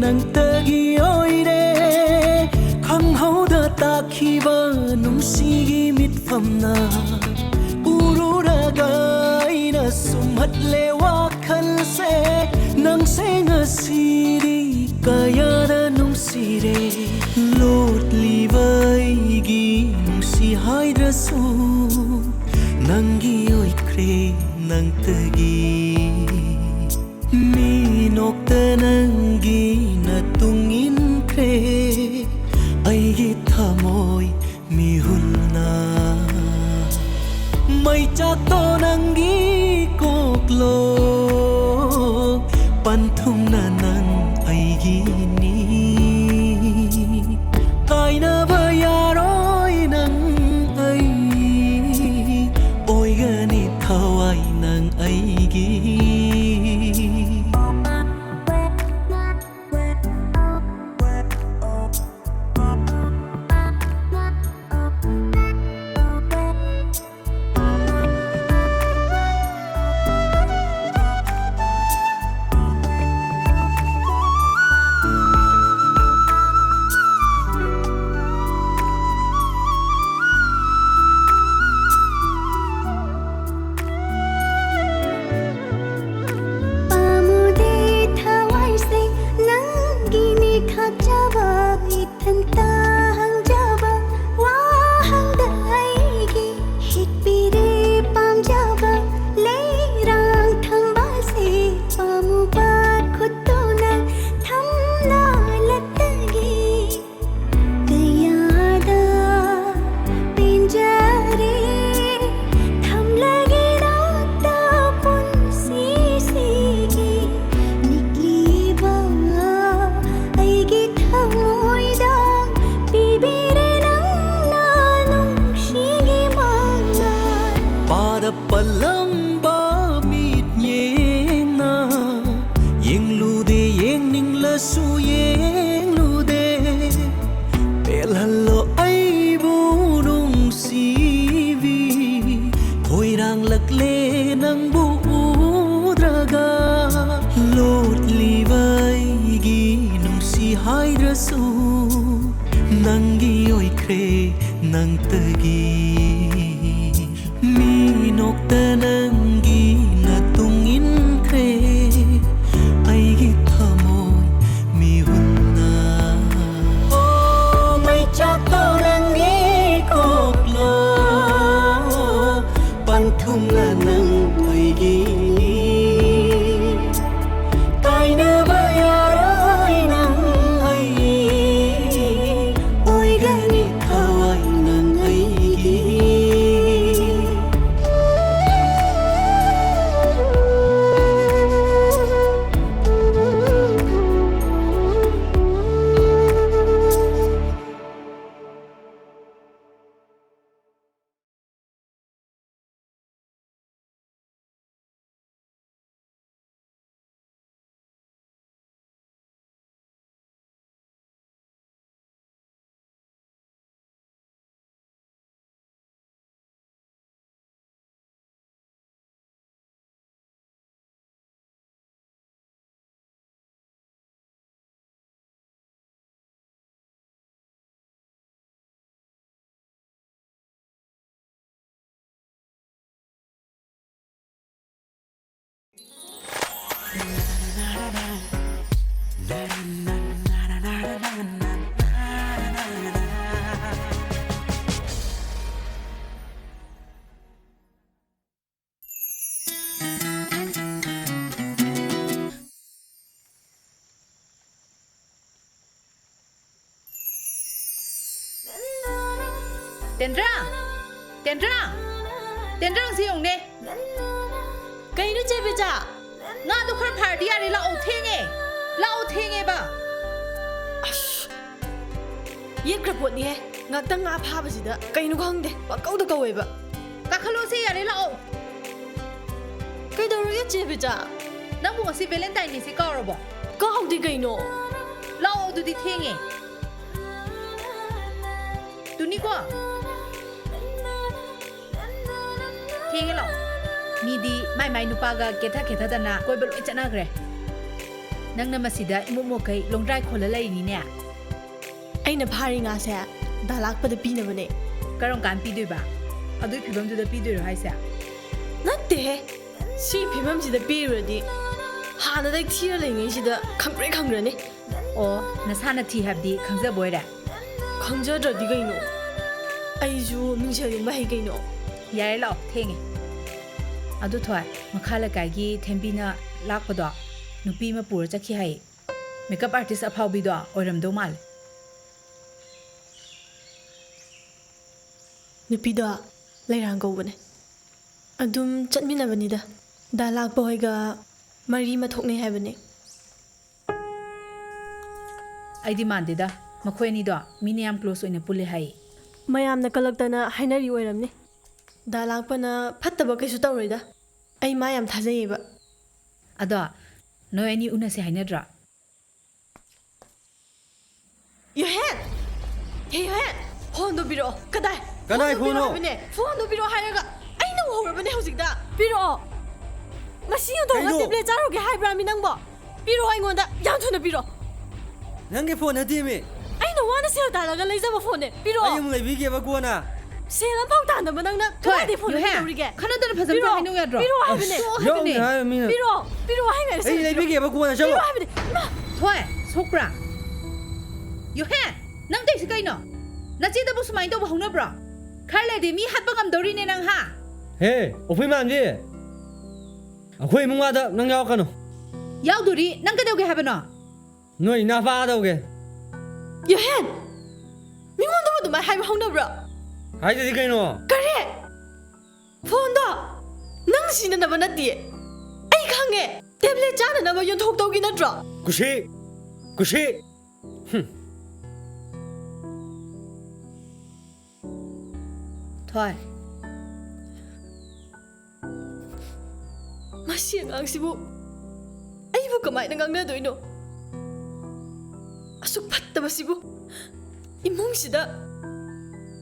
낭떠기 오이래 강하우다 딱히바 농시기 밑밤나 우루라가 이나 숨핫레와 칼세 낭생아 시리 까야다 농시래 롯리바이기 농시 하이드라소 낭기 오이크레 낭떠기 Minokta nangi na tungin kre ay gitamoy mihulna may chato nangi koklo pantum na nang ay gini kay na bayaroy nang ay oy ganit kaway nang ay gini Nangi oi kre nang tegi Minokta nangi na tungin kre ay gitamoy mihulna Oh may chato nangi koklo pantum na nang ay gini kay na bayaroy nang Tendrang siyong ne. Kayo na Jebeja. Nga to khar phar diya ni lao thenge ba. Ash. Yet krapot ni he. Ngakta nga pa ba sida. Kayo na khangde. Pakaw da kawe ba. Kakhalo si ya ni lao. Kayo daw rin Jebeja. Nang bunga si Valentine ni si kaw ba. Kaw di kayo no. Lao du di thenge. Tuni ko. Thenge lao. Midi mai nupa ga ketha dana koi bel chana gre ꯅꯪꯅ ꯃꯁꯤꯗ ꯏꯃꯨꯛꯃꯨꯛꯈꯩ ꯂꯣꯡꯗ꯭ꯔꯥꯏ ꯈꯣꯜꯂ ꯂꯩꯔꯤꯅꯤꯅꯦ ꯑꯩꯅ ꯐꯥꯔꯤ ꯉꯥꯁꯦ ꯗꯥ ꯂꯥꯛꯄꯗ ꯄꯤꯅꯕꯅꯦ ꯀꯔꯝ ꯀꯥꯟ ꯄꯤꯗꯣꯏꯕ ꯑꯗꯨꯏ ꯐꯤꯕꯝꯗꯨꯗ ꯄꯤꯗꯣꯏꯔꯣ ꯍꯥꯏꯁꯦ ꯅꯠꯇꯦꯍꯦ ꯁꯤ ꯐꯤꯕꯝꯁꯤꯗ ꯄꯤꯔꯨꯔꯗꯤ ꯍꯥꯟꯅꯗꯩ ꯊꯤꯔ ꯂꯩꯉꯩꯁꯤꯗ ꯈꯪꯈ꯭ꯔꯅꯤ ꯑꯣ ꯅꯁꯥꯅ ꯊꯤ ꯍꯥꯏꯕꯗꯤ ꯈꯪꯖꯕ ꯑꯣꯏꯔꯦ ꯈꯪꯖꯗ꯭ꯔꯗꯤ ꯀꯩꯅꯣ ꯑꯩꯁꯨ ꯃꯤꯡꯁꯦꯜ ꯌꯦꯡꯕ ꯍꯩ ꯀꯩꯅꯣ ꯌꯥꯔꯦ ꯂꯥꯛꯑꯣ ꯊꯦꯡꯉꯦ ꯑꯗꯨ ꯊꯣꯏ ꯃꯈꯥ ꯂꯩꯀꯥꯏꯒꯤ ꯊꯦꯝꯕꯤꯅ ꯂꯥꯛꯄꯗꯣ ꯅꯨꯄꯤ ꯑꯃ ꯄꯨꯔ ꯆꯠꯈꯤ ꯍꯥꯏ ꯃꯦꯀꯞ ꯑꯥꯔꯇꯤꯁ ꯑꯐꯥꯎꯕꯤꯗꯣ ꯑꯣꯏꯔꯝꯗꯧ ꯃꯥꯜꯂꯦ ꯅꯨꯄꯤꯗꯣ ꯂꯩꯔꯥꯡ ꯀꯧꯕꯅꯦ ꯑꯗꯨꯝ ꯆꯠꯃꯤꯟꯅꯕꯅꯤꯗ ꯗꯥ ꯂꯥꯛꯄ ꯍꯣꯏꯒ ꯃꯔꯤ ꯑꯃ ꯊꯣꯛꯅꯩ ꯍꯥꯏꯕꯅꯦ ꯑꯩꯗꯤ ꯃꯥꯟꯗꯦꯗ ꯃꯈꯣꯏ ꯑꯅꯤꯗꯣ ꯃꯤꯅ ꯌꯥꯝ ꯀ꯭ꯂꯣꯁ ꯑꯣꯏꯅ ꯄꯨꯜꯂꯦ ꯍꯥꯏꯌꯦ ꯃꯌꯥꯝꯅ ꯀꯜꯂꯛꯇꯅ ꯍꯥꯏꯅꯔꯤ ꯑꯣꯏꯔꯝꯅꯤ ꯗꯥ ꯂꯥꯛꯄꯅ ꯐꯠꯇꯕ ꯀꯩꯁꯨ ꯇꯧꯔꯣꯏꯗ ꯑꯩ ꯃꯥ ꯌꯥꯝ ꯊꯥꯖꯩꯌꯦꯕ ꯑꯗꯣ ꯅꯣꯏ ꯑꯅꯤ ꯎꯅꯁꯦ ꯍꯥꯏꯅꯗ꯭ꯔꯣ ꯌꯣꯍꯦꯟ ꯍꯦ ꯌꯣꯍꯦꯟ ꯐꯣꯟꯗꯣ ꯄꯤꯔꯛꯑꯣ ꯀꯗꯥꯏ ꯐꯣꯟꯅꯣ ꯍꯥꯏꯕꯅꯦ ꯐꯣꯟꯗꯣ ꯄꯤꯔꯛꯑꯣ ꯍꯥꯏꯔꯒ ꯑꯩꯅ ꯎꯍꯧꯔꯕꯅꯦ ꯍꯧꯖꯤꯛꯇ ꯄꯤꯔꯛꯑꯣ ꯃꯁꯤ ꯌꯣꯟꯊꯣꯛꯑꯒ ꯇꯦꯕ꯭ꯂꯦꯠ ꯆꯥꯔꯨꯒꯦ ꯍꯥꯏꯕ꯭ꯔꯥꯃꯤ ꯅꯪꯕꯣ ꯄꯤꯔꯛꯑꯣ ꯑꯩꯉꯣꯟꯗ ꯌꯥꯝ ꯊꯨꯅ ꯄꯤꯔꯛꯑꯣ ꯅꯪꯒꯤ ꯐꯣꯟ ꯅꯠꯇꯦꯃꯤ ꯑꯩꯅ ꯋꯥꯅ ꯁꯦꯜ ꯇꯥꯜꯂꯒ ꯂꯩꯖꯕ ꯐꯣꯟꯅꯦ ꯄꯤꯔꯛꯑꯣ ꯑꯩ ꯑꯃꯨꯛ ꯂꯩꯕꯤꯒꯦꯕ ꯀꯣꯟꯅ ꯁꯦꯜ ꯑꯃꯐꯥꯎ ꯇꯥꯟꯗꯕ ꯅꯪꯅ ꯀꯗꯥꯏꯗꯩ ꯐꯣꯟ ꯂꯩꯗꯧꯔꯤꯒꯦ ꯈꯟꯅꯗꯅ ꯐꯖꯅ ꯍꯥꯏꯅꯧ ꯌꯥꯗ꯭ꯔꯣ ꯄꯤꯔꯛꯑꯣ ꯍꯥꯏꯕꯅꯦ ꯄꯤꯔꯛꯑꯣ ꯍꯥꯏꯅꯔꯦ ꯑꯩ ꯂꯩꯕꯤꯒꯦꯕ ꯀꯣꯟꯅ ꯆꯠꯂꯣ ꯄꯤꯔꯛꯑꯣ ꯍꯥꯏꯕꯅꯦ ꯊꯣꯏ ꯁꯣꯛꯄ꯭ꯔꯥ ꯌꯣꯍꯦꯟ ꯅꯪ ꯇꯩꯁꯤ ꯀꯩꯅꯣ ꯅꯆꯦꯗꯕꯨ ꯁꯨꯃꯥꯏꯅ ꯇꯧꯕ ꯍꯧꯅꯕ꯭ꯔꯣ ꯈꯔ ꯂꯩꯔꯗꯤ ꯃꯤ ꯍꯥꯠꯄ ꯉꯝꯗꯧꯔꯤꯅꯦ ꯅꯪ ꯍꯥ ꯍꯦ ꯑꯣꯐꯩ ꯃꯥꯟꯕꯤ ꯑꯩꯈꯣꯏ ꯏꯃꯨꯡꯗ ꯅꯪ ꯌꯥꯎꯔꯛꯀꯅꯨ ꯌꯥꯎꯗꯣꯔꯤ ꯅꯪ ꯀꯩꯗꯧꯒꯦ ꯍꯥꯏꯕꯅꯣ ꯅꯣꯏ ꯅꯥꯄꯥꯗꯧꯒꯦ ꯌꯣꯍꯦꯟ ꯃꯤꯉꯣꯟꯗꯕꯨ ꯑꯗꯨꯃꯥꯏꯅ ꯍꯥꯏꯕ ꯍꯧꯅꯕ꯭ꯔꯣ ꯍꯥꯏꯗꯗꯤ ꯀꯩꯅꯣ ꯀꯔꯤ ꯐꯣꯟꯗꯣ ꯅꯪ ꯁꯤꯖꯤꯟꯅꯅꯕ ꯅꯠꯇꯤꯌꯦ ꯑꯩ ꯈꯪꯉꯦ ꯇꯦꯕ꯭ꯂꯦꯠ ꯆꯥꯅꯅꯕ ꯌꯣꯟꯊꯣꯛꯇꯧꯒꯤ ꯅꯠꯇ꯭ꯔꯣ ꯀꯨꯁꯤ ꯊꯣꯏ ꯃꯁꯤ ꯑꯉꯥꯡꯁꯤꯕꯨ ꯑꯩꯕꯨ ꯀꯃꯥꯏꯅ ꯉꯥꯡꯅꯗꯣꯏꯅꯣ ꯑꯁꯨꯛ ꯐꯠꯇꯕꯁꯤꯕꯨ ꯏꯃꯨꯡꯁꯤꯗ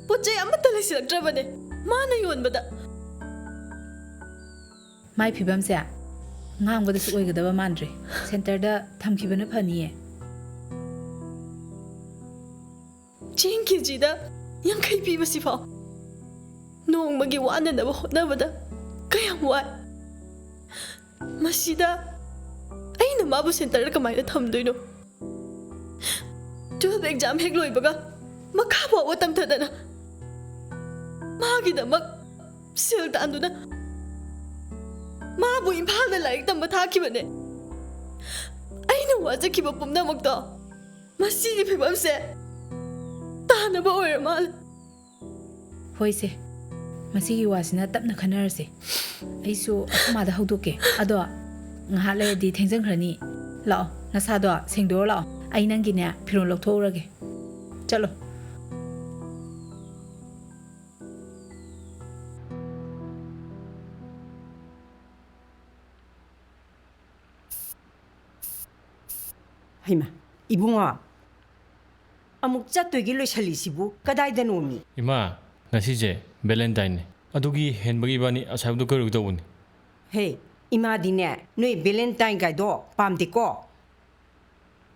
ꯄꯣꯠ ꯆꯩ ꯑꯃꯠꯇ ꯂꯩꯁꯤꯜꯂꯛꯇ꯭ꯔꯕꯅꯦ ꯃꯥꯅ ꯌꯣꯟꯕꯗ ꯃꯥꯏ ꯐꯤꯕꯝꯁꯦ ꯉꯥꯡꯕꯗꯁꯨ ꯑꯣꯏꯒꯗꯕ ꯃꯥꯟꯗ꯭ꯔꯦ ꯁꯦꯟꯇꯔꯗ ꯊꯝꯈꯤꯕꯅ ꯐꯅꯤꯌꯦ ꯆꯦꯡ ꯀꯦꯖꯤꯗ 50 ꯄꯤꯕꯁꯤꯐꯥꯎ ꯅꯣꯡꯃꯒꯤ ꯋꯥꯅꯅꯕ ꯍꯣꯠꯅꯕꯗ ꯀꯌꯥꯝ ꯋꯥꯏ ꯃꯁꯤꯗ ꯑꯩꯅ ꯃꯥꯕꯨ ꯁꯦꯟꯇꯔꯗ ꯀꯃꯥꯏꯅ ꯊꯝꯗꯣꯏꯅꯣ 12 ꯑꯦꯛꯖꯥꯝ ꯍꯦꯛ ꯂꯣꯏꯕꯒ ꯃꯈꯥ ꯐꯥꯎꯕ ꯇꯝꯊꯗꯅ ꯃꯥꯒꯤꯗꯃꯛ ꯁꯦꯜ ꯇꯥꯟꯗꯨꯅ ꯃꯥꯕꯨ ꯏꯝꯐꯥꯜꯗ ꯂꯥꯏꯔꯤꯛ ꯇꯝꯕ ꯊꯥꯈꯤꯕꯅꯦ ꯑꯩꯅ ꯋꯥꯖꯈꯤꯕ ꯄꯨꯝꯅꯃꯛꯇꯣ ꯃꯁꯤꯒꯤ ꯐꯤꯕꯝꯁꯦ ꯇꯥꯅꯕ ꯑꯣꯏꯔ ꯃꯥꯜꯂꯦ ꯍꯣꯏꯁꯦ ꯃꯁꯤꯒꯤ ꯋꯥꯁꯤꯅ ꯇꯞꯅ ꯈꯟꯅꯔꯁꯦ ꯑꯩꯁꯨ ꯑꯈꯨꯃꯥꯗ ꯍꯧꯗꯣꯛꯀꯦ ꯑꯗꯣ ꯉꯥꯏꯍꯥꯛ ꯂꯩꯔꯗꯤ ꯊꯦꯡꯖꯟꯈ꯭ꯔꯅꯤ ꯂꯥꯛꯑꯣ ꯅꯁꯥꯗꯣ ꯁꯦꯡꯗꯣꯛꯑ ꯂꯥꯛꯑꯣ ꯑꯩ ꯅꯪꯒꯤꯅꯦ ꯐꯤꯔꯣꯜ ꯂꯧꯊꯣꯛꯎꯔꯒꯦ ꯆꯠꯂꯣ ꯍꯩꯃ ꯏꯕꯨꯡꯉꯣ ꯑꯃꯨꯛ ꯆꯠꯇꯣꯏꯒꯤ ꯂꯣꯏꯁꯜꯂꯤꯁꯤꯕꯨ ꯀꯗꯥꯏꯗꯅꯣꯃꯤ ꯏꯃꯥ ꯉꯁꯤꯁꯦ ꯚꯦꯂꯦꯟꯇꯥꯏꯟꯅꯦ ꯑꯗꯨꯒꯤ ꯍꯦꯟꯕꯒꯤ ꯏꯕꯥꯅꯤ ꯑꯁꯥꯏꯕꯗꯣ ꯀꯣꯏꯔꯨꯒꯦ ꯇꯧꯕꯅꯤ ꯍꯦ ꯏꯃꯥꯗꯤꯅꯦ ꯅꯣꯏ ꯚꯦꯂꯦꯟꯇꯥꯏꯟ ꯀꯥꯏꯗꯣ ꯄꯥꯝꯗꯦꯀꯣ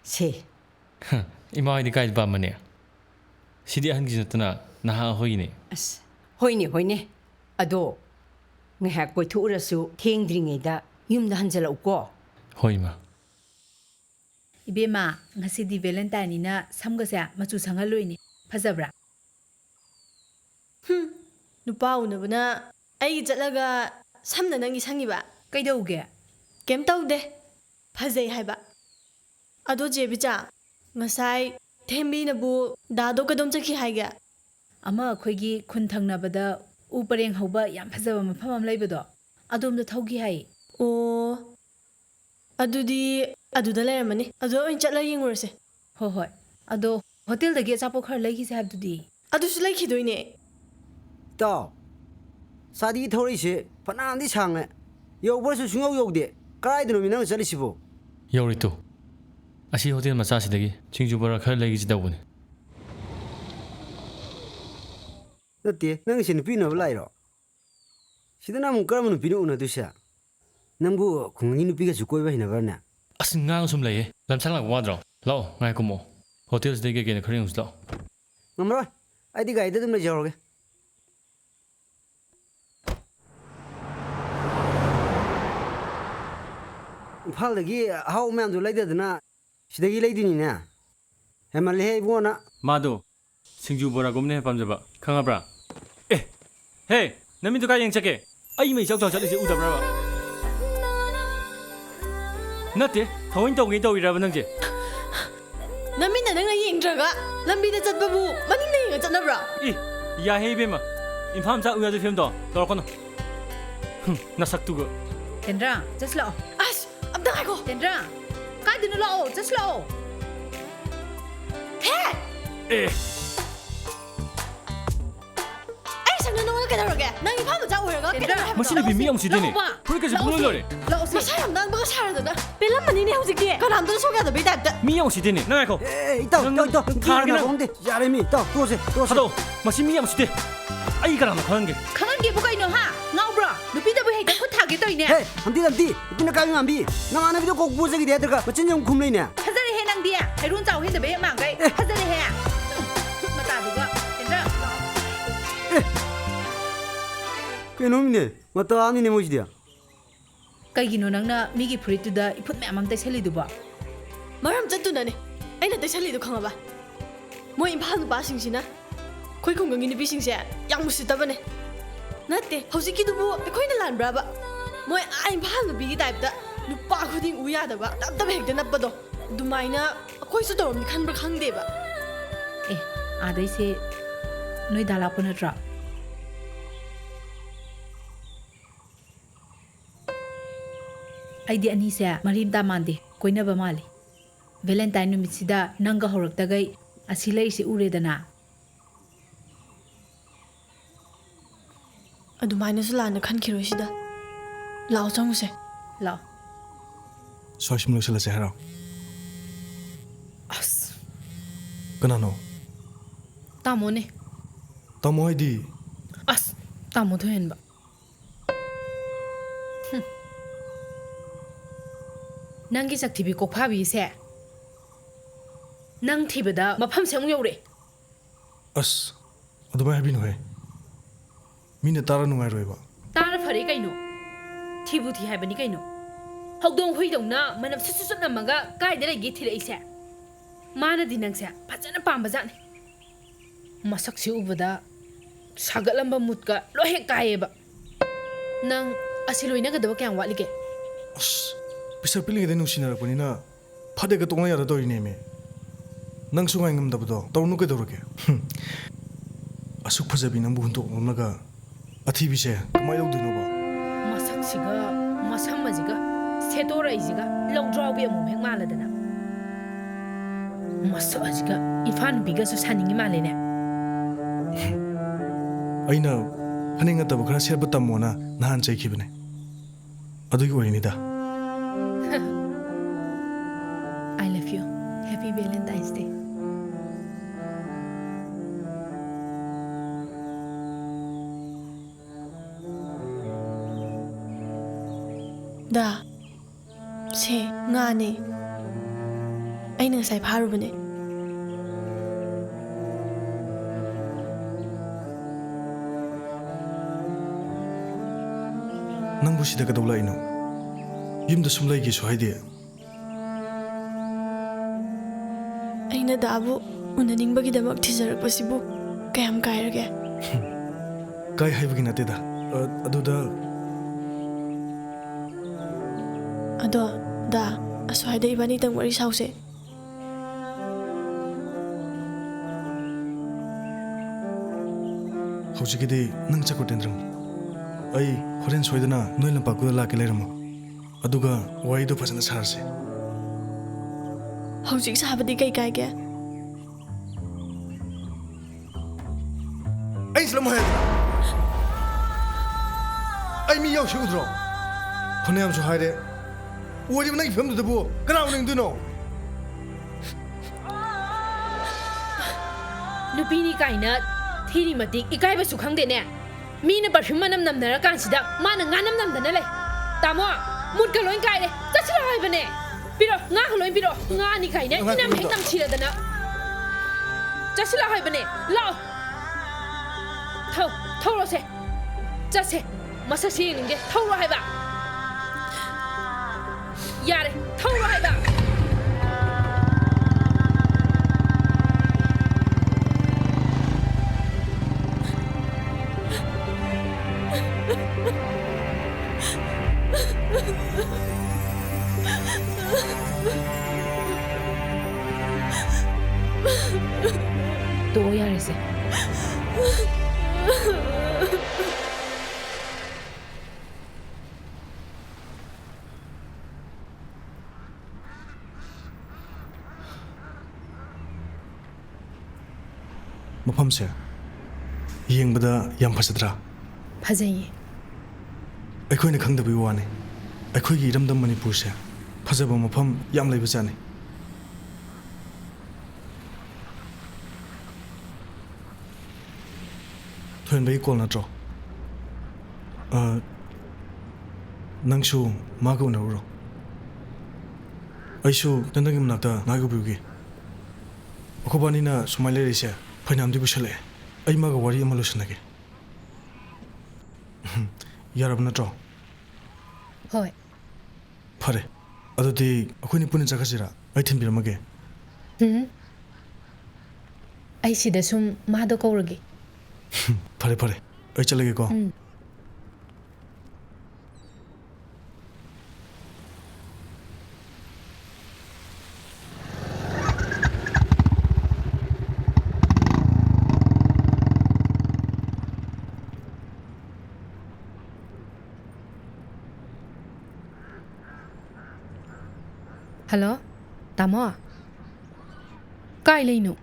ꯁꯦ ꯏꯃꯥ ꯍꯣꯏꯗꯤ ꯀꯥꯏꯗ ꯄꯥꯝꯕꯅꯦ ꯁꯤꯗꯤ ꯑꯍꯟꯒꯤ ꯅꯠꯇꯅ ꯅꯍꯥ ꯑꯩꯈꯣꯏꯒꯤꯅꯦ ꯑꯁ ꯍꯣꯏꯅꯦ ꯑꯗꯣ ꯉꯥꯏꯍꯥꯛ ꯀꯣꯏꯊꯣꯛꯎꯔꯁꯨ ꯊꯦꯡꯗ꯭ꯔꯤꯉꯩꯗ ꯌꯨꯝꯗ ꯍꯟꯖꯜꯂꯛꯎꯀꯣ ꯍꯣꯏ ꯏꯃꯥ ꯏꯕꯦꯝꯃ ꯉꯁꯤꯗꯤ ꯚꯦꯂꯦꯟꯇꯥꯏꯟꯅꯤꯅ ꯁꯝꯒꯁꯦ ꯃꯆꯨ ꯁꯪꯍꯜꯂꯨꯏꯅꯤ ꯐꯖꯕ꯭ꯔꯥ ꯅꯨꯄꯥ ꯎꯅꯕꯅ ꯑꯩꯒꯤ ꯆꯠꯂꯒ ꯁꯝꯅ ꯅꯪꯒꯤ ꯁꯪꯉꯤꯕ ꯀꯩꯗꯧꯒꯦ ꯀꯩꯝ ꯇꯧꯗꯦ ꯐꯖꯩ ꯍꯥꯏꯕ ꯑꯗꯣ ꯆꯦꯕꯤꯆꯥ ꯉꯁꯥꯏ ꯊꯦꯝꯕꯤꯅꯕꯨ ꯗꯥꯗꯣ ꯀꯗꯣꯝ ꯆꯠꯈꯤ ꯍꯥꯏꯒꯦ ꯑꯃ ꯑꯩꯈꯣꯏꯒꯤ ꯈꯨꯟ ꯊꯪꯅꯕꯗ ꯎ ꯄꯔꯦꯡ ꯍꯧꯕ ꯌꯥꯝ ꯐꯖꯕ ꯃꯐꯝ ꯑꯃ ꯂꯩꯕꯗꯣ ꯑꯗꯣꯝꯗ ꯊꯧꯈꯤ ꯍꯥꯏ ꯑꯣ ꯑꯗꯨꯗꯤ ꯑꯗꯨꯗ ꯂꯩꯔꯝꯃꯅꯤ ꯑꯗꯨꯗ ꯑꯣꯏꯅ ꯆꯠꯂ ꯌꯦꯡꯉꯨꯔꯁꯦ ꯍꯣꯏ ꯑꯗꯣ ꯍꯣꯇꯦꯜꯗꯒꯤ ꯑꯆꯥꯄꯣꯠ ꯈꯔ ꯂꯩꯈꯤꯁꯦ ꯍꯥꯏꯕꯗꯨꯗꯤ ꯑꯗꯨꯁꯨ ꯂꯩꯈꯤꯗꯣꯏꯅꯦ ꯇꯥꯎ ꯆꯥꯗꯤ ꯊꯧꯔꯛꯏꯁꯦ ꯐꯅꯥꯝꯗꯤ ꯁꯥꯡꯉꯦ ꯌꯧꯕ꯭ꯔꯁꯨ ꯁꯨꯡꯌꯧ ꯌꯧꯗꯦ ꯀꯗꯥꯏꯗꯅꯣꯃꯤ ꯅꯪꯅ ꯆꯠꯂꯤꯁꯤꯕꯣ ꯌꯧꯔꯤꯇꯣ ꯑꯁꯤ ꯍꯣꯇꯦꯜ ꯃꯆꯥꯁꯤꯗꯒꯤ ꯁꯤꯡꯖꯨ ꯕꯣꯔꯥ ꯈꯔ ꯂꯩꯒꯤꯁꯤ ꯇꯧꯕꯅꯤ ꯅꯠꯇꯦ ꯅꯪꯒꯤꯁꯦ ꯅꯨꯄꯤ ꯎꯅꯕ ꯂꯥꯛꯏꯔꯣ ꯁꯤꯗꯅ ꯑꯃꯨꯛ ꯀꯔꯝꯕ ꯅꯨꯄꯤꯅ ꯎꯅꯗꯣꯏꯁꯦ ꯅꯪꯕꯨ ꯈꯨꯡꯒꯪꯒꯤ ꯅꯨꯄꯤꯒꯁꯨ ꯀꯣꯏꯕ ꯍꯩꯅꯕ꯭ꯔꯅꯦ ꯑꯁ ꯉꯥꯡ ꯁꯨꯝ ꯂꯩꯌꯦ ꯂꯝꯁꯥꯡ ꯂꯥꯛꯄ ꯋꯥꯗ꯭ꯔꯣ ꯂꯥꯛꯑꯣ ꯉꯥꯏꯀꯨꯝꯃꯣ ꯍꯣꯇꯦꯜꯁꯤꯗꯩ ꯀꯩꯀꯩꯅ ꯈꯔ ꯌꯦꯡꯉꯨꯁꯤ ꯂꯥꯛꯑꯣ ꯉꯝꯃꯔꯣꯏ ꯑꯩꯗꯤ ꯒꯥꯔꯤꯗ ꯑꯗꯨꯝ ꯂꯩꯖꯍꯧꯔꯒꯦ ꯏꯝꯐꯥꯜꯗꯒꯤ ꯑꯍꯥꯎ ꯃꯌꯥꯝꯗꯨ ꯂꯩꯗꯗꯅ ꯁꯤꯗꯒꯤ ꯂꯩꯗꯣꯏꯅꯤꯅꯦ ꯍꯦꯃꯜꯂꯦꯍꯦ ꯏꯕꯨꯡꯉꯣꯅ ꯃꯥꯗꯣ ꯁꯤꯡꯖꯨ ꯕꯣꯔꯥꯒꯨꯝꯕꯅ ꯍꯦꯟꯅ ꯄꯥꯝꯖꯕ ꯈꯪꯉꯕ꯭ꯔꯥ ꯑꯦ ꯍꯦ ꯅꯃꯤꯠꯇꯨ ꯀꯥꯏ ꯌꯦꯡ ꯆꯠꯀꯦ ꯑꯩ ꯃꯩ ꯆꯥꯎ ꯆꯠꯂꯤꯁꯦ ꯎꯗꯕ꯭ꯔꯕ ꯅꯠꯇꯦ ꯊꯑꯣꯏ ꯇꯧꯒꯦ ꯇꯧꯔꯤꯔꯕ ꯅꯪꯁꯦ ꯅꯃꯤꯠꯅ ꯅꯪꯅ ꯌꯦꯡꯗ꯭ꯔꯒ ꯂꯝꯕꯤꯗ ꯆꯠꯄꯕꯨ ꯃꯅꯤꯡꯗ ꯌꯦꯡꯉ ꯆꯠꯅꯕ꯭ꯔꯥ ꯏ ꯌꯥꯍꯦ ꯏꯕꯦꯝꯃ ꯏꯝꯐꯥꯜ ꯃꯆꯥ ꯎ ꯌꯥꯗꯦ ꯐꯤꯂꯝꯗꯣ ꯇꯧꯔꯛꯀꯅꯨ ꯅꯁꯛꯇꯨꯒ ꯇꯦꯟꯗ꯭ꯔꯥ ꯆꯠꯁꯤ ꯂꯥꯛꯑꯣ ꯑꯁ ꯑꯝꯇ ꯉꯥꯏꯈꯣ ꯇꯦꯟꯗ꯭ꯔꯥ ꯀꯥꯏꯗꯅꯣ ꯂꯥꯛꯑꯣ ꯆꯠꯁꯤ ꯂꯥꯛꯑꯣ ꯍꯦ ꯑꯦ ꯑꯩ ꯁꯪꯅ ꯅꯉꯣꯟꯗ ꯀꯩꯗꯧꯔꯒꯦ ꯅꯪ ꯏꯝꯐꯥꯜ ꯃꯆꯥ ꯑꯣꯏꯔꯒ ꯀꯩꯗꯧꯔꯦ ꯍꯥꯏꯕꯅꯣ ꯃꯁꯤ ꯅꯨꯄꯤ ꯃꯤ ꯌꯥꯝ ꯎꯁꯤꯠꯇꯦꯅꯦ ꯐꯨꯔꯤꯠ ꯀꯩꯁꯨ ꯄꯨꯡꯂꯣꯏ ꯂꯣꯏꯔꯦ ꯂꯥꯛꯑꯣ ꯃꯁꯥ ꯌꯥꯝ ꯅꯥꯟꯕꯒ 사라ꯗꯅ ꯄꯦꯜꯂꯝꯃꯅꯤꯅꯦ ꯍꯧꯖꯤꯛꯇꯤ ꯀꯅꯥꯝꯇꯅ ꯁꯣꯛ ꯌꯥꯗꯕꯩ ꯇꯥꯏꯞꯇ ꯃꯤ ꯌꯥꯝ ꯎꯁꯤꯠꯇꯦꯅꯦ ꯅꯪ ꯉꯥꯏꯈꯣ 이따 ꯊꯥꯔꯒꯦ ꯅꯪ 데 야래미 이따 또세 ꯊꯥꯗꯣꯛ ꯃꯁꯤ ꯃꯤ ꯌꯥꯝ ꯎꯁꯤꯠꯇꯦ ꯑꯩ ꯀꯅꯥꯅꯣ ꯈꯪꯍꯟꯒꯦ ꯈꯪꯍꯟꯒꯦꯕꯨ ꯀꯩꯅꯣ ꯍꯥ ꯉꯥꯎꯕ꯭ꯔꯣ ꯅꯨꯄꯤꯗꯕꯨ ꯍꯦꯛꯇ ꯈꯨꯠ ꯊꯥꯒꯦ ꯇꯧꯏꯅꯦ 헤 함디 이쁘나 까미 암비 나만아비도 꼭 보자기 대들가 멋진 좀 굶레이네 ꯐꯖꯔꯦꯍꯦ ꯅꯪꯗꯤ ꯍꯩꯔꯣꯟ ꯆꯥꯎ ꯍꯦꯟꯗꯕ ꯍꯦꯛ ꯃꯥꯡꯈꯩ ꯐꯖꯔꯦꯍꯦ ꯈꯨꯠ ꯃꯇꯥꯗꯨꯒ ꯇꯦꯟꯗ꯭ꯔꯥ 그놈이네 맞다 아니네 뭐지디야 ꯀꯩꯒꯤꯅꯣ ꯅꯪꯅ ꯃꯤꯒꯤ ꯐꯨꯔꯤꯠꯇꯨꯗ ꯏꯐꯨꯠ ꯃꯌꯥꯝ ꯑꯃ ꯇꯩꯁꯜꯂꯤꯗꯨꯕꯣ ꯃꯔꯝ ꯆꯠꯇꯨꯅꯅꯦ ꯑꯩꯅ ꯇꯩꯁꯜꯂꯤꯗꯣ ꯈꯪꯉꯕ ꯃꯣꯏ ꯏꯝꯐꯥꯜ ꯅꯨꯄꯥꯁꯤꯡꯁꯤꯅ ꯑꯩꯈꯣꯏ ꯈꯨꯡꯒꯪꯒꯤ ꯅꯨꯄꯤꯁꯤꯡꯁꯦ ꯌꯥꯝ ꯎꯁꯤꯠꯇꯕꯅꯦ ꯅꯠꯇꯦ ꯍꯧꯖꯤꯛꯀꯤꯗꯨꯕꯨ ꯑꯩꯈꯣꯏꯅ ꯂꯥꯟꯕ꯭ꯔꯕ ꯃꯣꯏ ꯏꯝꯐꯥꯜ ꯅꯨꯄꯤꯒꯤ ꯇꯥꯏꯞꯇ ꯅꯨꯄꯥ ꯈꯨꯗꯤꯡ ꯎ ꯌꯥꯗꯕ ꯅꯞꯇꯕ ꯍꯦꯛꯇ ꯅꯞꯄꯗꯣ ꯑꯗꯨꯃꯥꯏꯅ ꯑꯩꯈꯣꯏꯁꯨ ꯇꯧꯔꯝꯅꯤ ꯈꯟꯕ꯭ꯔꯥ ꯈꯪꯗꯦꯕ ꯑꯦ ꯑꯥꯗꯩꯁꯦ ꯅꯣꯏ ꯗꯥ ꯂꯥꯛꯄ ꯅꯠꯇ꯭ꯔꯣ ꯑꯩꯗꯤ ꯑꯅꯤꯁꯦ ꯃꯔꯤ ꯑꯝꯇ ꯃꯥꯟꯗꯦ ꯀꯣꯏꯅꯕ ꯃꯥꯜꯂꯤ ꯚꯦꯂꯦꯟꯇꯥꯏꯟ ꯅꯨꯃꯤꯠꯁꯤꯗ ꯅꯪꯒ ꯍꯧꯔꯛꯇꯒꯩ ꯑꯁꯤ ꯂꯩꯔꯤꯁꯤ ꯎꯔꯦꯗꯅ ꯑꯗꯨꯃꯥꯏꯅꯁꯨ ꯂꯥꯟꯅ ꯈꯟꯈꯤꯔꯣꯏ ꯁꯤꯗ ꯂꯥꯛꯑꯣ ꯆꯪꯉꯨꯁꯦ ꯂꯥꯛꯑꯣ ꯁ꯭ꯋꯥꯏꯁꯤꯝ ꯂꯣꯏꯁꯤꯜꯂꯁꯦ ꯍꯥꯏꯔꯣ ꯑꯁ ꯀꯅꯥꯅꯣ ꯇꯥꯃꯣꯅꯦ ꯇꯥꯃꯣ ꯍꯥꯏꯗꯤ ꯑꯁ ꯇꯥꯃꯣ ꯊꯣꯏꯍꯟꯕ ꯅꯪꯒꯤ ꯆꯛꯊꯤꯕꯤ ꯀꯣꯛꯐꯥꯕꯤꯁꯦ ꯅꯪ ꯊꯤꯕꯗ ꯃꯐꯝꯁꯦ ꯑꯃꯨꯛ ꯌꯧꯔꯛꯑꯦ ꯑꯁ ꯑꯗꯨꯃꯥꯏꯅ ꯍꯥꯏꯕꯤꯅꯨꯍꯦ ꯃꯤꯅ ꯇꯥꯔ ꯅꯨꯡꯉꯥꯏꯔꯣꯏꯕ ꯇꯥꯔ ꯐꯔꯦ ꯀꯩꯅꯣ ꯊꯤꯕꯨ ꯊꯤ ꯍꯥꯏꯕꯅꯤ ꯀꯩꯅꯣ ꯍꯧꯗꯣꯡ ꯍꯨꯏꯗꯧꯅ ꯃꯅꯝ ꯁꯨꯠ ꯅꯝꯃꯒ ꯀꯥꯏꯗ ꯂꯩꯒꯦ ꯊꯤꯔꯛꯏꯁꯦ ꯃꯥꯅꯗꯤ ꯅꯪꯁꯦ ꯐꯖꯅ ꯄꯥꯝꯕꯖꯥꯠꯅꯤ ꯃꯁꯛꯁꯤ ꯎꯕꯗ ꯁꯥꯒꯠꯂꯝꯕ ꯃꯨꯠꯀ ꯂꯣꯏ ꯍꯦꯛ ꯀꯥꯏꯌꯦꯕ ꯅꯪ ꯑꯁꯤ ꯂꯣꯏꯅꯒꯗꯕ ꯀꯌꯥꯝ ꯋꯥꯠꯂꯤꯒꯦ ꯑꯁ ꯄꯤꯁꯛ ꯄꯤꯛꯂꯤꯉꯩꯗ ꯅꯨꯡꯁꯤꯅꯔꯛꯄꯅꯤꯅ ꯐꯗꯦꯒ ꯇꯣꯛꯅ ꯌꯥꯗꯗꯧꯔꯤꯅꯦꯃꯦ ꯅꯪꯁꯨ ꯉꯥꯏ ꯉꯝꯗꯕꯗꯣ ꯇꯧꯅꯨ ꯀꯩꯗꯧꯔꯒꯦ ꯑꯁꯨꯛ ꯐꯖꯕꯤ ꯅꯪꯕꯨ ꯍꯨꯟꯇꯣꯛꯂꯝꯂꯒ ꯑꯊꯤꯕꯤꯁꯦ ꯀꯃꯥꯏꯅ ꯇꯧꯗꯣꯏꯅꯣꯕ ꯃꯁꯛꯁꯤꯒ ꯃꯁꯝꯃꯁꯤꯒ ꯁꯦꯠꯇꯣꯔꯛꯏꯁꯤꯒ ꯂꯧꯗ꯭ꯔꯥꯎꯕꯤ ꯑꯃꯨꯛ ꯍꯦꯛ ꯃꯥꯜꯂꯗꯅ ꯃꯁꯛ ꯑꯁꯤꯒ ꯏꯝꯐꯥꯜ ꯅꯨꯄꯤꯒꯁꯨ ꯁꯥꯅꯤꯡꯉꯤ ꯃꯥꯜꯂꯦꯅꯦ ꯑꯩꯅ ꯐꯅꯦꯛ ꯅꯠꯇꯕ ꯈꯔ ꯁꯦꯠꯄ ꯇꯝꯃꯣꯅ ꯅꯍꯥꯟ ꯆꯩꯈꯤꯕꯅꯦ ꯑꯗꯨꯒꯤ ꯑꯣꯏꯔꯤꯅꯤꯗ I love you. Happy Valentine's Day. ꯗꯥ ꯁꯦ ꯉꯥꯅꯦ ꯑꯩꯅ ꯉꯁꯥꯏ ꯐꯥꯔꯨꯕꯅꯦ ꯅꯪꯕꯨ ꯁꯤꯗ ꯀꯩꯗꯧ ꯂꯥꯛꯏꯅꯣ ꯌꯨꯝꯗ ꯁꯨꯝ ꯂꯩꯒꯦꯁꯨ ꯍꯥꯏꯗꯦ ꯑꯩꯅ ꯗꯥꯕꯨ ꯎꯅꯅꯤꯡꯕꯒꯤꯗꯃꯛ ꯊꯤꯖꯔꯛꯄꯁꯤꯕꯨ ꯀꯌꯥꯝ ꯀꯥꯏꯔꯒꯦ ꯀꯥꯏ ꯍꯥꯏꯕꯒꯤ ꯅꯠꯇꯦꯗ ꯑꯗꯨꯗ ꯑꯗꯣ ꯗꯥ ꯑꯁ꯭ꯋꯥꯏꯗ ꯏꯕꯥꯅꯤꯇꯪ ꯋꯥꯔꯤ ꯁꯥꯎꯁꯦ ꯍꯧꯖꯤꯛꯀꯤꯗꯤ ꯅꯪ ꯆꯠꯈꯣ ꯇꯦꯟꯗ꯭ꯔꯪ ꯑꯩ ꯍꯣꯔꯦꯟ ꯁꯣꯏꯗꯅ ꯅꯣꯏ ꯂꯝꯄꯥꯛꯇꯨꯗ ꯂꯥꯛꯀꯦ ꯂꯩꯔꯝꯃꯣ ꯑꯗꯨꯒ ꯋꯥꯔꯤꯗꯣ ꯐꯖꯅ ꯁꯥꯔꯁꯦ ꯍꯧꯖꯤꯛ ꯁꯥꯕꯗꯤ ꯀꯩ ꯀꯥꯏꯒꯦ ꯑꯩ ꯁꯤꯂꯝ ꯍꯥꯏꯗ꯭ꯔꯥ ꯑꯩ ꯃꯤ ꯌꯥꯎꯁꯤ ꯎꯗ꯭ꯔꯣ ꯐꯅꯌꯥꯝꯁꯨ ꯍꯥꯏꯔꯦ ꯑꯣꯏꯔꯤꯕ ꯅꯪꯒꯤ ꯐꯤꯕꯝꯗꯨꯗꯕꯨ ꯀꯅꯥ ꯎꯅꯤꯡꯗꯣꯏꯅꯣ ꯅꯨꯄꯤꯅꯤ ꯀꯥꯏꯅ ꯊꯤꯔꯤ ꯃꯇꯤꯛ ꯏꯀꯥꯏꯕꯁꯨ ꯈꯪꯗꯦꯅꯦ ꯃꯤꯅ ꯄꯔꯐ꯭ꯌꯨꯝ ꯃꯅꯝ ꯅꯝꯅꯔꯀꯥꯟꯁꯤꯗ ꯃꯥꯅ ꯉꯥꯅꯝ ꯅꯝꯗꯅ ꯂꯩ ꯇꯥꯃꯣ ꯃꯨꯠꯀ ꯂꯣꯏ ꯀꯥꯏꯔꯦ ꯆꯠꯁꯤꯔꯣ ꯍꯥꯏꯕꯅꯦ ꯄꯤꯔꯣ ꯉꯥ ꯂꯣꯏ ꯄꯤꯔꯣ ꯉꯥꯅꯤ ꯀꯥꯏꯅ ꯏꯅꯝ ꯍꯦꯛ ꯅꯝꯊꯤꯔꯗꯅ ꯆꯠꯁꯤꯜꯂꯣ ꯍꯥꯏꯕꯅꯦ ꯂꯥꯛꯑꯣ ꯊꯧꯔꯣꯁꯦ ꯆꯠꯁꯦ ꯃꯁꯛꯁꯦ ꯌꯦꯡꯅꯤꯡꯗꯦ ꯊꯧꯔꯣ ꯍꯥꯏꯕ 야래 타오로 하이다 또 야래세 ꯃꯐꯝꯁꯦ ꯌꯦꯡꯕꯗ ꯌꯥꯝ ꯐꯖꯗ꯭ꯔꯥ ꯐꯖꯩꯌꯦ ꯑꯩꯈꯣꯏꯅ ꯈꯪꯗꯕꯒꯤ ꯋꯥꯅꯤ ꯑꯩꯈꯣꯏꯒꯤ ꯏꯔꯝꯗꯝ ꯃꯅꯤꯄꯨꯔꯁꯦ ꯐꯖꯕ ꯃꯐꯝ ꯌꯥꯝ ꯂꯩꯕꯖꯥꯠꯅꯤ ꯊꯣꯏꯟꯕꯒꯤ ꯀꯣꯜ ꯅꯠꯇ꯭ꯔꯣ ꯅꯪꯁꯨ ꯃꯥꯒ ꯎꯅꯔꯨꯔꯣ ꯑꯩꯁꯨ ꯅꯪꯒꯤ ꯃꯅꯥꯛꯇ ꯉꯥꯏ ꯎꯕꯤꯒꯦ ꯑꯩꯈꯣꯏꯕꯥꯅꯤꯅ ꯁꯨꯃꯥꯏꯅ ꯂꯩꯔꯤꯁꯦ ꯐꯩꯅꯥꯝꯗꯤ ꯀꯨꯏꯁꯜꯂꯛꯑꯦ ꯑꯩ ꯃꯥꯒ ꯋꯥꯔꯤ ꯑꯃ ꯂꯣꯏꯁꯤꯟꯅꯒꯦ ꯌꯥꯔꯕ ꯅꯠꯇ꯭ꯔꯣ ꯍꯣꯏ ꯐꯔꯦ ꯑꯗꯨꯗꯤ ꯑꯩꯈꯣꯏꯅꯤ ꯄꯨꯟꯅ ꯆꯠꯈ꯭ꯔꯁꯤꯔꯥ ꯑꯩ ꯊꯤꯟꯕꯤꯔꯝꯃꯒꯦ ꯑꯩ ꯁꯤꯗ ꯁꯨꯝ ꯃꯥꯗꯣ ꯀꯧꯔꯒꯦ ꯐꯔꯦ ꯐꯔꯦ ꯑꯩ ꯆꯠꯂꯒꯦꯀꯣ ꯍꯜꯂꯣ ꯇꯥꯃꯣ ꯀꯥꯏ ꯂꯩꯅꯣ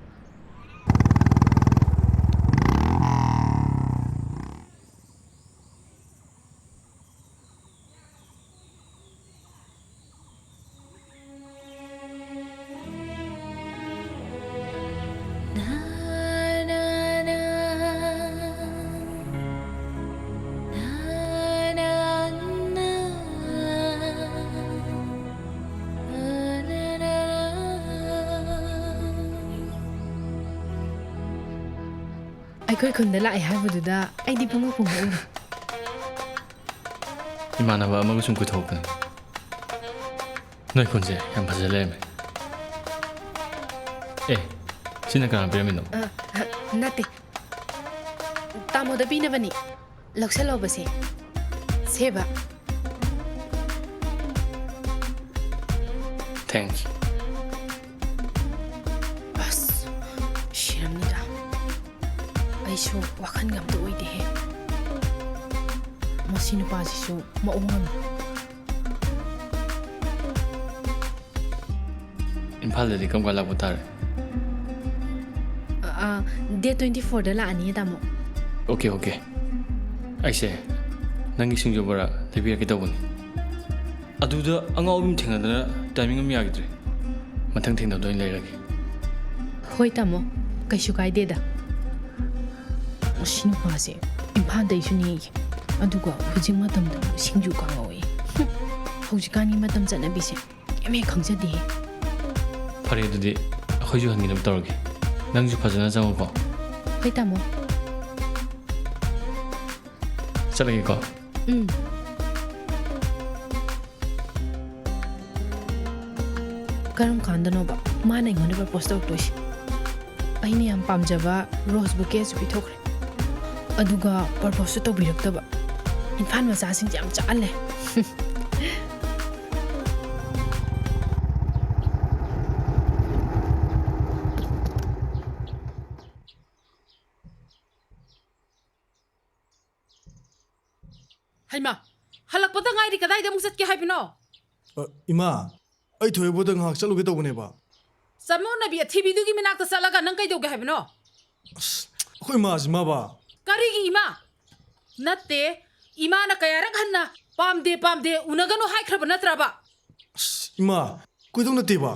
ꯑꯩꯈꯣꯏ ꯈꯨꯟꯗ ꯂꯥꯛꯑꯦ ꯍꯥꯏꯕꯗꯨꯗ ꯑꯩꯗꯤ ꯄꯨꯡꯉꯛꯎꯔꯦ 이만하고 아마가 좀 구토했거든. 너희 건지 양 봐줄래? 신나 그랑 비라면 너. 나때 따모다 비나바니 럭셀러버세 세바 땡큐. 아스 싫습니다. 아이쇼 와칸감도 오이데해. ꯃꯁꯤ ꯅꯨꯄꯥꯁꯤꯁꯨ ꯃꯑꯣꯡ ꯑꯃ 임팔ꯗꯗꯤ ꯀꯝ ꯀꯥꯟ ꯂꯥꯛꯄ ꯇꯥꯔꯦ ꯗꯦꯠ 24ꯗ ꯂꯥꯛꯑꯅꯤ ꯇꯥꯃꯣ 오케이 ꯑꯩꯁꯦ ꯅꯪꯒꯤ ꯁꯤꯡꯖꯨ ꯕꯣꯔꯥ ꯂꯩꯕꯤꯔꯛꯀꯦ ꯇꯧꯕꯅꯤ ꯑꯗꯨꯗ ꯑꯉꯥꯎꯕꯤ ꯊꯦꯡꯅꯗꯅ ꯇꯥꯏꯃꯤꯡ ꯑꯃ ꯌꯥꯈꯤꯗ꯭ꯔꯦ ꯃꯊꯪ ꯊꯦꯡꯅꯕꯗ ꯑꯣꯏꯅ ꯂꯩꯔꯒꯦ ꯍꯣꯏ ꯇꯥꯃꯣ ꯀꯩꯁꯨ ꯀꯥꯏꯗꯦꯗ ꯃꯁꯤ ꯅꯨꯄꯥꯁꯦ ꯏꯝꯐꯥꯜꯗꯩꯁꯨ ꯅꯦꯒꯤ ꯑꯗꯨꯒ ꯍꯧꯖꯤꯛ ꯃꯇꯝꯗ ꯁꯤꯡꯖꯨ ꯀꯥꯡꯉꯧꯏ ꯍꯧꯖꯤꯛꯀꯥꯟꯒꯤ ꯃꯇꯝ ꯆꯠꯅꯕꯤꯁꯦ ꯌꯥꯝ ꯍꯦꯛ ꯈꯪꯖꯗꯦꯍꯦ ꯐꯔꯦ ꯑꯗꯨꯗꯤ ꯑꯩꯈꯣꯏꯁꯨ ꯍꯟꯈꯤꯅꯕ ꯇꯧꯔꯒꯦ ꯅꯪꯁꯨ ꯐꯖꯅ ꯆꯪꯉꯨꯀꯣ ꯍꯣꯏ ꯇꯥꯃꯣ ꯆꯠꯂꯒꯦꯀꯣ ꯀꯔꯝ ꯀꯥꯟꯗꯅꯣꯕ ꯃꯥꯅ ꯑꯩꯉꯣꯟꯗ ꯄ꯭ꯔꯄꯣꯁ ꯇꯧꯔꯛꯇꯣꯏꯁꯦ ꯑꯩꯅ ꯌꯥꯝ ꯄꯥꯝꯖꯕ ꯔꯣꯁ ꯕꯨꯀꯦꯁꯨ ꯄꯤꯊꯣꯛꯈ꯭ꯔꯦ ꯑꯗꯨꯒ ꯄꯔꯄꯣꯁꯁꯨ ꯇꯧꯕꯤꯔꯛꯇꯕ ꯏꯝꯐꯥꯜ ꯃꯆꯥꯁꯤꯡꯁꯦ ꯌꯥꯝ ꯆꯥꯛꯍꯜꯂꯦ ꯍꯩꯃꯥ ꯍꯜꯂꯛꯄꯗ ꯉꯥꯏꯔꯤ ꯀꯗꯥꯏꯗ ꯑꯃꯨꯛ ꯆꯠꯀꯦ ꯍꯥꯏꯕꯅꯣ ꯏꯃꯥ ꯑꯩ ꯊꯣꯏꯕꯨꯗ ꯉꯥꯏꯍꯥꯛ ꯆꯠꯂꯨꯒꯦ ꯇꯧꯕꯅꯦꯕ ꯆꯃꯣꯅꯕꯤ ꯑꯊꯤꯕꯤꯗꯨꯒꯤ ꯃꯅꯥꯛꯇ ꯆꯠꯂꯒ ꯅꯪ ꯀꯩꯗꯧꯒꯦ ꯍꯥꯏꯕꯅꯣ ꯑꯩꯈꯣꯏ ꯏꯃꯥꯁꯤ ꯃꯥꯕꯥ ꯀꯔꯤꯒꯤ ꯏꯃꯥ ꯅꯠꯇꯦ ꯏꯃꯥꯅ ꯀꯌꯥꯔꯛ ꯍꯟꯅ ꯄꯥꯝꯗꯦ ꯎꯅꯒꯅꯨ ꯍꯥꯏꯈ꯭ꯔꯕ ꯅꯠꯇ꯭ꯔꯕ ꯏꯃꯥ ꯀꯣꯏꯗꯧ ꯅꯠꯇꯦꯕ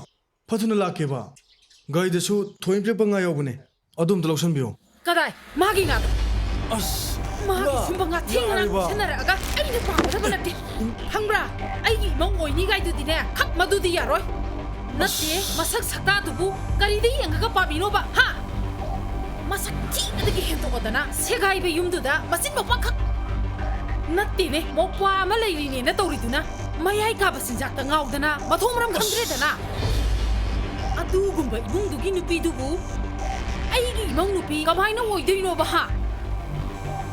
ꯐꯊꯨꯅ ꯂꯥꯛꯀꯦꯕ ꯒꯥꯔꯤꯗꯁꯨ ꯊꯣꯏꯅ ꯄꯤꯔꯛꯄ ꯉꯥ ꯌꯧꯕꯅꯦ ꯑꯗꯨꯝꯇ ꯂꯧꯁꯟꯕꯤꯌꯣ ꯀꯗꯥꯏ ꯃꯥꯒꯤ ꯉꯥꯗ ꯑꯁ ꯃꯥꯒꯤ ꯁꯨꯝꯕ ꯉꯥꯊꯦꯡꯅ ꯁꯦꯟꯅꯔꯛꯑꯒ ꯑꯩꯅ ꯄꯥꯝꯒꯗꯕ ꯅꯠꯇꯦ ꯈꯪꯕ꯭ꯔꯥ ꯑꯩꯒꯤ ꯏꯃꯧ ꯑꯣꯏꯅꯤꯉꯥꯏꯗꯨꯗꯤꯅꯦ ꯈꯛ ꯃꯗꯨꯗꯤ ꯌꯥꯔꯣꯏ ꯅꯠꯇꯦ ꯃꯁꯛ ꯁꯛꯇꯥꯗꯨꯕꯨ ꯀꯔꯤꯗ ꯌꯦꯡꯉꯒ ꯄꯥꯝꯃꯤꯅꯣꯕ ꯍꯥ ꯃꯁꯛ ꯊꯤꯕꯗꯒꯤ ꯍꯦꯟꯇꯣꯛꯑꯗꯅ ꯁꯦꯒꯥꯏꯕ ꯌꯨꯝꯗꯨꯗ ꯃꯆꯤꯟ ꯃꯧꯄꯥꯈꯛ ꯅꯠꯇꯦꯅꯦ ꯃꯧꯄ꯭ꯋꯥ ꯑꯃ ꯂꯩꯔꯤꯅꯦꯅ ꯇꯧꯔꯤꯗꯨꯅ ꯃꯌꯥꯏ ꯀꯥꯕ ꯆꯤꯟꯖꯥꯛꯇ ꯉꯥꯎꯗꯅ ꯃꯊꯣꯡ ꯃꯔꯝ ꯈꯪꯗ꯭ꯔꯦꯗꯅ ꯑꯗꯨꯒꯨꯝꯕ ꯏꯃꯨꯡꯗꯨꯒꯤ ꯅꯨꯄꯤꯗꯨꯕꯨ ꯑꯩꯒꯤ ꯏꯃꯧ ꯅꯨꯄꯤ ꯀꯃꯥꯏꯅ ꯑꯣꯏꯗꯣꯏꯅꯣꯕ ꯍꯥ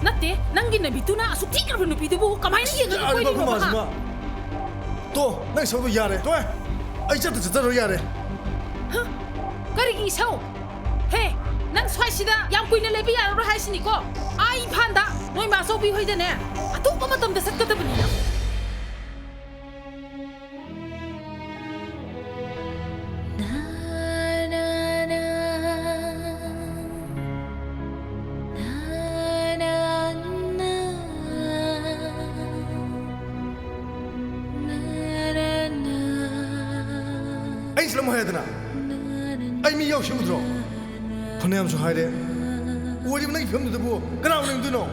ꯅꯠꯇꯦ ꯅꯪꯒꯤ ꯅꯕꯤꯇꯨꯅ ꯑꯁꯨꯛ ꯊꯤꯈ꯭ꯔꯕ ꯅꯨꯄꯤꯗꯨꯕꯨ ꯀꯃꯥꯏꯅ ꯌꯦꯡꯉꯒ ꯀꯣꯏꯔꯤꯅꯣꯕ ꯍꯥ ꯇꯣ ꯅꯪ ꯁꯧꯗꯣ ꯌꯥꯔꯦ ꯇꯣꯏ ꯑꯩ ꯆꯠꯇꯔꯣ ꯌꯥꯔꯦ ꯀꯔꯤꯒꯤ ꯏꯁꯧ ꯍꯦ ꯅꯪ ꯁ꯭ꯋꯥꯏꯁꯤꯗ ꯌꯥꯝ ꯀꯨꯏꯅ ꯂꯩꯕ ꯌꯥꯔꯔꯣꯏ ꯍꯥꯏꯁꯤꯅꯤꯀꯣ ꯑꯥ ꯏꯝꯐꯥꯜꯗ ꯅꯣꯏ ꯃꯥꯆꯧꯕꯤ ꯍꯣꯏꯗꯅꯦ ꯑꯇꯣꯞꯄ ꯃꯇꯝꯗ ꯆꯠꯀꯗꯕꯅꯤꯅ ꯑꯩ ꯁꯂꯝ ꯍꯥꯏꯗꯅ ꯑꯩ ꯃꯤ ꯌꯧꯁꯤꯟꯗ꯭ꯔꯣ ꯐꯅꯌꯥꯝꯁꯨ ꯍꯥꯏꯔꯦ ꯑꯣꯏꯔꯤꯕ ꯅꯪꯒꯤ ꯐꯤꯕꯝꯗꯨꯗꯕꯨ ꯀꯅꯥ ꯎꯅꯤꯡꯗꯣꯏꯅꯣ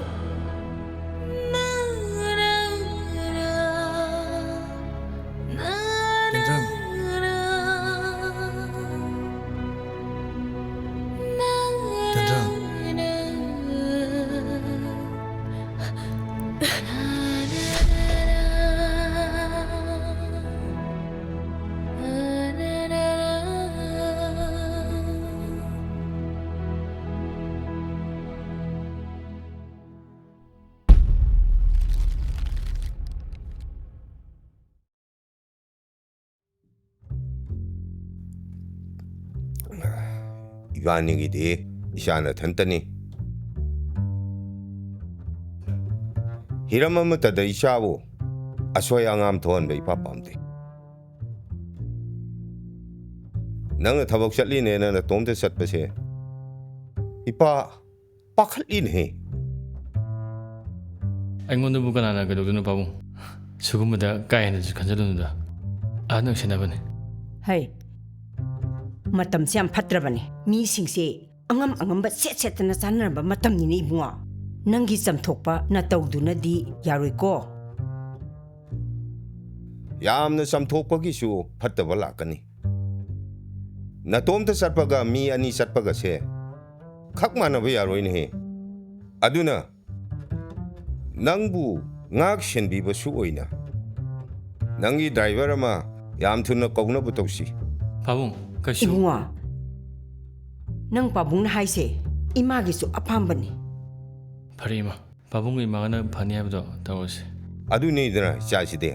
이반이기디 이샤나 튼더니 히라마무타다 이샤부 아소양암 도원베 이파밤데 ꯅꯪꯅ ꯊꯕꯛ ꯆꯠꯂꯤꯅꯦꯅ ꯅꯇꯣꯝꯇ ꯆꯠꯄꯁꯦ ꯏꯄꯥ ꯄꯥꯈꯠꯂꯤꯅꯦ ꯑꯩꯉꯣꯟꯗꯕꯨ ꯀꯅꯥꯅ ꯀꯩꯗꯧꯗꯣꯏꯅꯣ ꯄꯥꯕꯨꯡ ꯁꯤꯒꯨꯝꯕꯗ ꯀꯥ ꯍꯦꯟꯅꯁꯨ ꯈꯟꯖꯜꯂꯨꯅꯨꯗ ꯑꯍꯟ ꯑꯣꯏꯁꯟꯅꯕꯅꯤ ꯍꯩ ꯃꯇꯝꯁꯦ ꯌꯥꯝ ꯐꯠꯇ꯭ꯔꯕꯅꯦ ꯃꯤꯁꯤꯡꯁꯦ ꯑꯉꯝꯕ ꯁꯦꯠꯇꯅ ꯆꯥꯟꯅꯔꯕ ꯃꯇꯝꯅꯤꯅꯦ ꯏꯕꯨꯡꯉꯣ ꯅꯪꯒꯤ ꯆꯝꯊꯣꯛꯄ ꯅꯇꯧꯗꯨꯅꯗꯤ ꯌꯥꯔꯣꯏꯀꯣ ꯌꯥꯝꯅ ꯆꯝꯊꯣꯛꯄꯒꯤꯁꯨ ꯐꯠꯇꯕ ꯂꯥꯛꯀꯅꯤ ꯅꯇꯣꯝꯇ ꯆꯠꯄꯒ ꯃꯤ ꯑꯅꯤ ꯆꯠꯄꯒꯁꯦ ꯈꯛ ꯃꯥꯟꯅꯕ ꯌꯥꯔꯣꯏꯅꯦꯍꯦ ꯑꯗꯨꯅ ꯅꯪꯕꯨ ꯉꯥꯛ ꯁꯦꯟꯕꯤꯕꯁꯨ ꯑꯣꯏꯅ ꯅꯪꯒꯤ ꯗ꯭ꯔꯥꯏꯚꯔ ꯑꯃ ꯌꯥꯝ ꯊꯨꯅ ꯀꯧꯅꯕ ꯇꯧꯁꯤ ꯄꯥꯕꯨꯡ ꯀꯩꯁꯨ ꯏꯕꯨꯡꯉꯣ ꯅꯪ ꯄꯥꯕꯨꯡꯅ ꯍꯥꯏꯁꯦ ꯏꯃꯥꯒꯤꯁꯨ ꯑꯄꯥꯝꯕꯅꯤ ꯐꯔꯦ ꯏꯃꯥ ꯄꯥꯕꯨꯡꯒ ꯏꯃꯥꯒꯅ ꯐꯅꯤ ꯍꯥꯏꯕꯗꯣ ꯇꯧꯔꯁꯤ ꯑꯗꯨꯅꯤꯗꯅ ꯏꯆꯥꯁꯤꯗꯤ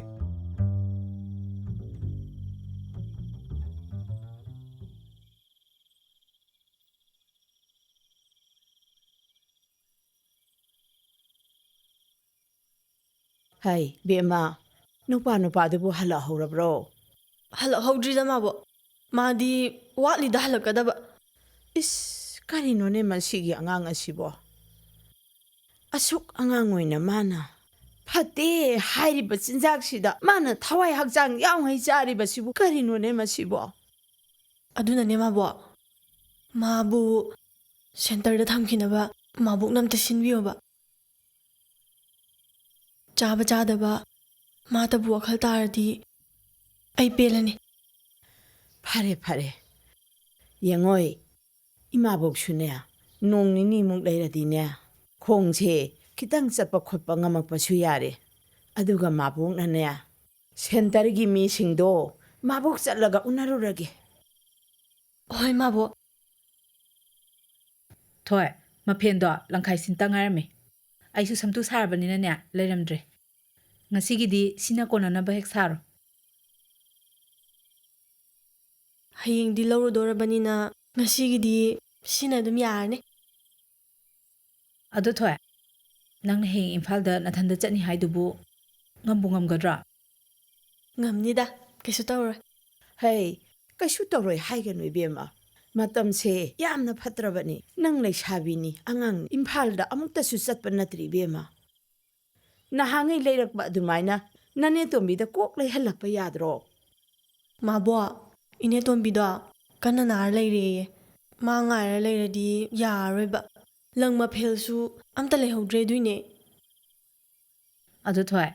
ꯍꯥꯏ ꯕꯦꯝꯃ ꯅꯨꯄꯥꯗꯨꯕꯨ ꯍꯜꯂꯛꯍꯧꯔꯕ꯭ꯔꯣ ꯍꯜꯂꯛꯍꯧꯗ꯭ꯔꯤꯗ ꯃꯥꯕꯣ ꯃꯥꯗꯤ ꯋꯥꯠꯂꯤꯗ ꯍꯜꯂꯛꯀꯗꯕ ꯏꯁ ꯀꯔꯤꯅꯣꯅꯦ ꯃꯁꯤꯒꯤ ꯑꯉꯥꯡ ꯑꯁꯤꯕꯣ ꯑꯁꯨꯛ ꯑꯉꯥꯡ ꯑꯣꯏꯅ ꯃꯥꯅ ꯐꯠꯇꯦ ꯍꯥꯏꯔꯤꯕ ꯆꯤꯟꯖꯥꯛꯁꯤꯗ ꯃꯥꯅ ꯊꯋꯥꯏ ꯍꯛꯆꯥꯡ ꯌꯥꯎꯉꯩ ꯆꯥꯔꯤꯕꯁꯤꯕꯨ ꯀꯔꯤꯅꯣꯅꯦ ꯃꯁꯤꯕꯣ ꯑꯗꯨꯅꯅꯦ ꯃꯥꯕꯨ ꯁꯦꯟꯇꯔꯗ ꯊꯝꯈꯤꯅꯕ ꯃꯥꯕꯣꯛꯅ ꯑꯝꯇ ꯁꯤꯟꯕꯤꯌꯣꯕ ꯆꯥꯕ ꯆꯥꯗꯕ ꯃꯥꯇꯕꯨ ꯋꯥꯈꯜ ꯇꯥꯔꯗꯤ ꯑꯩ ꯄꯦꯜꯂꯅꯤ ꯐꯔꯦ ꯌꯦꯡꯉꯣꯏ ꯏꯃꯥꯕꯣꯛꯁꯨꯅꯦ ꯅꯣꯡ ꯅꯤꯅꯤꯃꯨꯛ ꯂꯩꯔꯗꯤꯅꯦ ꯈꯣꯡꯁꯦ ꯈꯤꯇꯪ ꯆꯠꯄ ꯈꯣꯠꯄ ꯉꯝꯃꯛꯄꯁꯨ ꯌꯥꯔꯦ ꯑꯗꯨꯒ ꯃꯥꯕꯣꯛꯅꯅꯦ ꯁꯦꯟꯇꯔꯒꯤ ꯃꯤꯁꯤꯡꯗꯣ ꯃꯥꯕꯣꯛ ꯆꯠꯂꯒ ꯎꯅꯔꯨꯔꯒꯦ ꯍꯣꯏ ꯃꯥꯕꯣꯛ ꯊꯣꯏ ꯃꯐꯦꯟꯗꯣ ꯂꯪꯈꯥꯏ ꯁꯤꯟꯇ ꯉꯥꯏꯔꯝꯃꯦ ꯑꯩꯁꯨ ꯁꯝꯇꯨ ꯁꯥꯔꯕꯅꯤꯅꯅꯦ ꯂꯩꯔꯝꯗ꯭ꯔꯦ ꯉꯁꯤꯒꯤꯗꯤ ꯁꯤꯅ ꯀꯣꯟꯅꯅꯕ ꯍꯦꯛ ꯁꯥꯔꯣ ꯍꯌꯦꯡꯗꯤ ꯂꯧꯔꯨꯗꯧꯔꯕꯅꯤꯅ ꯉꯁꯤꯒꯤꯗꯤ ꯁꯤꯅ ꯑꯗꯨꯝ ꯌꯥꯔꯅꯤ ꯑꯗꯣ ꯊꯣꯏ ꯅꯪꯅ ꯍꯌꯦꯡ ꯏꯝꯐꯥꯜꯗ ꯅꯊꯟꯗ ꯆꯠꯅꯤ ꯍꯥꯏꯗꯨꯕꯨ ꯉꯝꯕꯨ ꯉꯝꯒꯗ꯭ꯔꯥ ꯉꯝꯅꯤꯗ ꯀꯩꯁꯨ ꯇꯧꯔꯣꯏ ꯍꯩ ꯀꯩꯁꯨ ꯇꯧꯔꯣꯏ ꯍꯥꯏꯒꯅꯨ ꯏꯕꯦꯝꯃ ꯃꯇꯝꯁꯦ ꯌꯥꯝꯅ ꯐꯠꯇ꯭ꯔꯕꯅꯤ ꯅꯪ ꯂꯩꯁꯥꯕꯤꯅꯤ ꯑꯉꯥꯡꯅꯤ ꯏꯝꯐꯥꯜꯗ ꯑꯃꯨꯛꯇꯁꯨ ꯆꯠꯄ ꯅꯠꯇ꯭ꯔꯤ ꯏꯕꯦꯝꯃ ꯅꯍꯥꯟꯉꯩ ꯂꯩꯔꯛꯄ ꯑꯗꯨꯃꯥꯏꯅ ꯅꯅꯦꯇꯣꯝꯕꯤꯗ ꯀꯣꯛ ꯂꯩꯍꯜꯂꯛꯄ ꯌꯥꯗ꯭ꯔꯣ ꯃꯥꯕꯣꯛ ꯏꯅꯦꯇꯣꯝꯕꯤꯗꯣ ꯀꯟꯅ ꯅꯥꯔ ꯂꯩꯔꯦꯌꯦ ꯃꯥ ꯉꯥꯏꯔ ꯂꯩꯔꯗꯤ ꯌꯥꯔꯔꯣꯏꯕ ꯂꯪ ꯃꯐꯦꯜꯁꯨ ꯑꯝꯇ ꯂꯩꯍꯧꯗ꯭ꯔꯦ ꯑꯗꯨꯏꯅꯦ ꯑꯗꯣ ꯊꯣꯏ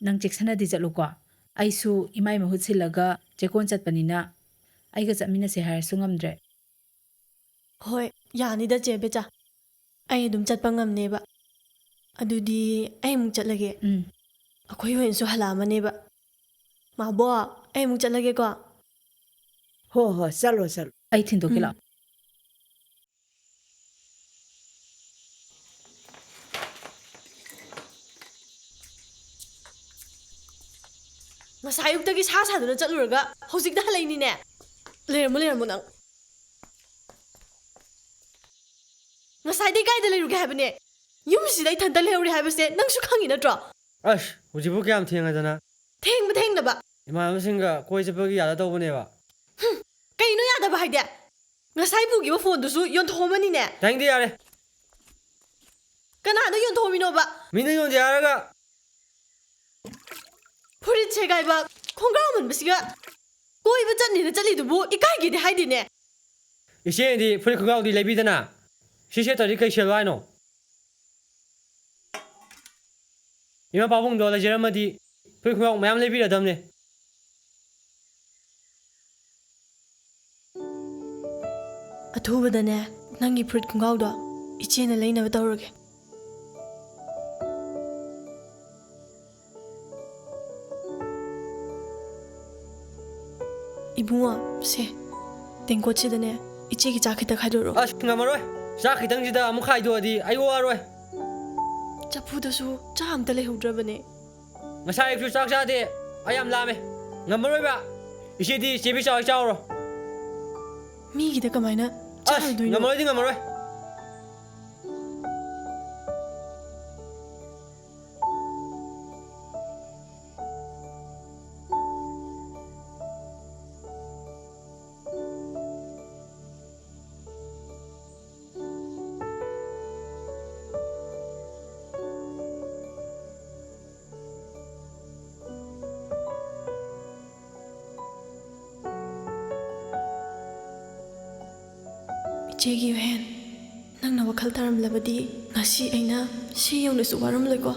ꯅꯪ ꯆꯦꯛꯁꯤꯟꯅꯗꯤ ꯆꯠꯂꯨꯀꯣ ꯑꯩꯁꯨ ꯏꯃꯥꯏ ꯃꯍꯨꯠ ꯁꯤꯜꯂꯒ ꯆꯦꯛꯀꯣꯟ ꯆꯠꯄꯅꯤꯅ ꯑꯩꯒ ꯆꯠꯃꯤꯟꯅꯁꯦ ꯍꯥꯏꯔꯁꯨ ꯉꯝꯗ꯭ꯔꯦ ꯍꯣꯏ ꯌꯥꯅꯤꯗ ꯆꯦ ꯕꯦꯆꯥ ꯑꯩ ꯑꯗꯨꯝ ꯆꯠꯄ ꯉꯝꯅꯦꯕ ꯑꯗꯨꯗꯤ ꯑꯩ ꯑꯃꯨꯛ ꯆꯠꯂꯒꯦ ꯑꯩꯈꯣꯏ ꯍꯣꯏꯅꯁꯨ ꯍꯜꯂꯛꯑꯝꯃꯅꯦꯕ ꯃꯥꯕꯣ ꯑꯩ ꯑꯃꯨꯛ ꯆꯠꯂꯒꯦꯀꯣ ꯍꯣ ꯍꯣ ꯆꯠꯂꯣ ꯆꯠꯂꯣ ꯑꯩ ꯊꯤꯟꯗꯣꯛꯀꯦ ꯂꯥꯛꯑꯣ ꯉꯁꯥꯏ ꯑꯌꯨꯛꯇꯒꯤ ꯁꯥ ꯁꯥꯗꯨꯅ ꯆꯠꯂꯨꯔꯒ ꯍꯧꯖꯤꯛꯇ ꯍꯜꯂꯛꯏꯅꯤꯅꯦ ꯂꯩꯔꯝꯃꯣ ꯅꯪ ꯉꯁꯥꯏꯗꯩ ꯀꯥꯏꯗ ꯂꯩꯔꯨꯒꯦ ꯍꯥꯏꯕꯅꯦ ꯌꯨꯝꯁꯤꯗ ꯏꯊꯟꯇ ꯂꯩꯍꯧꯔꯦ ꯍꯥꯏꯕꯁꯦ ꯅꯪꯁꯨ ꯈꯪꯉꯤ ꯅꯠꯇ꯭ꯔꯣ ꯑꯁ ꯍꯧꯖꯤꯛꯄꯨ ꯀꯌꯥꯝ ꯊꯦꯡꯉꯗꯅ ꯊꯦꯡꯕ ꯊꯦꯡꯗꯕ ꯏꯃꯥꯟꯅꯕꯁꯤꯡꯒ ꯀꯣꯏ ꯆꯠꯄꯒꯤ ꯌꯥꯗ ꯇꯧꯕꯅꯦꯕ ꯀꯩꯅꯣ ꯌꯥꯗꯕ ꯍꯥꯏꯗꯤ ꯉꯁꯥꯏ ꯄꯨꯈꯤꯕ ꯐꯣꯟꯗꯨꯁꯨ ꯌꯣꯟꯊꯣꯛꯑꯝꯃꯅꯤꯅꯦ ꯇꯥꯏꯡꯗꯦ ꯌꯥꯔꯦ ꯀꯅꯥꯗ ꯌꯣꯟꯊꯣꯛꯑꯝꯃꯤꯅꯣꯕ ꯃꯤꯅ ꯌꯣꯟꯖꯦ ꯍꯥꯏꯔꯒ ꯐꯨꯔꯤꯠ ꯁꯦꯒꯥꯏꯕ ꯈꯣꯡꯒ꯭ꯔꯥꯎ ꯑꯃꯟꯕꯁꯤꯒ ꯀꯣꯏꯕ ꯆꯠꯅꯤꯅ ꯆꯠꯂꯤꯗꯨꯕꯨ ꯏꯀꯥꯏꯒꯤꯗꯤ ꯍꯥꯏꯗꯦꯅꯦ ꯏꯆꯦꯗꯤ ꯐꯨꯔꯤꯠ ꯈꯣꯡꯒ꯭ꯔꯥꯎꯗꯤ ꯂꯩꯕꯤꯗꯅ ꯁꯤ ꯁꯦꯠꯇ꯭ꯔꯗꯤ ꯀꯩ ꯁꯦꯠꯂꯣ ꯍꯥꯏꯅꯣ ꯏꯃꯥ ꯄꯥꯕꯨꯡꯗꯣ ꯂꯩꯖꯔꯝꯃꯗꯤ ꯐꯨꯔꯤꯠ ꯈꯣꯡꯒ꯭ꯔꯥꯎ ꯃꯌꯥꯝ ꯂꯩꯕꯤꯔꯗꯕꯅꯦ ꯑꯊꯨꯕꯗꯅꯦ ꯅꯪꯒꯤ ꯐꯨꯔꯤꯠ ꯈꯣꯡꯒ꯭ꯔꯥꯎꯗꯣ ꯏꯆꯦꯅ ꯂꯩꯅꯕ ꯇꯧꯔꯒꯦ 이붕아, 세. 땡꼬치드네. 이치기 자켓다 가도록. ꯑꯁ ꯉꯝꯃꯔꯣꯏ ꯆꯥꯛ ꯈꯤꯇꯪꯁꯤꯗ ꯑꯃꯨꯛ ꯈꯥꯏꯗꯣꯛꯑꯗꯤ ꯑꯩ ꯋꯥꯔꯣꯏ 짜푸드수 짜 아무데 레후드라버네. ꯉꯁꯥꯏ ꯑꯌꯨꯛꯁꯨ ꯆꯥꯛ ꯆꯥꯗꯦ ꯑꯩ ꯌꯥꯝ ꯂꯥꯝꯃꯦ ꯉꯝꯃꯔꯣꯏꯕ ꯏꯆꯦꯗꯤ ꯆꯦꯕꯤ ꯆꯥꯎ ꯆꯥꯎꯔꯣ 미기다 까마이나 ꯑꯁ 짜르도이노. ꯉꯝꯃꯔꯣꯏꯗꯤ ꯉꯝꯃꯔꯣꯏ 이치기 여행. ꯅꯪꯅ ꯋꯥꯈꯜ ꯇꯥꯔꯝꯂꯕꯗꯤ ꯉꯁꯤ ꯑꯩꯅ ꯁꯤ ꯌꯧꯅꯁꯨ ꯋꯥꯔꯝꯂꯣꯏꯀꯣ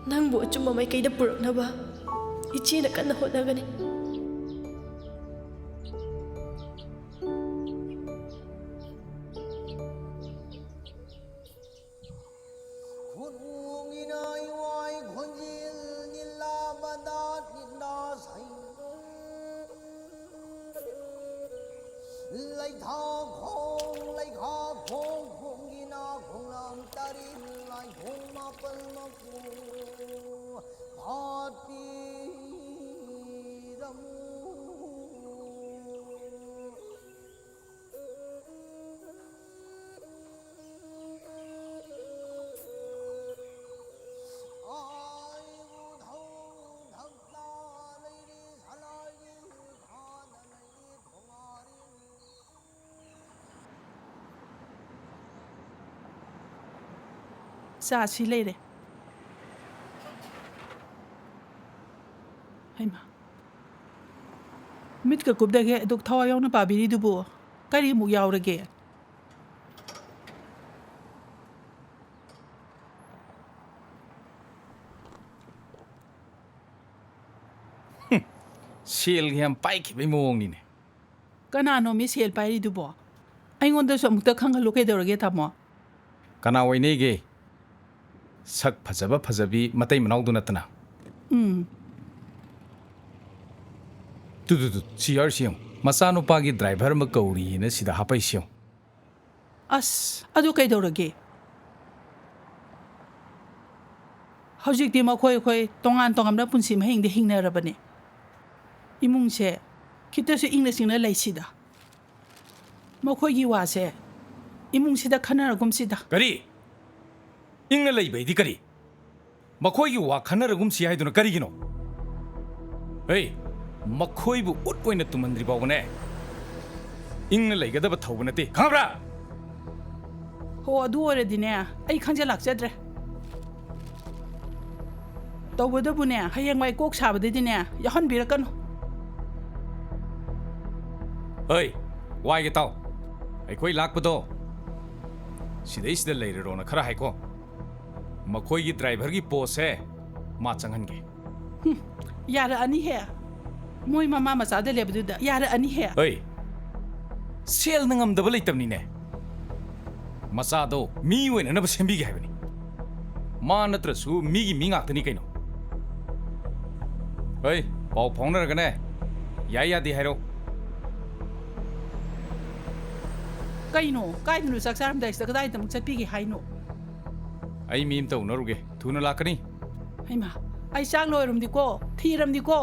ꯅꯪꯕꯨ ꯑꯆꯨꯝꯕ ꯃꯥꯏꯀꯩꯗ ꯄꯨꯔꯛꯅꯕ ꯏꯆꯦꯅ ꯀꯟꯅ ꯍꯣꯠꯅꯒꯅꯤ ꯆꯥꯁꯤ ꯂꯩꯔꯦ ꯍꯩꯃꯥ ꯃꯤꯠꯀ ꯀꯨꯞꯗꯒꯦ ꯑꯗꯨꯛ ꯊꯋꯥꯏ ꯌꯥꯎꯅ ꯄꯥꯕꯤꯔꯤꯗꯨꯕꯨ ꯀꯔꯤꯃꯨꯛ ꯌꯥꯎꯔꯒꯦ ꯁꯦꯜꯒ ꯌꯥꯝ ꯄꯥꯏꯈꯤꯕꯩ ꯃꯑꯣꯡꯅꯤꯅꯦ ꯀꯅꯥꯅꯣ ꯃꯤ ꯁꯦꯜ ꯄꯥꯏꯔꯤꯗꯨꯕꯣ ꯑꯩꯉꯣꯟꯗꯁꯨ ꯑꯃꯨꯛꯇ ꯈꯪꯍꯜꯂꯨ ꯀꯩꯗꯧꯔꯒꯦ ꯇꯥꯃꯣ ꯀꯅꯥ ꯑꯣꯏꯅꯦꯒꯦ ꯁꯛ ꯐꯖꯕ ꯐꯖꯕꯤ ꯃꯇꯩ ꯃꯅꯥꯎꯗꯨ ꯅꯠꯇꯅ ꯇꯨ ꯁꯤ ꯌꯥꯎꯔꯤꯁꯤ ꯌꯦꯡꯉꯨ ꯃꯆꯥꯅꯨꯄꯥꯒꯤ ꯗ꯭ꯔꯥꯏꯚꯔ ꯑꯃ ꯀꯧꯔꯤꯅ ꯁꯤꯗ ꯍꯥꯞꯄꯛꯏꯁꯤ ꯌꯦꯡꯉꯨ ꯑꯁ ꯑꯗꯨ ꯀꯩꯗꯧꯔꯒꯦ ꯍꯧꯖꯤꯛꯇꯤ ꯑꯩꯈꯣꯏ ꯇꯣꯉꯥꯟ ꯇꯣꯉꯥꯟꯕ ꯄꯨꯟꯁꯤ ꯃꯍꯤꯡꯗ ꯍꯤꯡꯅꯔꯕꯅꯦ 이몽세 기때서 잉내싱내 레이시다 뭐코기 와세 이몽시다 카나라곰시다 그리 잉내 레이베이디 그리 뭐코기 와 카나라곰시 하이도나 그리기노 에이 뭐코이부 웃보이나 뚜만드리 바오네 잉내 레이가다바 타오브나티 강아브라 ꯍꯣ ꯑꯗꯨ ꯑꯣꯏꯔꯗꯤꯅꯦ ꯑꯩ ꯈꯪꯖꯜꯂꯛꯆꯗ꯭ꯔꯦ ꯇꯧꯕꯗꯕꯨꯅꯦ ꯍꯌꯦꯡꯋꯥꯏ ꯀꯣꯛ ꯁꯥꯕꯗꯗꯤꯅꯦ ꯌꯥꯎꯍꯟꯕꯤꯔꯛꯀꯅꯨ ꯍꯣꯏ ꯋꯥꯏꯒꯦ ꯇꯥꯎ ꯑꯩꯈꯣꯏ ꯂꯥꯛꯄꯗꯣ ꯁꯤꯗꯩꯁꯤꯗ ꯂꯩꯔꯔꯣꯅ ꯈꯔ ꯍꯥꯏꯀꯣ ꯃꯈꯣꯏꯒꯤ ꯗ꯭ꯔꯥꯏꯚꯔꯒꯤ ꯄꯣꯁꯁꯦ ꯃꯥ ꯆꯪꯍꯟꯒꯦ ꯌꯥꯔꯛꯑꯅꯤꯍꯦ ꯃꯣꯏ ꯃꯃꯥ ꯃꯆꯥꯗ ꯂꯩꯕꯗꯨꯗ ꯌꯥꯔꯛꯑꯅꯤꯍꯦ ꯍꯣꯏ ꯁꯦꯜꯅ ꯉꯝꯗꯕ ꯂꯩꯇꯕꯅꯤꯅꯦ ꯃꯆꯥꯗꯣ ꯃꯤ ꯑꯣꯏꯅꯅꯕ ꯁꯦꯝꯕꯤꯒꯦ ꯍꯥꯏꯕꯅꯤ ꯃꯥ ꯅꯠꯇ꯭ꯔꯁꯨ ꯃꯤꯒꯤ ꯃꯤ ꯉꯥꯛꯇꯅꯤ ꯀꯩꯅꯣ ꯍꯣꯏ ꯄꯥꯎ ꯐꯥꯎꯅꯔꯒꯅꯦ ꯌꯥꯏ ꯌꯥꯗꯦ ꯍꯥꯏꯔꯣ ꯀꯩꯅꯣ ꯀꯥꯏꯗꯅꯣ ꯆꯥꯛ ꯆꯥꯔꯝꯗꯥꯏꯁꯤꯗ ꯀꯗꯥꯏꯗ ꯑꯃꯨꯛ ꯆꯠꯄꯤꯒꯦ ꯍꯥꯏꯅꯣ ꯑꯩ ꯃꯤ ꯑꯃꯇ ꯎꯅꯔꯨꯒꯦ ꯊꯨꯅ ꯂꯥꯛꯀꯅꯤ ꯍꯩꯃꯥ ꯑꯩ ꯆꯥꯛ ꯂꯣꯏꯔꯝꯗꯤꯀꯣ ꯊꯤꯔꯝꯗꯤꯀꯣ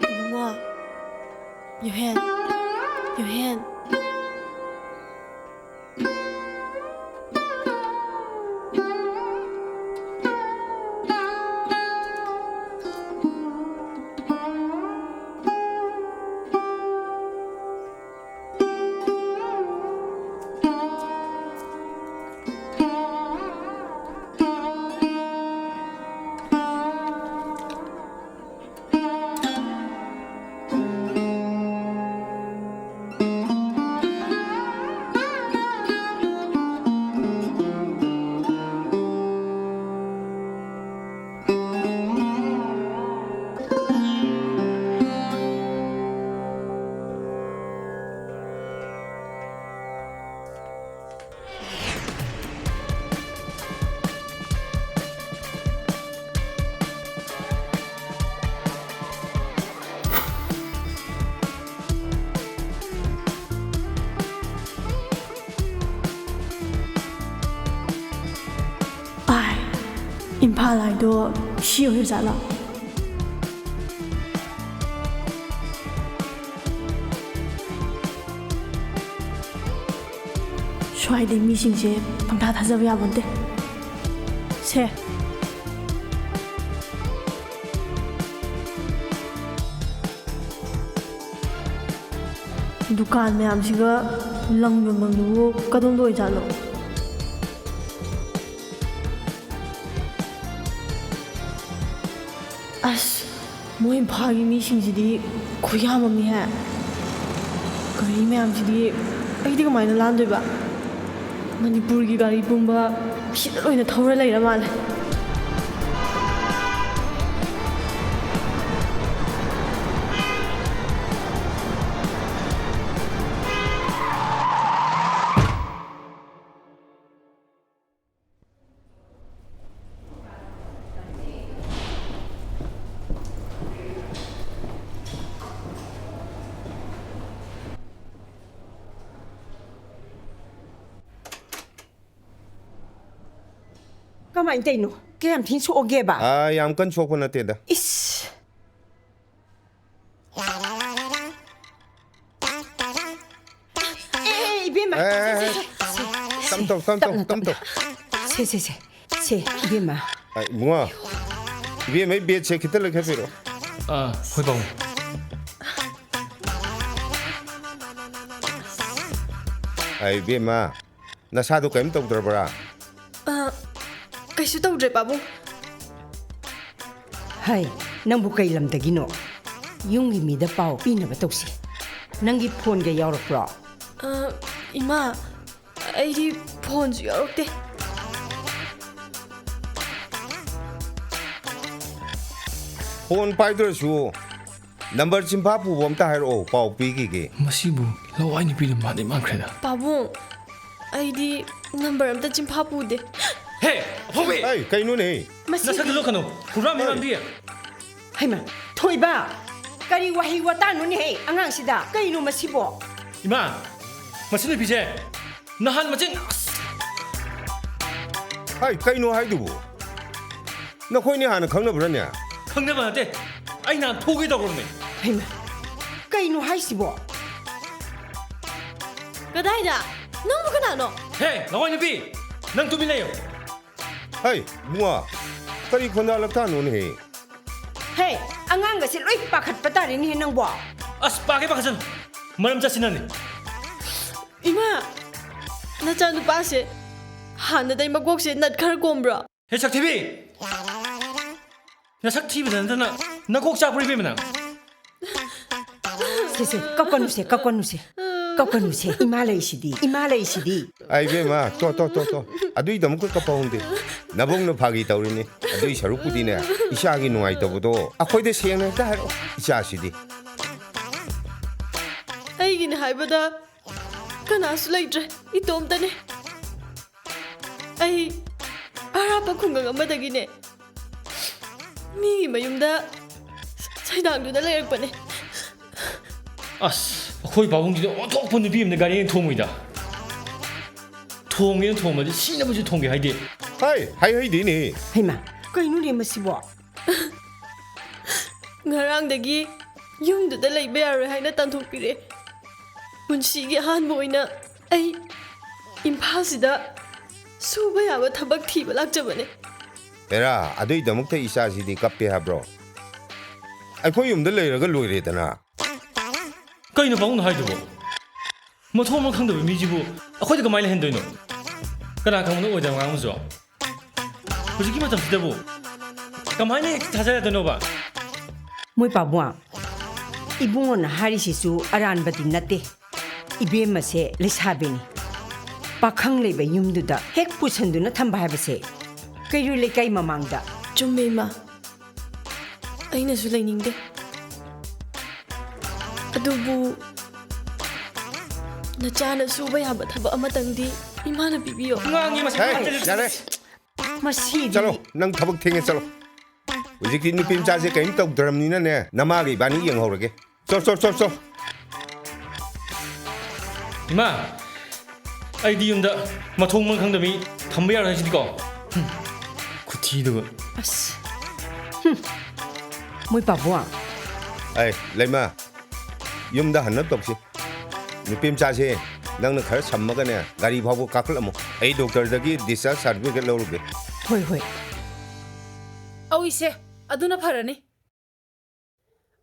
이봉아, 여현, 여현. 임팔 아이도 시오유잖아. 슈아이데 미싱제 방다 다자비야 본데. 세. दुकान में आमसिगा लंग मंगलू कदम दो जानो अस मोई भागी मीसिंगसिदी खुयाम अमनी है गरी मैमसिदी अइदी कमाइना लांदोइबा मणिपुरगी गारी पुंबा सिदा लोइना थौरा लैरा माले Kamain tayo no? Kaya am tin suoge ba? yam kan sok na teda. Is. Eh, Bima. Come to. Se, Bima. Ay, bunga. Ibe may bed se kita lagay pero. ꯍꯣꯏ ꯄꯥꯕꯨꯡ Ay, ibe ma. Nasado kayo tawdrabara. Kaisu tawdre pabu. Hay, nang bukay lamdagino. Yung imida pao pinaba tawsi. Nang ipon ga yaurok bro. 이마, 아이디 폰 여롭대. Phone paidrasu. Number chimpa pu bom ta hairo pau pigige. ꯃꯁꯤꯕꯨ ꯂꯋꯥꯏ ꯅꯨꯄꯤꯅ ꯃꯥꯗꯤ ꯃꯥꯡꯈ꯭ꯔꯦꯗ 바보, 아이디 넘버 아무다 지금 바보데. ꯍꯦ ꯑꯐꯧꯕꯤ Ay, kayo nun eh. ꯅꯁꯛꯇ ꯂꯣꯛꯀꯅꯨ ꯍꯨꯔꯥꯟ ꯍꯨꯔꯥꯟꯕꯤ Hay ma, thoy ba? ꯀꯔꯤ ꯋꯥꯍꯩ ꯋꯥꯇꯥꯅꯣꯅꯦꯍꯦ ꯑꯉꯥꯡꯁꯤꯗ ꯀꯩꯅꯣ ꯃꯁꯤꯕꯣ 이마 마시는 비제 나한 마진 하이 까이노 하이두부 나 코이니 하나 강나브라냐 강내만한테 아이 난 포기다 그러네 ꯍꯩꯃ ꯀꯩꯅꯣ ꯍꯥꯏꯁꯤꯕꯣ 그다이다 너무 그나노 헤 나와있는 비난 두빌래요 하이 뭉아 까이 건달락타 노네 ꯍꯦ ꯑꯉꯥꯡꯒꯁꯦ ꯂꯣꯏ ꯄꯥꯈꯠꯄ ꯇꯥꯔꯦꯅꯦꯍꯦ ꯅꯪꯕꯣ 아스 빠게 박아선 마름 자신하네 이마 나짜 누빠시 하나day magwokse natkhar kombra 해석 TV 나삭 TV는 나 나곡 잡으리 비면 세 꺾어누세 꺾어누세 꺾어누세 이마 레이시디 아이베마 또 아두이 너무 깝까운데 나봉노 파기 떠오르니 아두이 샤룩부디네 이샤기 누아이 떠보도 아코이데 시행을 다 하러 이샤시디 아이긴 하이바다 그나스 레이트레 이톰다네 아이 아라파 콩강 아마다기네 미기 마юм다 사이당두다 레이르빠네 아스 거의 바봉지도 온통 본는 비임네 가리엔 통이다 통에는 통마지 신나부지 통게 하이디 하이 디니 ꯍꯩꯃ ꯀꯩꯅꯣꯅꯦ ꯃꯁꯤꯕꯣ ngarangdagi yumduda leiba yaroi haina tanthokpire punsigi ahanba oina ai imphasida suba yaba thabak thiba lakjabane 에라 아두이 너무테 이샤시디 깝페 하브로 아이코 юм들 레이러가 로이레다나 까이는 바봉도 하이드고 뭐 통만 강도 미지부 아코이드 그마이나 핸도이노 그나 강문도 오자 강문죠 혹시 기만 좀 기다보 그마이나 다자야 되노바 ꯃꯣꯏ ꯄꯥꯕꯨꯡ ꯏꯕꯨꯡꯉꯣꯅ ꯍꯥꯏꯔꯤꯁꯤꯁꯨ ꯑꯔꯥꯟꯕꯗꯤ ꯅꯠꯇꯦ ꯏꯕꯦꯝꯃꯁꯦ ꯂꯩꯁꯥꯕꯤꯅꯤ ꯄꯥꯈꯪ ꯂꯩꯕ ꯌꯨꯝꯗꯨꯗ ꯍꯦꯛ ꯄꯨꯁꯟꯗꯨꯅ ꯊꯝꯕ ꯍꯥꯏꯕꯁꯦ ꯀꯩꯔꯣꯏ ꯂꯩꯀꯥꯏ ꯃꯃꯥꯡꯗ chumme ma aina su lainingde adubu nachana suba yaba thaba amatangdi imana bibiyo ngangi masai 야래 ꯃꯁꯤꯗꯤ चलो नंग थबक थेंगे चलो उजिकी नुपिम चासे कहीं तक धरमनीना ने नमागी बानी यंग होरगे चल 이마 아이디 юм다 마통만 강도미 담배야 하시디고 구티도 ꯑꯁ ꯃꯣꯏ ꯄꯥꯕꯨꯡ 아이 레마 юм다 한납 덕시 नुपिम चासे नंग खर सम्मगने गाड़ी भाबो काकलमो एई डॉक्टर दगी डिस्चार्ज सर्टिफिकेट लौरुगे ꯍꯣꯏ ꯍꯣꯏ ꯑꯧꯏꯁꯦ ꯑꯗꯨꯅ ꯐꯔꯅꯤ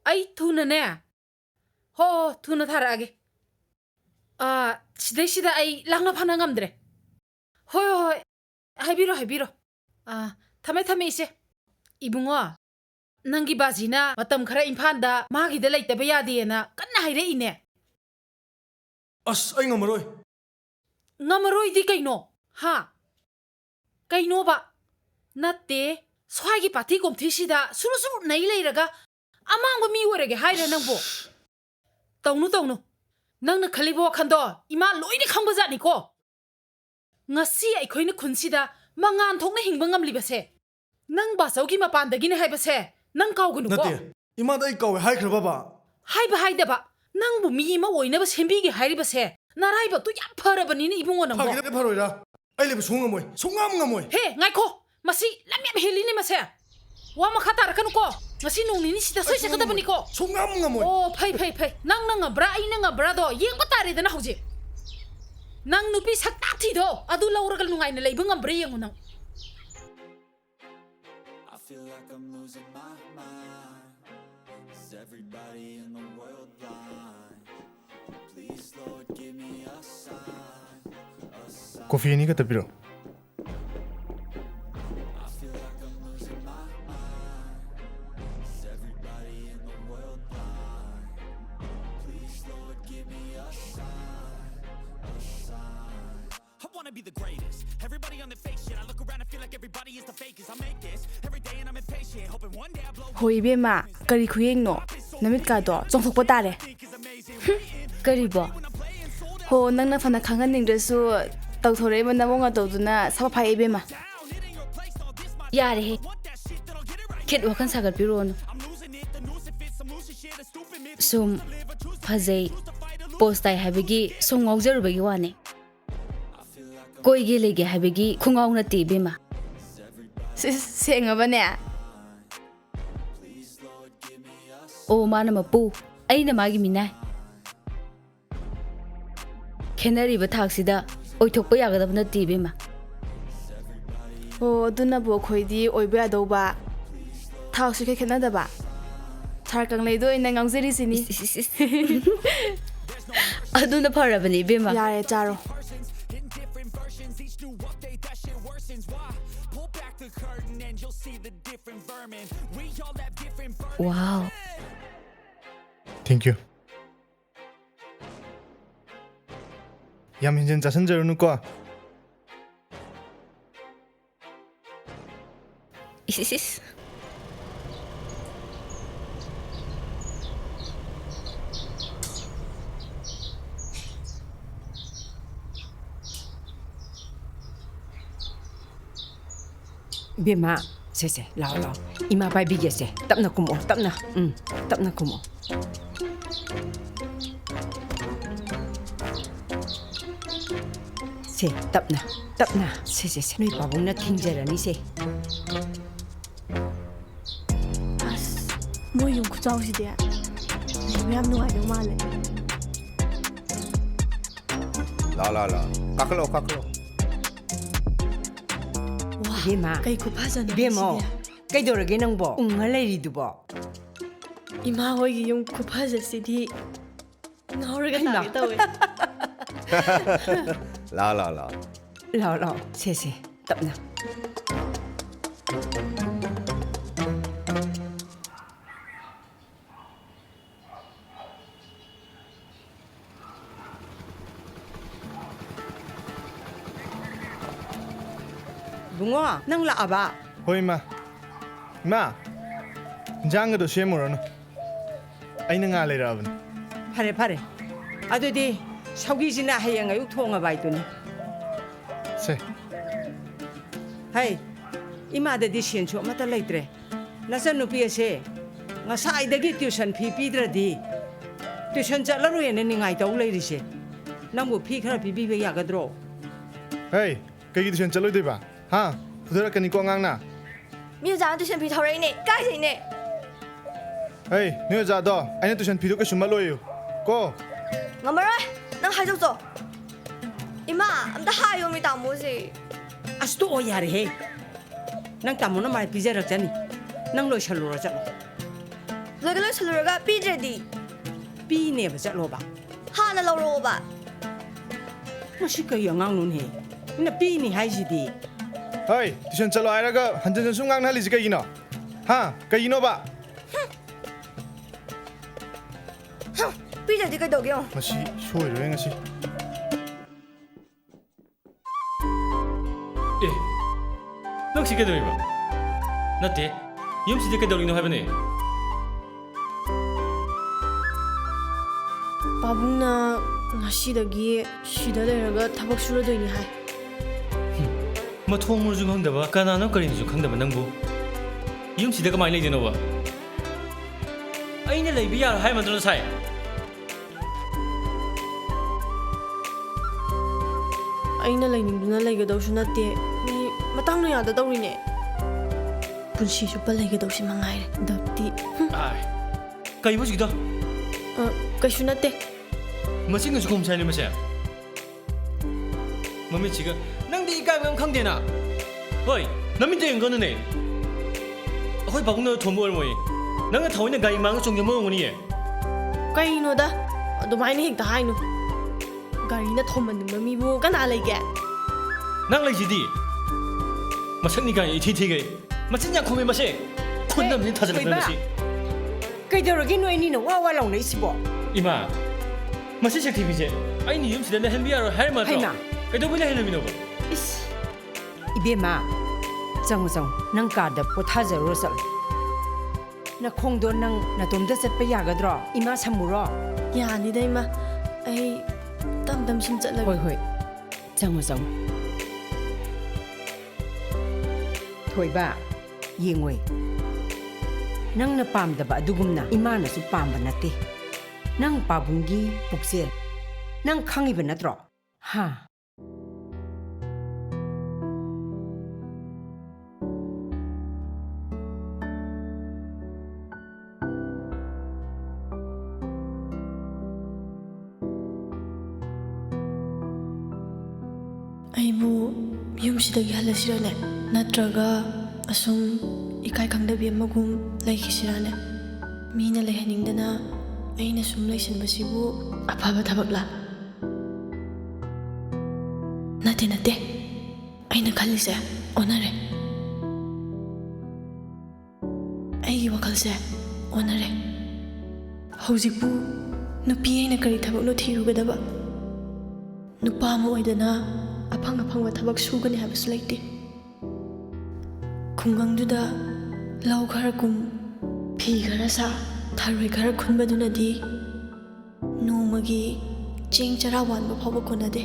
ꯑꯩ ꯊꯨꯅꯅꯦ ꯍꯣ ꯊꯨꯅ ꯊꯥꯔꯛꯑꯒꯦ ꯁꯤꯗꯩꯁꯤꯗ ꯑꯩ ꯂꯥꯡꯅ ꯐꯥꯅ ꯉꯝꯗ꯭ꯔꯦ ꯍꯣꯏ ꯍꯥꯏꯕꯤꯔꯣ ꯊꯝꯃꯦ 이세 이붕어 ꯅꯪꯒꯤ ꯕꯥꯖꯤꯅ ꯃꯇꯝ ꯈꯔ ꯏꯝꯐꯥꯜꯗ ꯃꯥꯒꯤꯗ ꯂꯩꯇꯕ ꯌꯥꯗꯦꯅ ꯀꯟꯅ ꯍꯥꯏꯔꯛꯏꯅꯦ ꯑꯁ ꯑꯩ ꯉꯝꯃꯔꯣꯏ ꯉꯝꯃꯔꯣꯏꯗꯤ ꯀꯩꯅꯣ ꯍꯥ ꯀꯩꯅꯣꯕ ꯅꯠꯇꯦ ꯁ꯭ꯋꯥꯏꯒꯤ ꯄꯥꯊꯤ ꯀꯣꯝꯊꯤꯁꯤꯗ ꯁꯨꯔꯨ ꯅꯩ ꯂꯩꯔꯒ ꯑꯃꯥꯡꯕ ꯃꯤ ꯑꯣꯏꯔꯒꯦ ꯍꯥꯏꯔꯦ ꯅꯪꯕꯨ ꯇꯧꯅꯨ ꯅꯪꯅ ꯈꯜꯂꯤꯕ ꯋꯥꯈꯟꯗꯣ ꯏꯃꯥ ꯂꯣꯏꯅ ꯈꯪꯕꯖꯥꯠꯅꯤꯀꯣ ꯉꯁꯤ ꯑꯩꯈꯣꯏꯅ ꯈꯨꯟꯁꯤꯗ ꯃꯉꯥꯟ ꯊꯣꯛꯅ ꯍꯤꯡꯕ ꯉꯝꯂꯤꯕꯁꯦ ꯅꯪ ꯕꯥꯆꯧꯒꯤ ꯃꯄꯥꯟꯗꯒꯤꯅꯦ ꯍꯥꯏꯕꯁꯦ ꯅꯪ ꯀꯥꯎꯒꯅꯨꯀꯣ ꯅꯠꯇꯦ ꯏꯃꯥꯗ ꯑꯩ ꯀꯥꯎꯋꯦ ꯍꯥꯏꯈ꯭ꯔ ꯕꯕꯥ 하이바 낭부 미이마 오이나바 셈비게 하리바세 나라이바 또 얌 퍼러버니니 이봉어 낭보 파기다 파로이라 아이레브 송가모이 헤 나이코 마시 람얌 헬리니 마세 와마 카타라카누코 마시 농니니 시다 서이세 카다보니코 송가모이 오 파이 낭낭아 브라 아이낭아 브라도 옌바 따리드나 하우지 낭 누피 삭딱티도 아둘라 오라갈 룽아이나 레이봉아 브레 옌구낭 feel like I'm losing my mind. Is everybody in the world blind? Please, Lord, give me a sign. Coffee ni kata piro. I feel like I'm losing my mind. Is everybody in the world blind? Please, Lord, give me a sign. I wanna be the greatest. Everybody on the fake shit. I look around and feel like everybody is the fakest. I make this every day and I'm impatient, hoping one day I blow. 호이베마 까리 구행노 나밋가도 정석보 따래. 까리보. 호 낭나 파나 강한닝드수 떡토레마 나몽아 도두나 사바파이베마. 야래. 캣 와칸 사갈 비로노. ꯁꯨꯝ ꯐꯖꯩ ꯄꯣꯁ ꯇꯥꯏ ꯍꯥꯏꯕꯒꯤ ꯁꯨꯝ ꯉꯥꯎꯖꯔꯨꯕꯒꯤ ꯋꯥꯅꯦ ꯀꯣꯏꯒꯦ ꯂꯩꯒꯦ ꯍꯥꯏꯕꯒꯤ ꯈꯨꯡꯉꯥꯎ ꯅꯠꯇꯦ ꯏꯕꯦꯝꯃ ꯁꯦꯡꯉꯕꯅꯦ ꯑꯣ ꯃꯥꯅ ꯃꯄꯨ ꯑꯩꯅ ꯃꯥꯒꯤ ꯃꯤꯅꯥꯏ ꯈꯦꯅꯔꯤꯕ ꯊꯥꯛꯁꯤꯗ ꯑꯣꯏꯊꯣꯛꯄ ꯌꯥꯒꯗꯕ ꯅꯠꯇꯦ ꯏꯕꯦꯝꯃ ꯑꯣ ꯑꯗꯨꯅꯕꯨ ꯑꯩꯈꯣꯏꯗꯤ ꯑꯣꯏꯕ ꯌꯥꯗꯧꯕ ꯊꯥꯛꯁꯨ ꯈꯦꯠꯅꯗꯕ ꯁꯥꯔ ꯀꯪꯂꯩꯗꯣ ꯑꯣꯏꯅ ꯉꯥꯎꯖꯔꯤꯁꯤꯅꯤ ꯑꯗꯨꯅ ꯐꯔꯕꯅꯤ ꯏꯕꯦꯝꯃ ꯌꯥꯔꯦ ꯆꯥꯔꯣ ꯋꯥꯎ Thank you. ꯌꯥꯝ ꯍꯦꯟꯖꯤꯟ ꯆꯥꯁꯤꯟꯖꯔꯨꯅꯨꯀꯣ. 이시시스. Bima, se, lao. Ima pai bige se. Tapna kumo, tapna. Tapna kumo. Se, tapna. Se. Noi pabong na tingjarani se. ꯃꯣꯏ ꯌꯨꯝ ꯈꯨꯆꯥꯎꯁꯤꯗꯤ ꯌꯥꯝ ꯅꯨꯡꯉꯥꯏꯗꯧ ꯃꯥꯜꯂꯦ ला काखलो Bima, ꯀꯩ ꯈꯨꯐꯖꯅ Bimo, ꯀꯩꯗꯧꯔꯒꯦ ꯅꯪꯕꯣ? ꯎꯡꯉ ꯂꯩꯔꯤꯗꯨꯕꯣ? ꯏꯃꯥ ꯍꯣꯏꯒꯤ ꯌꯨꯝ ꯈꯨꯐꯖꯁꯤꯗꯤ ꯉꯥꯎꯔꯒ ꯂꯥꯛꯀꯦ ꯇꯧꯋꯦ ला Lao, se, tapna. Bungo, nang laaba. Hoi ma. Ma. Jang do shemurano. Aina nga leirabani. Pare. Adudi, saugijina hayang ayuk thonga baituni. Se. Hai, imada di sienchu mata leitre. Nasa nupi ase. Nga saidagi tuition fee pidradi. Tuition chatlaru yene ningai taw leirise. Nangbu fee khara pibibe yagadro. Hey, kegi tuition chaloi deba. Ha, pudara kani ko ngang na. မြို့သားတူရှင်ဖီထော်ရင်းနဲ့ကိုက်စိန်နဲ့ Hey, niyo za do. Aina tuition fee do ke shumaloyo. Ko. ငမရဲနန်းဟိုက်စုပ်စောအမအမတဟာယုံမီတောင်မိုးစီ Asto o yare he. Nang tamuna mai pizza jani. Nang lo chalura jat. ဇက်ကလေးဆလူရကပြီးကြသည် Pi ne ba jat lo ba. ဟာနလောရောပါ Mashi ka yang ngang nun he. Ina pi ni hai ji di. Hey, tuition chalo airaga hanjan sungang na lisi kegi no. Ha, kegi no ba. ပြီးကြသည်ကတော့ကြောင်း Mashi shoi ro ngasi. 예. 넌 시계들이봐. 나때 염시대 깨달리는 하변에. ပါဘူးနာငါရှိတဲ့ကြီးရှိတဲ့ရကသဘက်ဆူရတဲ့နေဟိုင် 뭐 통물 중 한다봐. 까나는 거리는 중 한다봐 낭부. 염시대가 많이 내지나 봐. 아이네 레비야 할 만들어 사이. အိမ်နဲ့လိန်နေနဲ့လိုက်ကတော့ရှင်တဲ့ဒီမတောင်းနေရတဲ့တော့ရင်းနဲ့ပုန်ရှိရှုပလိုက်ကတော့ရှင်မငိုင်းတယ်ဒပ်တီ 아이. 까이보지기다. ကရှင်တဲ့ 멋진 거 조금 차이는 맛이야. 몸이 지금 낭디 까면 강대나. 어이, 남인데 거는 애. 거기 바구나 돈 모을 모이. 낭가 타오는 가이 망을 종교 모으니. ကိုင်းနိုဒါဒမိုင်းနေဟိုင်နိုဂါရီနဲ့ထုံမနေမမီဘူးကနာလိုက်ခဲ့ 낭라 지디. 마찬니가 이 티티게. 마찬냐 코메 맛이. 콘남진 타자는 맛이. Kaidoragi no ni no wa long nei sibo. 이마. 맛이 색티비제. 아이니 염시대는 햄비아로 할 맛도. 하이나. 그래도 보냐 해놈이노. Ibema. Jang nang ka da pothaja ro sal. Na khongdo nang na domda sat pa yagadro. Ima samuro. ညာနေတဲ့မှာအေးတမ်တမ်ရှင်ချက်လိုက် Hoi. Jang Thoi ba. Yingwe. Nang na pam da ba dugum na. Ima na su pam ba nate. nang pabunggi puksel nang khangi ba natro ha ꯑꯩꯕꯨ ꯌꯨꯝꯁꯤꯗꯒꯤ ꯍꯜꯂꯁꯤꯔꯅꯦ ꯅꯠꯇ꯭ꯔꯒ ꯑꯁꯨꯝ ꯏꯀꯥꯏ ꯈꯪꯗꯕꯤ ꯑꯃꯒꯨꯝ ꯂꯩꯈꯤꯁꯤꯔꯅꯦ ꯃꯤꯅ ꯂꯩꯍꯟꯅꯤꯡꯗꯅ ꯑꯩꯅ ꯁꯨꯝ ꯂꯩꯁꯤꯟꯕꯁꯤꯕꯨ ꯑꯐꯕ ꯊꯕꯛꯂꯥ ꯅꯠꯇꯦ ꯑꯩꯅ ꯈꯜꯂꯤꯁꯦ ꯑꯣꯟꯅꯔꯦ ꯑꯩꯒꯤ ꯋꯥꯈꯜꯁꯦ ꯑꯣꯟꯅꯔꯦ ꯍꯧꯖꯤꯛꯄꯨ ꯅꯨꯄꯤ ꯑꯩꯅ ꯀꯔꯤ ꯊꯕꯛꯅꯣ ꯊꯤꯔꯨꯒꯗꯕ ꯅꯨꯄꯥ ꯑꯃ ꯑꯣꯏꯗꯅ ꯑꯐꯪꯕ ꯊꯕꯛ ꯁꯨꯒꯅꯤ ꯍꯥꯏꯕꯁꯨ ꯂꯩꯇꯦ ꯈꯨꯡꯒꯪꯗꯨꯗ ꯂꯧ ꯈꯔ ꯀꯨꯝ ꯐꯤ ꯈꯔ ꯁꯥ ꯊꯔꯣꯏ ꯈꯔ ꯈꯨꯟꯕꯗꯨꯅꯗꯤ ꯅꯣꯡꯃꯒꯤ ꯆꯦꯡ ꯆꯔꯥ ꯋꯥꯟꯕ ꯐꯥꯎꯕ ꯀꯣꯟꯅꯗꯦ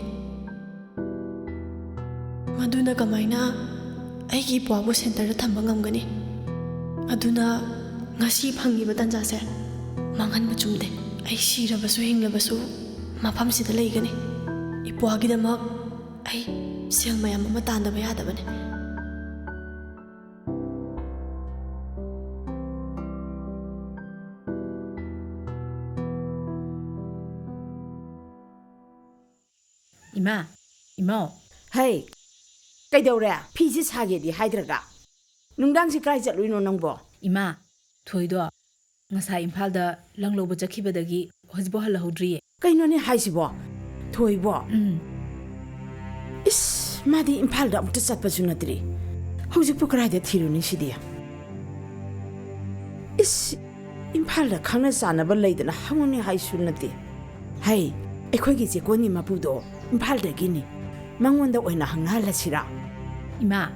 ꯃꯗꯨꯅ ꯀꯃꯥꯏꯅ ꯑꯩꯒꯤ ꯏꯄ꯭ꯋꯥꯕꯨ ꯁꯦꯟꯇꯔꯗ ꯊꯝꯕ ꯉꯝꯒꯅꯤ ꯑꯗꯨꯅ ꯉꯁꯤ ꯐꯪꯉꯤꯕ ꯇꯥꯟꯖꯥꯁꯦ ꯃꯥꯡꯍꯟꯕ ꯆꯨꯝꯗꯦ ꯑꯩ ꯁꯤꯔꯕꯁꯨ ꯍꯤꯡꯂꯕꯁꯨ ꯃꯐꯝꯁꯤꯗ ꯂꯩꯒꯅꯤ ꯏꯄ꯭ꯋꯥꯒꯤꯗꯃꯛ ꯑꯩ ꯁꯦꯜ ꯃꯌꯥꯝ ꯑꯃ ꯇꯥꯟꯗꯕ ꯌꯥꯗꯕꯅꯤ 이모 Hey, ꯀꯩꯗꯧꯔꯦ ꯐꯤꯁꯤ ꯁꯥꯒꯦꯗꯤ ꯍꯥꯏꯗ꯭ꯔꯒ ꯅꯨꯡꯗꯥꯡꯁꯤ ꯀꯥꯏ ꯆꯠꯂꯨꯏꯅꯣ ꯅꯪꯕꯣ 이마 ꯊꯣꯏꯗꯣ ꯉꯁꯥꯏ ꯏꯝꯐꯥꯜꯗ ꯂꯪ ꯂꯧꯕ ꯆꯠꯈꯤꯕꯗꯒꯤ ꯍꯧꯖꯤꯛꯐꯥꯎ ꯍꯜꯂꯛꯍꯧꯗ꯭ꯔꯤꯌꯦ ꯀꯩꯅꯣꯅꯦ ꯍꯥꯏꯁꯤꯕꯣ ꯊꯣꯏꯕꯣ ꯏꯁ ꯃꯥꯗꯤ ꯏꯝꯐꯥꯜꯗ ꯑꯃꯨꯛꯇ ꯆꯠꯄꯁꯨ ꯅꯠꯇ꯭ꯔꯤ ꯍꯧꯖꯤꯛꯄꯨ ꯀꯗꯥꯏꯗ ꯊꯤꯔꯨꯅꯤ ꯁꯤꯗꯤ ꯏꯁ ꯏꯝꯐꯥꯜꯗ ꯈꯪꯅ ꯆꯥꯅꯕ ꯂꯩꯗꯅ ꯍꯪꯉꯨꯅꯤ ꯍꯥꯏꯁꯨ ꯅꯠꯇꯦ ꯍꯩ ꯑꯩꯈꯣꯏꯒꯤ ꯆꯦꯀꯣꯟꯒꯤ ꯃꯄꯨꯗꯣ ꯏꯝꯐꯥꯜꯗꯒꯤꯅꯤ ꯃꯉꯣꯟꯗ ꯑꯣꯏꯅ ꯍꯪꯅꯍꯜꯂꯁꯤꯔꯥ 이마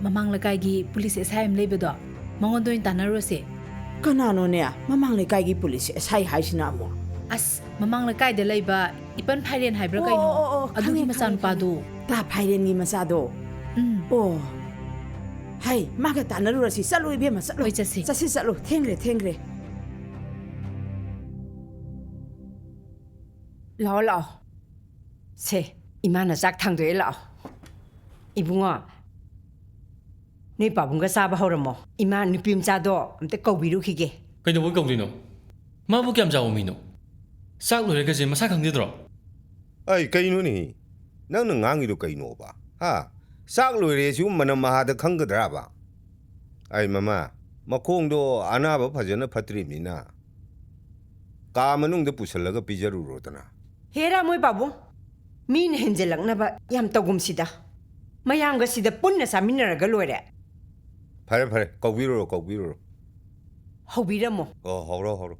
ꯃꯃꯥꯡ ꯂꯩꯀꯥꯏꯒꯤ ꯄꯨꯂꯤꯁ ꯑꯦꯁꯥꯏ ꯑꯃ ꯂꯩꯕꯗꯣ ꯃꯉꯣꯟꯗ ꯑꯣꯏꯅ ꯇꯥꯟꯅꯔꯨꯔꯁꯦ ꯀꯅꯥꯅꯣꯅꯦ ꯃꯃꯥꯡ ꯂꯩꯀꯥꯏꯒꯤ ꯄꯨꯂꯤꯁ ꯑꯦꯁꯥꯏ ꯍꯥꯏꯁꯤꯅ ꯑꯃꯨꯛ ꯑꯁ ꯃꯃꯥꯡ ꯂꯩꯀꯥꯏꯗ ꯂꯩꯕ ꯏꯄꯟ ꯐꯥꯏꯔꯦꯟ ꯍꯥꯏꯕ꯭ꯔꯥ ꯀꯩꯅꯣ ꯑꯗꯨꯒꯤ ꯃꯆꯥꯅꯨꯄꯥꯗꯣ ꯇꯥ ꯐꯥꯏꯔꯦꯟꯒꯤ ꯃꯆꯥꯗꯣ ꯑꯣ ꯍꯩ ꯃꯥꯒ ꯇꯥꯟꯅꯔꯨꯔꯁꯤ ꯆꯠꯂꯨ ꯏꯕꯦꯝꯃ ꯆꯠꯂꯨ ꯆꯠꯂꯨ ꯊꯦꯡꯈ꯭ꯔꯦ lao se imana jak thang doi lao ibunga ni pabunga sa ba horamo ima nupim cha do amte kawbiru khige ꯀꯩꯗꯧꯕꯩ ꯀꯧꯗꯣꯏꯅꯣ ꯃꯥꯕꯨ ꯀꯌꯥꯝ ꯆꯥꯎꯕ ꯃꯤꯅꯣ ꯆꯥꯛ ꯂꯣꯏꯔꯒꯁꯦ ꯃꯁꯥ ꯈꯪꯗꯦꯗ꯭ꯔꯣ ꯑꯩ ꯀꯩꯅꯣꯅꯤ ꯅꯪꯅ ꯉꯥꯡꯉꯤꯗꯣ ꯀꯩꯅꯣꯕ ꯍꯥ ꯆꯥꯛ ꯂꯣꯏꯔꯦꯁꯨ ꯃꯅꯝ ꯃꯍꯥꯗ ꯈꯪꯒꯗ꯭ꯔꯕ ꯑꯩ ꯃꯃꯥ ꯃꯈꯣꯡꯗꯣ ꯑꯅꯥꯕ ꯐꯖꯅ ꯐꯠꯇ꯭ꯔꯤꯕꯅꯤꯅ ꯀꯥ ꯃꯅꯨꯡꯗ ꯄꯨꯁꯜꯂꯒ ꯄꯤꯖꯔꯨꯔꯣꯗꯅ hera moi babu min henjelakna ba yam tagum sida mayamga sida punna saminaraga loire ꯐꯔꯦ ꯀꯧꯕꯤꯔꯨꯔꯣ hobiramo ꯑꯣ ꯍꯧꯔꯣ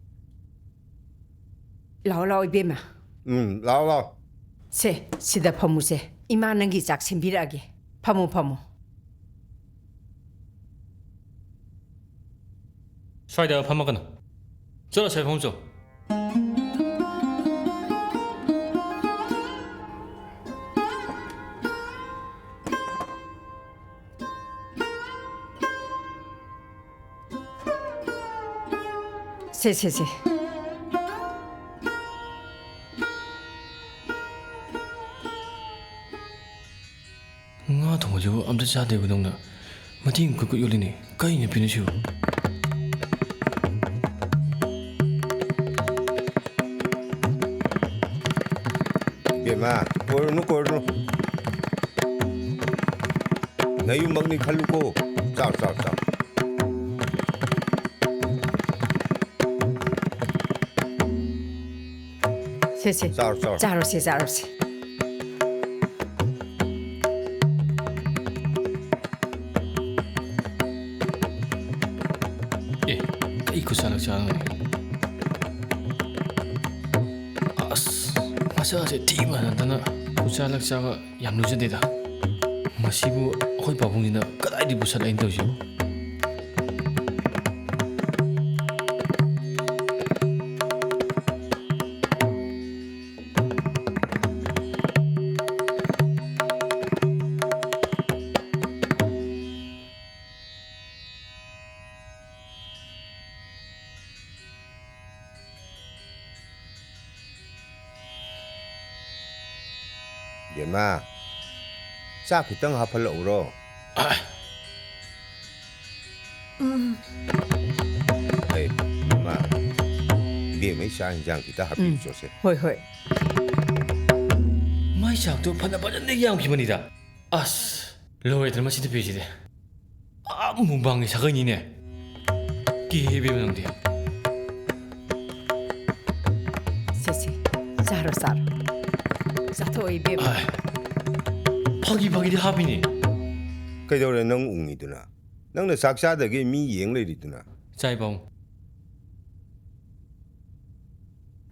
lao ibema ꯂꯥꯎ se sida phamuse ima nangi chak simbirage phamo ꯁ꯭ꯋꯥꯏꯗ ꯐꯝꯃꯒꯅꯨ ꯆꯠꯂꯣ ꯁꯥꯏ ꯐꯝꯆꯣ se ꯉꯥ ꯊꯣꯡꯕꯁꯤꯕꯨ ꯑꯝꯇ ꯆꯥꯗꯦꯕꯗꯧꯅ ꯃꯇꯦꯡ ꯀꯨꯠ ꯌꯣꯜꯂꯤꯅꯦ ꯀꯩꯅ ꯄꯤꯅꯁꯤꯕꯨ ꯕꯦꯝꯃ ꯀꯣꯏꯔꯨꯅꯨ ꯅꯌꯨꯝꯃꯛꯅꯤ ꯈꯜꯂꯨꯀꯣ ꯆꯥꯎ se charose ꯀꯩ ꯈꯨꯠꯁꯥꯂꯛ ꯆꯥꯒꯅꯤ ꯑꯁ ꯃꯆꯥꯁꯦ ꯊꯤꯕ ꯅꯠꯇꯅ ꯈꯨꯠꯁꯥꯂꯛ ꯆꯥꯕ ꯌꯥꯝ ꯂꯨꯖꯗꯦꯗ ꯃꯁꯤꯕꯨ ꯑꯩꯈꯣꯏ ꯄꯥꯕꯨꯡꯁꯤꯅ ꯀꯗꯥꯏꯗꯒꯤ ꯄꯨꯁꯜꯂꯛꯏꯅ ꯇꯧꯁꯤꯕꯨ มาซาขิตังหาพลอุโรเฮ้ยมาเดี๋ยวไม่ใช่ยังกิตาฮับพี่โจเซ่ Hoi hoi. ไม่ฉากตัวพันธุ์พันธุ์นี่ยังพิมันนี่ด่าลอยแต่มาสิทธิ์พี่สิเดมุงบังนี่สักนี่เนี่ยกี่เบี้ยมันต้องเดียว Sesi. Zahra sar. Zato ibe. พักกี่ที่ฮาพี่นี่ ก็เดี๋ยวเรานั่งอุ้งนี่ตัวน่ะนั่งในสักชาติก็มีเองเลยดิตัวน่ะ ใจบ้อง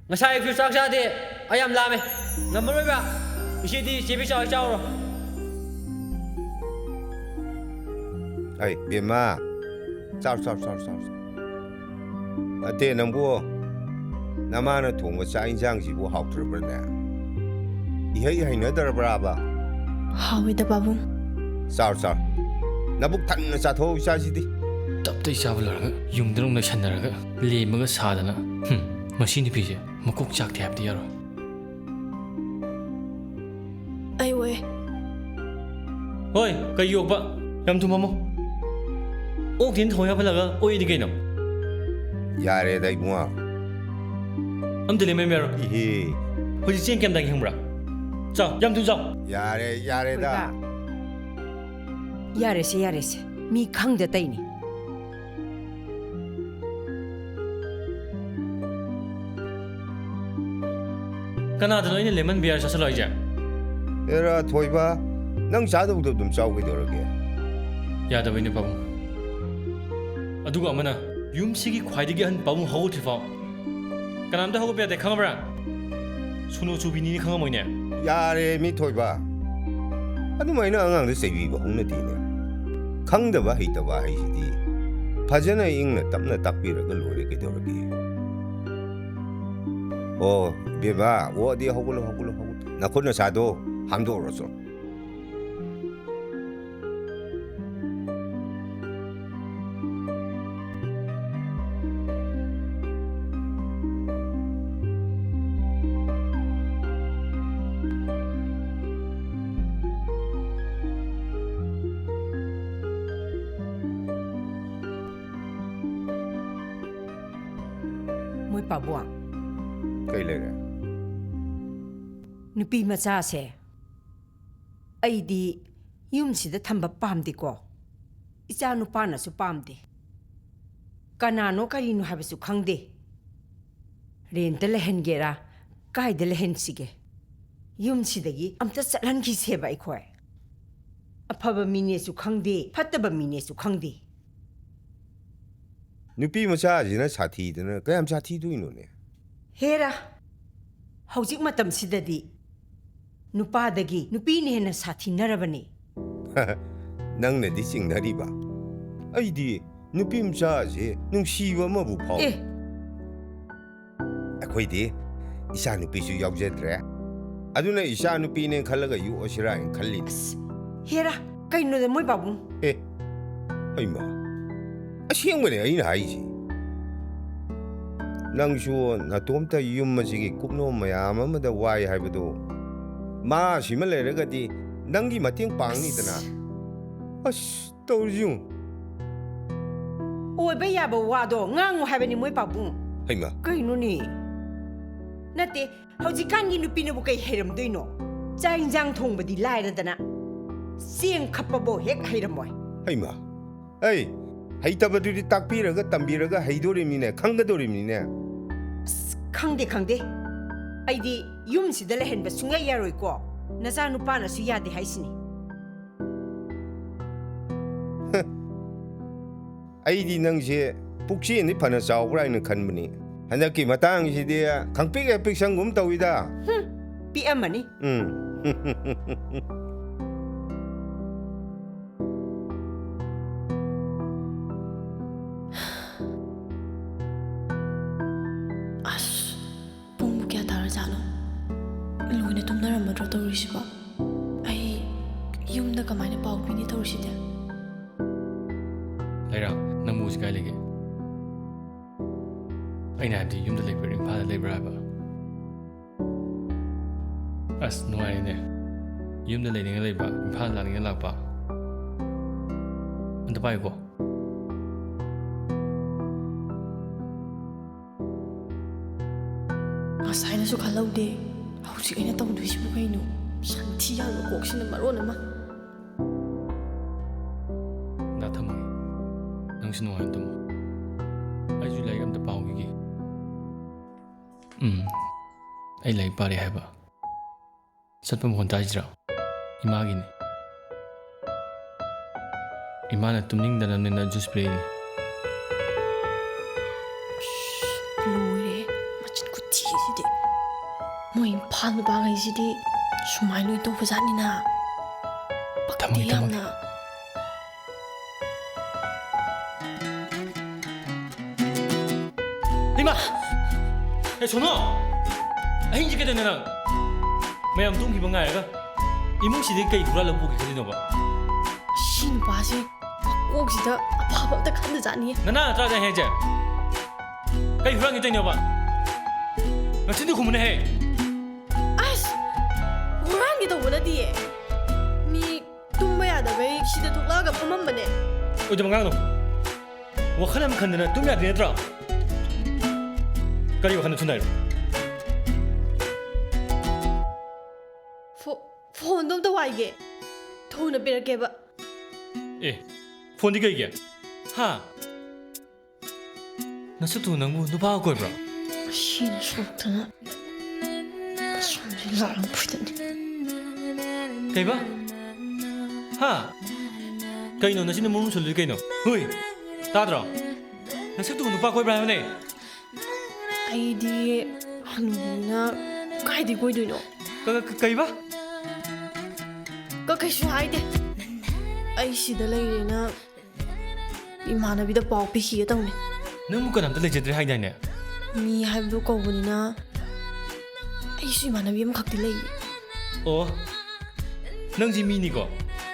nga sai phu sak sha de ayam la me ngam roi ba isi di si bi chao chao ro ไอ้เบียมาเจ้าเต้นังบัวน้ำมันถุงว่าใช้ช่างสิบัวหอกทรบเนี่ยอีเฮ้ยเนื้อตระบราบะ Hawida babung. สาวนับบุกทันนะจะโทรวิชาสิดิ ตับได้ชาวละยุ่งตรงนั้นฉันนะก็เลี้ยมันก็สาดนะมาสินี่พี่สิมาคุกจักแทบเดียว Ai we. เฮ้ยก็ยกปะยำทุ่มมั้งโอ้ทิ้งถอยไปแล้วก็โอ้ยดีกันเนาะ ยาเรได้บัว อันเดลิเมเมอร์ อีเฮ้ พอดีเจียงแกมดังยังบระจ้ายำทุ่มจ้าย าเรได้ Yarese. Mi khang de tai ni. ก็น่าจะน้อยนี่เลมอนเบียร์จะสลายจ้ะ เออถอยบ้านั่งชาดูดุมเจ้าไปตัวละแก ยาดาวินปั๊มอะดูก็มันนะยุ่มสิกิควายดิกันปั๊มหัวที่ฟ้ากันน้ำได้หัวเปียแต่ข้างบนสุนัขจูบินี่ข้างบนเนี่ย ยาเรมีถอยบ้าอันนี้ไม่น่าอ่างเลยเสียบีบ้องเนี่ยดีเนี่ยขังเดบ้าให้ตัวบ้าให้สิดีพาเจน่าอิงเนี่ยตั้มเนี่ยตักปีระก็รู้เลยก็ตัวละแกโอ้เบียบ้าว่าดีฮกุลนักคนน่ะชาโดฮัมโดรส Moi pa buang. ใกล้เลยนะ Nupi macha se. Ai di yum si da thamba pam di ko. Icha nu pa na su pam di. Kana no kari nu ha su khang de. Ren de lehen gera. Kai de lehen sige. Yum si da gi am ta salan ki se bai khoi. Aphaba mine su khang de. Phattaba mine su khang de. นุปีมาชาจีน่ะชาทีเดนะก็ยามชาทีด้วยนู่นเนี่ย Hera. Hojik matam sidadi. Nupa dagi nupi ne na sathi narabani. นั่งเนี่ยดิสิ่งนั้นดีป่ะไอ้ดีนุปีมาชาจีนุ่งชีวะมาบุพอไอ้คุยดีอิชานุปีชูยาวเจ็ดเลยอะดูเนี่ยอิชานุปีเนี่ยขันละก็อยู่อชิระอินขันลิน Hera, kai no de moi babung. ไอ้มาเสียงมันเนี่ยไอ้ไหนสินั่งชัวน่ะตัวมันแต่ยุ่มมาสิกุบโนมายามันแต่วายให้ไปดูมาสิมันเลยแล้วก็ดีนั่งกี่มาเที่ยงปังนี่แต่นะตัวยุ่ง Oi ba ya ba wa do ngangu ha bani moi babung. ไอ้มา Kai no ni. Nate, hojik kan gi nupi no bu kai heram doi no. Chai jang thong ba di lai da na. Sieng khappa bo hek heram moi. ไอ้มาเอ้ยให้ตบดูดิตักปีแล้วก็ตั้มปีแล้วก็ให้ดูริมีเนี่ยขังก็ดูริมีเนี่ย Khang de. Ai di yum si da lehen ba sunga ya roi ko. Na sa nu pa na su ya de hai sini. ไอ้ดีนั่งเสียปุกชีนี่พันธุ์สาวไรนึกขันมันนี่ฮันจะกี่มาตั้งสิเดียขังปีกปีกสังกุมตัวอีด้า Pi amani. Pung kya tar jalo. Lugine tumna ramadro torishi ba. Ai yumda kamane pau pini torishi de. ไรล่ะน้ำมูสกายเลยกันไอ้นายที่ยุ่งแต่เล็กไปเรื่องพาแต่เล็กไปบ้าน้อยเนี่ย ꯌꯨꯝꯗ ꯂꯩꯅꯤꯡꯉ ꯂꯩꯕ ꯏꯝꯐꯥꯜ ꯂꯥꯛꯅꯤꯡꯉ ꯂꯥꯛꯄ ꯑꯝꯇ ꯄꯥꯏꯌꯨꯀꯣ ꯉꯁꯥꯏꯅꯁꯨ ꯈꯜꯍꯧꯗꯦ ꯍꯧꯖꯤꯛ ꯑꯩꯅ ꯇꯧꯗꯣꯏꯁꯤꯕꯨ ꯀꯩꯅꯣ ꯁꯟꯊꯤ ꯌꯥꯝꯕ ꯀꯣꯛꯁꯤꯅ ꯃꯔꯣꯟ ꯑꯃ ꯗꯥ ꯊꯝꯃꯒꯦ ꯅꯪꯁꯨ ꯅꯨꯡꯉꯥꯏꯅ ꯇꯨꯝꯃꯨ ꯑꯩꯁꯨ ꯂꯥꯏꯔꯤꯛ ꯑꯝꯇ ꯄꯥꯎꯈꯤꯒꯦ ꯑꯩ ꯂꯥꯏꯔꯤꯛ ꯄꯥꯔꯦ ꯍꯥꯏꯕ ꯆꯠꯄ ꯃꯈꯣꯟ ꯇꯥꯏꯁꯤꯔꯥ 이마기네. 이마는 tum닝다는 주스 플레이네. loire machin kuti sidi moi phal ba ngai sidi sumai noi to bajani na pakti yamna 이마! 야 전화! 아니 이제 되네 나. 매ям 뚱기번 가야가. 이몽시들 그이 돌아를 보기 그리는 거. 신 바지 꼭지다 아파버다 간다자니. 나나 짜자 해제. 그이 후랑이 되냐 봐. 나 진짜 고문해 해. 아스. 후랑이도 원하디. 미 tumbayada bai sida thokla ga phamam bane. 어디 망가노? 와카나 칸드나 tum야 되더라. 가리고 가는 tunai. phone dom to waige thona pirake ba 에 폰이 그게 하 나서도 너무 누가 거야 shin shotana somji la phuitani 그이봐 하 그이노 나시는 몸을 solli 그이노 호이 다들어 나서도 누가 거야 하네 aidi hanuna kaidi goidoino 그이봐 ka kaishu haide ai sida leirena imanabida paw pi hi tawne 너무 그남들 레제들 하이다네 mi haibdu kawbunina ai su imanabi am khakti lei 어 넌지 미니고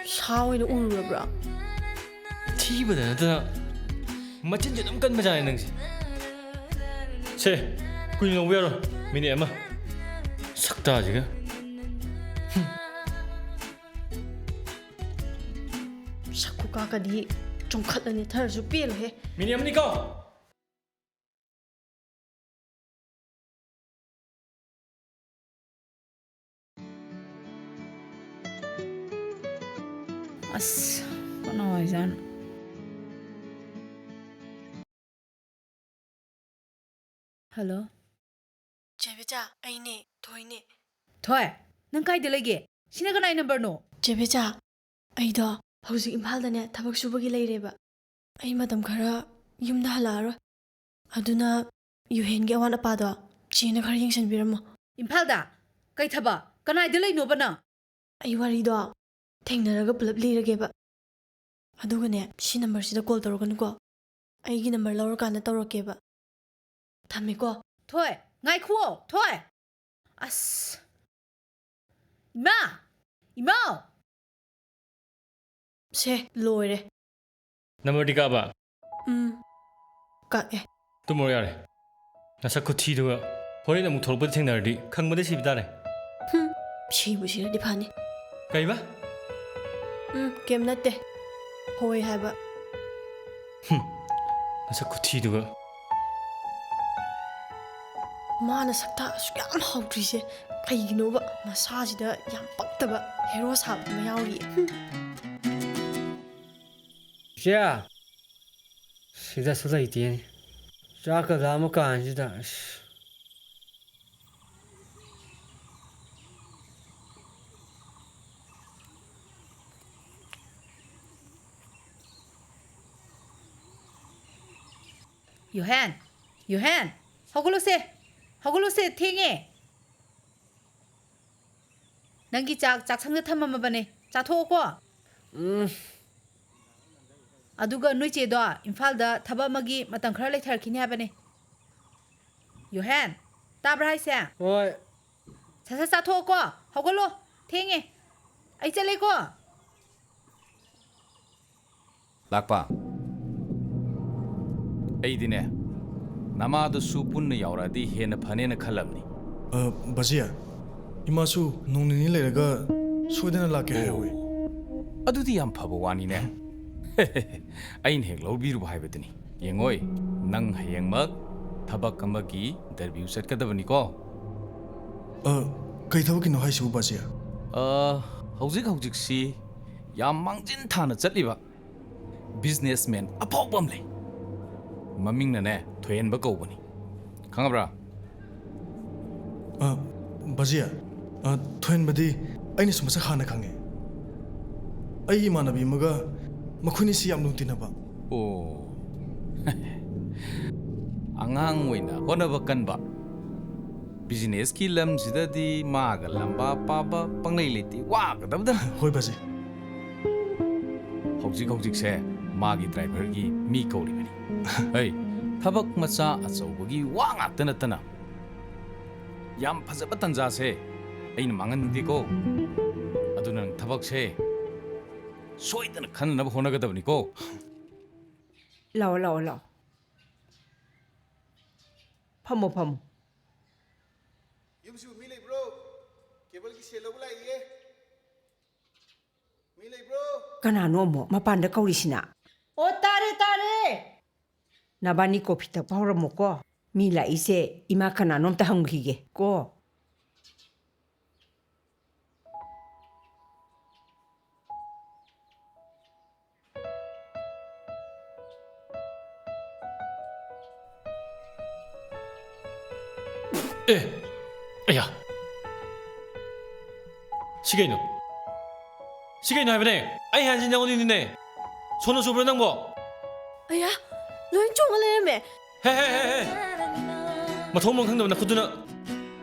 saoina ururabra 티보다 나타나 마찬 좀 깐마잖아 넌지 세 꾸이노 왜로 미니 엄마 삭다 지금 sakukakadi chongkhatani tharju pel he 미니 엄니까 ꯑꯁ ꯀꯅꯥ ꯑꯣꯏꯖꯥꯠꯅꯣ hello chebecha aine thoine ꯊꯣꯏ ꯅꯪ ꯀꯥꯏꯗ ꯂꯩꯒꯦ ꯁꯤꯅ ꯀꯅꯥꯏ ꯅꯝꯕꯔꯅꯣ chebecha aido hauzik imphaldane thabak subagi leireba ai matam khara yumda halaro aduna yuhengi awan apado china khara yengsan biramo ꯏꯝꯐꯥꯜꯗ ꯀꯩ ꯊꯕꯛ ꯀꯅꯥꯏꯗ ꯂꯩꯅꯣꯕ ꯅꯪ ai warido thengnaraga pulap lirageba adugane si number sida call toroganuko aigi number lawrkana torokeba thamiko ꯊꯣꯏ ꯉꯥꯏꯈꯨꯋꯣ ꯊꯣꯏ ꯑꯁ ꯏꯃꯥ ꯏꯃꯥꯎ se loire 너머리 가봐 kake 또 야래 나사 코티도가 허리 너무 돌보다 생나르디 강모데 시비다네 sibu siradi phani 가이바 kem natte hoi haba 나사 코티도가 mana sakta asyam hautrise kaiginoba masajida yam paktaba hero sab mayauri 야, 시다 쏟아 있디. 자가 나무 간지다. 요한 요한 허글로세 탱해 낭기 짝 상자 탐마마바네 짜토고 aduga noi che do imphal da thaba magi matang khara le thar khini habane yohan tabra hai sa oi sa sa tho ko hogolo thenge ai chale ko lakpa aidine namadu supun yauradi hena phane na khalamni bajiya imasu nongnini leraga ꯁꯣꯏꯗꯅ ꯂꯥꯛꯀꯦ ꯍꯥꯏꯍꯧꯏ ꯑꯗꯨꯗꯤ ꯌꯥꯝ ꯐꯕ ꯋꯥꯅꯤꯅꯦ ꯑꯩꯅ ꯍꯦꯛ ꯂꯧꯕꯤꯔꯨꯕ ꯍꯥꯏꯕꯗꯨꯅꯤ ꯌꯦꯡꯉꯣꯏ ꯅꯪ ꯍꯌꯦꯡꯃꯛ ꯊꯕꯛ ꯑꯃꯒꯤ ꯏꯟꯇꯔꯚ꯭ꯌꯨ ꯆꯠꯀꯗꯕꯅꯤꯀꯣ ꯀꯩ ꯊꯕꯛꯀꯤꯅꯣ ꯍꯥꯏꯁꯤꯕꯨ ꯕꯥꯖꯤꯌꯥ ꯍꯧꯖꯤꯛꯁꯤ ꯌꯥꯝ ꯃꯥꯡꯖꯤꯟ ꯊꯥꯅ ꯆꯠꯂꯤꯕ ꯕꯤꯖꯤꯅꯦꯁꯃꯦꯟ ꯑꯐꯥꯎꯕ ꯑꯃ ꯂꯩ ꯃꯃꯤꯡꯅꯅꯦ ꯊꯣꯏꯍꯟꯕ ꯀꯧꯕꯅꯤ ꯈꯪꯉꯕ꯭ꯔꯥ ꯕꯥꯖꯤꯌꯥ ꯊꯣꯏꯍꯟꯕꯗꯤ ꯑꯩꯅꯁꯨ ꯃꯁꯛ ꯍꯥꯟꯅ ꯈꯪꯉꯦ ꯑꯩ ꯏꯃꯥꯟꯅꯕꯤ ꯑꯃꯒ ꯃꯈꯣꯏꯅꯤꯁꯤ ꯌꯥꯝ ꯂꯨꯅ ꯇꯤꯟꯅꯕ ꯑꯣ ꯑꯉꯥꯡ ꯑꯣꯏꯅ ꯍꯣꯠꯅꯕ ꯀꯟꯕ ꯕꯤꯖꯤꯅꯦꯁꯀꯤ ꯂꯝꯁꯤꯗꯗꯤ ꯃꯥꯒ ꯂꯝꯕꯥ ꯄꯥꯕ ꯄꯪꯂꯩ ꯂꯩꯇꯦ ꯋꯥꯒꯗꯕꯗ ꯍꯣꯏ ꯕꯥꯖꯤ ꯍꯧꯖꯤꯛꯁꯦ ꯃꯥꯒꯤ ꯗ꯭ꯔꯥꯏꯚꯔꯒꯤ ꯃꯤ ꯀꯧꯔꯤꯕꯅꯤ ꯍꯩ ꯊꯕꯛ ꯃꯆꯥ ꯑꯆꯧꯕꯒꯤ ꯋꯥ ꯉꯥꯛꯇ ꯅꯠꯇꯅ ꯌꯥꯝ ꯐꯖꯕ ꯇꯟꯖꯥꯁꯦ ꯑꯩꯅ ꯃꯥꯡꯍꯟꯅꯤꯡꯗꯦꯀꯣ ꯑꯗꯨꯅ ꯅꯪ ꯊꯕꯛꯁꯦ ꯁꯣꯏꯗꯅ ꯈꯟꯅꯅꯕ ꯍꯣꯠꯅꯒꯗꯕꯅꯤꯀꯣ ꯂꯥꯛꯑꯣ ꯐꯝꯃꯣ ꯌꯨꯝꯁꯤꯕꯨ ꯃꯤ ꯂꯩꯕ꯭ꯔꯣ ꯀꯦꯕꯜꯒꯤ ꯁꯦꯜ ꯂꯧꯕ ꯂꯥꯛꯏꯌꯦ ꯃꯤ ꯂꯩꯕ꯭ꯔꯣ ꯀꯅꯥꯅꯣ ꯑꯃꯨꯛ ꯃꯄꯥꯟꯗ ꯀꯧꯔꯤꯁꯤꯅ ꯑꯣ ꯇꯥꯔꯦ ꯅꯕꯥꯅꯤ ꯀꯣꯐꯤ ꯊꯛꯄ ꯍꯧꯔꯝꯃꯣꯀꯣ ꯃꯤ ꯂꯥꯛꯏꯁꯦ ꯏꯃꯥ ꯀꯅꯥꯅꯣꯝꯇ ꯍꯪꯈꯤꯒꯦ ꯀꯣ ꯑꯌꯥ ꯁꯤ ꯀꯩꯅꯣ ꯍꯥꯏꯕꯅꯦ ꯑꯩ ꯍꯥꯟꯁꯤ ꯅꯪꯉꯣꯟꯗꯅꯤꯅꯦ ꯁꯣꯅꯣ ꯆꯨꯕ꯭ꯔꯣ ꯅꯪꯕꯣ ꯑꯌꯥ ꯂꯣꯏ ꯆꯣꯡꯉ ꯂꯩꯔꯝꯃꯦ ꯍꯦ ꯃꯊꯣꯡ ꯃꯔꯝ ꯈꯪꯗꯕ ꯅꯈꯨꯠꯇꯨꯅ